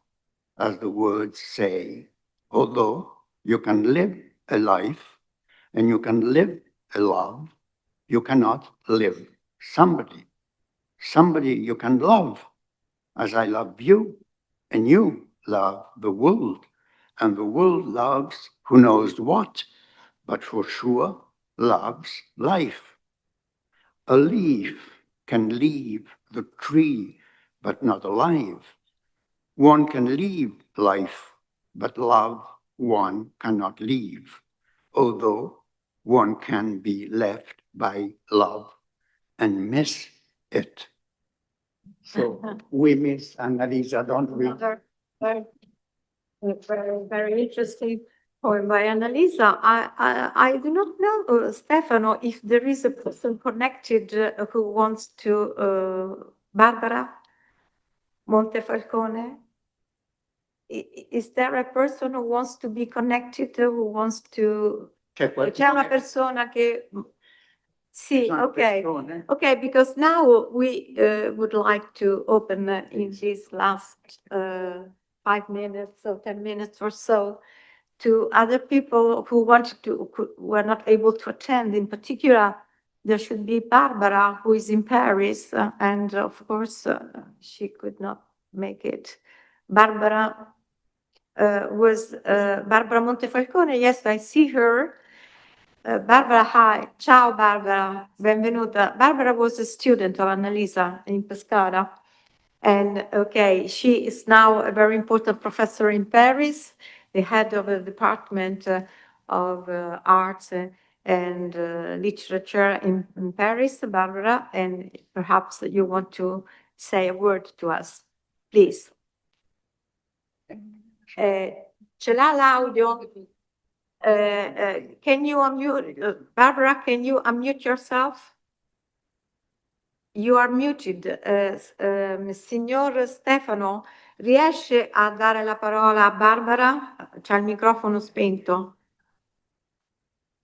as the words say, although you can live a life and you can live a love, you cannot live somebody. Somebody you can love, as I love you, and you love the world, and the world loves who knows what, but for sure loves life. A leaf can leave the tree, but not alive. One can leave life, but love one cannot leave, although one can be left by love and miss it. So we miss Annalisa, don't we? Another very interesting poem by Annalisa. I do not know, Stefano, if there is a person connected who wants to, Barbara Montefalcone? Is there a person who wants to be connected, who wants to... C'è una persona che... Sì, okay. Okay, because now we would like to open in these last 5 minutes or 10 minutes or so to other people who wanted to, who were not able to attend. In particular, there should be Barbara, who is in Paris, and of course, she could not make it. Barbara was Barbara Montefalcone. Yes, I see her. Barbara, hi. Ciao, Barbara. Benvenuta. Barbara was a student of Annalisa in Pescara. And okay, she is now a very important professor in Paris, the head of the department of arts and literature in Paris, Barbara. And perhaps you want to say a word to us, please. Ce l'ha l'audio? Can you unmute, Barbara, can you unmute yourself? You are muted. Signor Stefano, riesce a dare la parola a Barbara? C'ha il microfono spento.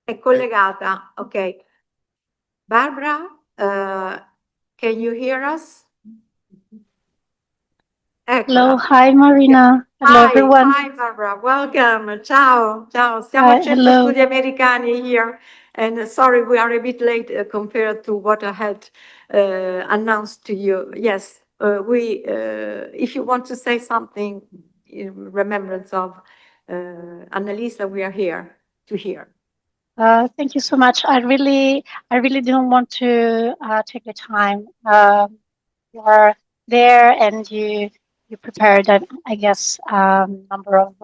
È collegata, ok. Barbara, can you hear us? Hello, hi Marina. Hello everyone. Hi Barbara, welcome. Ciao, ciao. Siamo a Centro hello. Studi Americani here. And sorry, we are a bit late compared to what I had announced to you. Yes, if you want to say something in remembrance of Annalisa, we are here to hear. Thank you so much. I really didn't want to take the time. You are there and you prepared, I guess, number of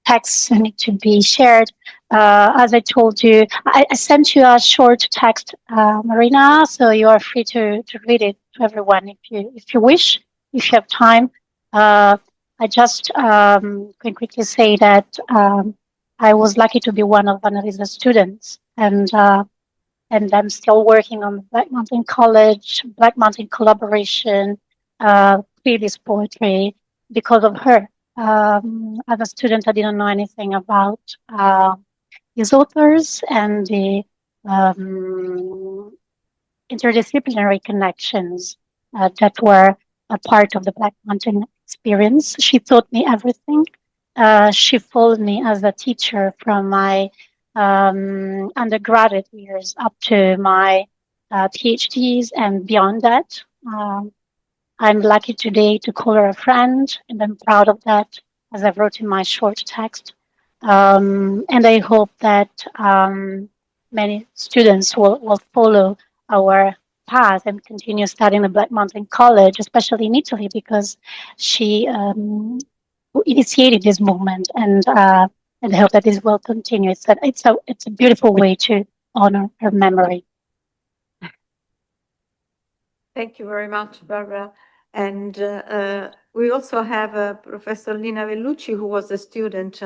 texts need to be shared. As I told you, I sent you a short text, Marina, so you are free to read it to everyone if you wish, if you have time. I just can quickly say that I was lucky to be one of Annalisa's students, and I'm still working on the Black Mountain College, Black Mountain collaboration, previous poetry because of her. As a student, I didn't know anything about these authors and the interdisciplinary connections that were a part of the Black Mountain experience. She taught me everything. She followed me as a teacher from my undergraduate years up to my PhDs and beyond that. I'm lucky today to call her a friend, and I'm proud of that, as I wrote in my short text. And I hope that many students will follow our path and continue studying the Black Mountain College, especially in Italy, because she initiated this movement, and I hope that this will continue. It's a beautiful way to honor her memory. Thank you very much, Barbara. And we also have Professor Lina Vellucci, who was a student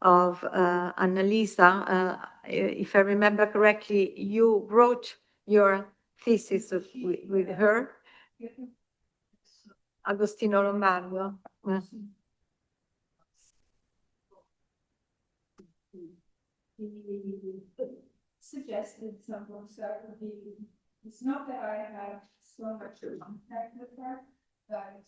of Annalisa. If I remember correctly, you wrote your thesis with her. Agostino Lombardo. He suggested some books that would be, it's not that I have so much contact with her, but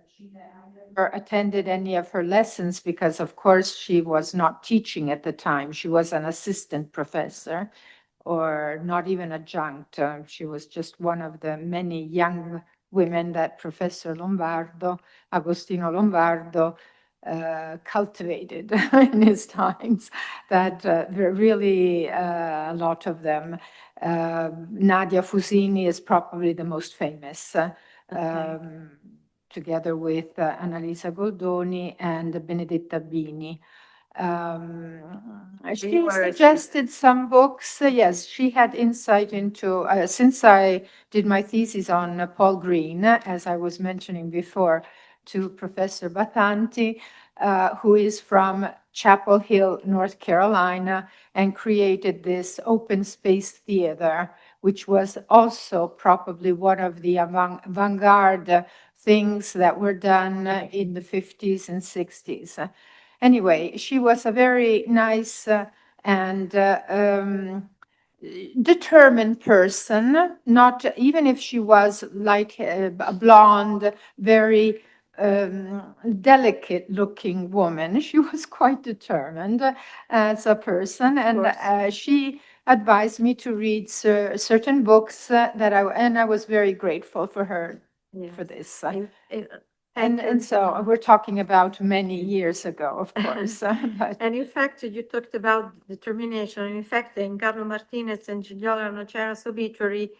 she never attended any of her lessons because, of course, she was not teaching at the time. She was an assistant professor or not even adjunct. She was just one of the many young women that Professor Lombardo, Agostino Lombardo, cultivated in his times, that really a lot of them. Nadia Fusini is probably the most famous, together with Annalisa Goldoni and Benedetta Bini. She suggested some books. Yes, she had insight into, since I did my thesis on Paul Green, as I was mentioning before, to Professor Bathanti, who is from Chapel Hill, North Carolina, and created this open space theater, which was also probably one of the avant-garde things that were done in the 50s and 60s. Anyway, she was a very nice and determined person, not even if she was like a blonde, very delicate looking woman. She was quite determined as a person, and she advised me to read certain books that I was very grateful for her for this. And so we're talking about many years ago, of course. But And in fact, you talked about determination. In fact, in Carlo Martinez and Gigliola Nocera's obituary,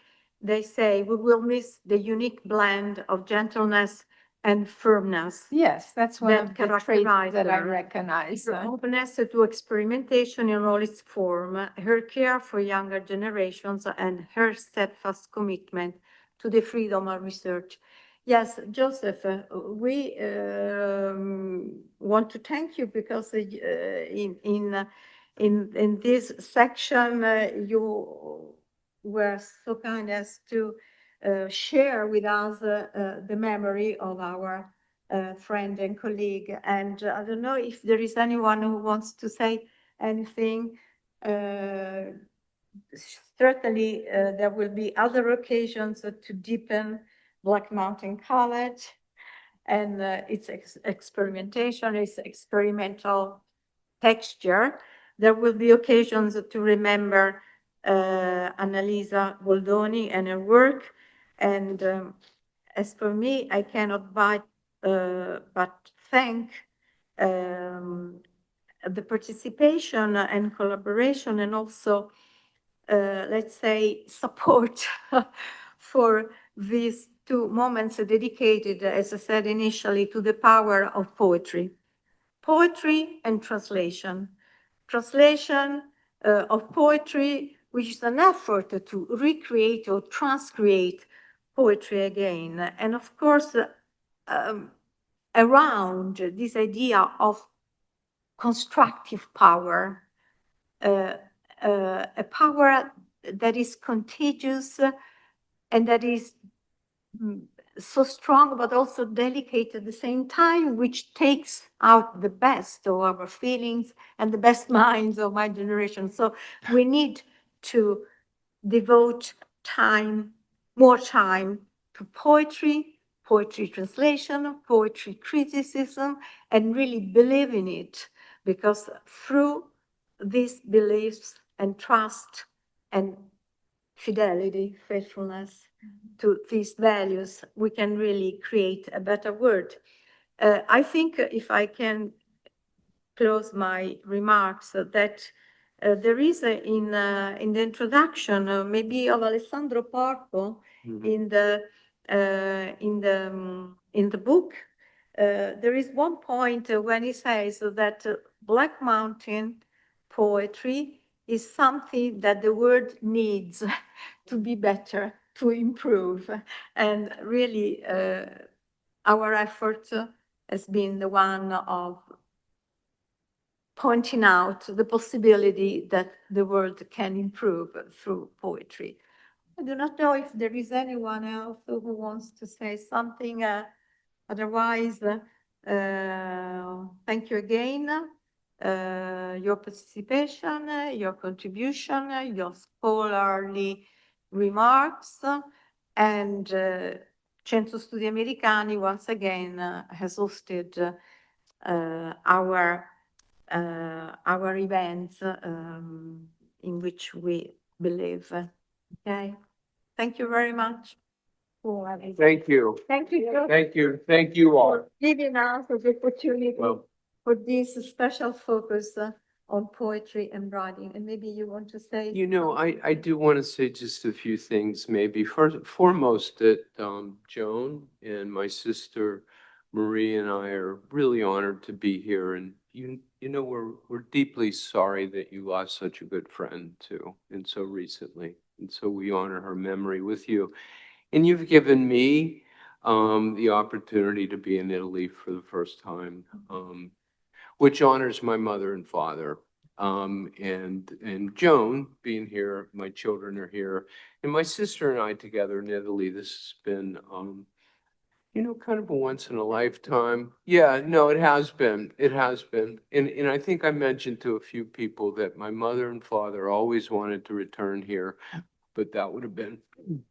they say, we will miss the unique blend of gentleness and firmness. yes, that's one that of the traits characterize that I her. recognize. Her openness to experimentation in all its form, her care for younger generations, and her steadfast commitment to the freedom of research. Yes, Joseph, we want to thank you because in this section you were so kind as to share with us the memory of our friend and colleague. And I don't know if there is anyone who wants to say anything. Certainly, there will be other occasions to deepen Black Mountain College and its experimentation, its experimental texture. There will be occasions to remember Annalisa Boldoni and her work. And as for me, I cannot but thank the participation and collaboration and also, let's say, support for these two moments dedicated, as I said initially, to the power of poetry. Poetry and translation. Translation of poetry, which is an effort to recreate or transcreate poetry again. And of course, around this idea of constructive power, a power that is contagious and that is so strong, but also delicate at the same time, which takes out the best of our feelings and the best minds of my generation. So we need to devote time, more time to poetry, poetry translation, poetry criticism, and really believe in it, because through these beliefs and trust and fidelity, faithfulness to these values, we can really create a better world. I think if I can close my remarks, that there is in the introduction, maybe of Alessandro Porco, in the book, there is one point when he says that Black Mountain poetry is something that the world needs to be better, to improve. And really, our effort has been the one of pointing out the possibility that the world can improve through poetry. I do not know if there is anyone else who wants to say something. Otherwise, thank you again. Your participation, your contribution, your scholarly remarks, and Centro Studi Americani once again has hosted our events in which we believe. Okay, thank you very much. Thank you. Thank you. Thank you. Thank you all. For giving us the opportunity for this special focus on poetry and writing. And maybe you want to say. You know, I do want to say just a few things, maybe. First, foremost, that Joan and my sister Marie and I are really honored to be here, and you know, we're deeply sorry that you lost such a good friend too, and so recently. And so we honor her memory with you. And you've given me the opportunity to be in Italy for the first time, which honors my mother and father. And Joan being here, my children are here, and my sister and I together in Italy. This has been, you know, kind of a once in a lifetime. Yeah, no, it has been. It has been. And I think I mentioned to a few people that my mother and father always wanted to return here, but that would have been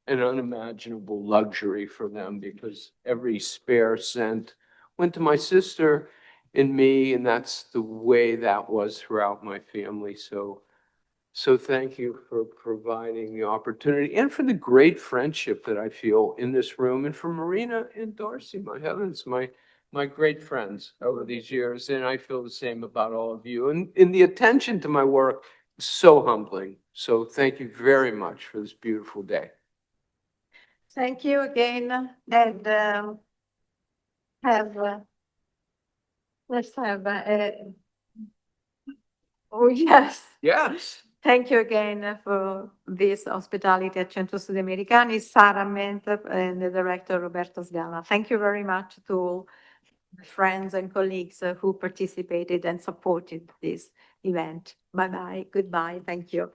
an unimaginable luxury for them because every spare cent went to my sister and me, and that's the way that was throughout my family. So thank you for providing the opportunity and for the great friendship that I feel in this room, and for Marina and Darcy, my heavens, my great friends over these years. And I feel the same about all of you. And the attention to my work is so humbling. So thank you very much for this beautiful day. Thank you again, and let's have oh yes. Yes. Thank you again for this hospitality at Centro Studi Americani, Sara Ment, and the director Roberto Sgalla. Thank you very much to all the friends and colleagues who participated and supported this event. Bye-bye, goodbye, thank you.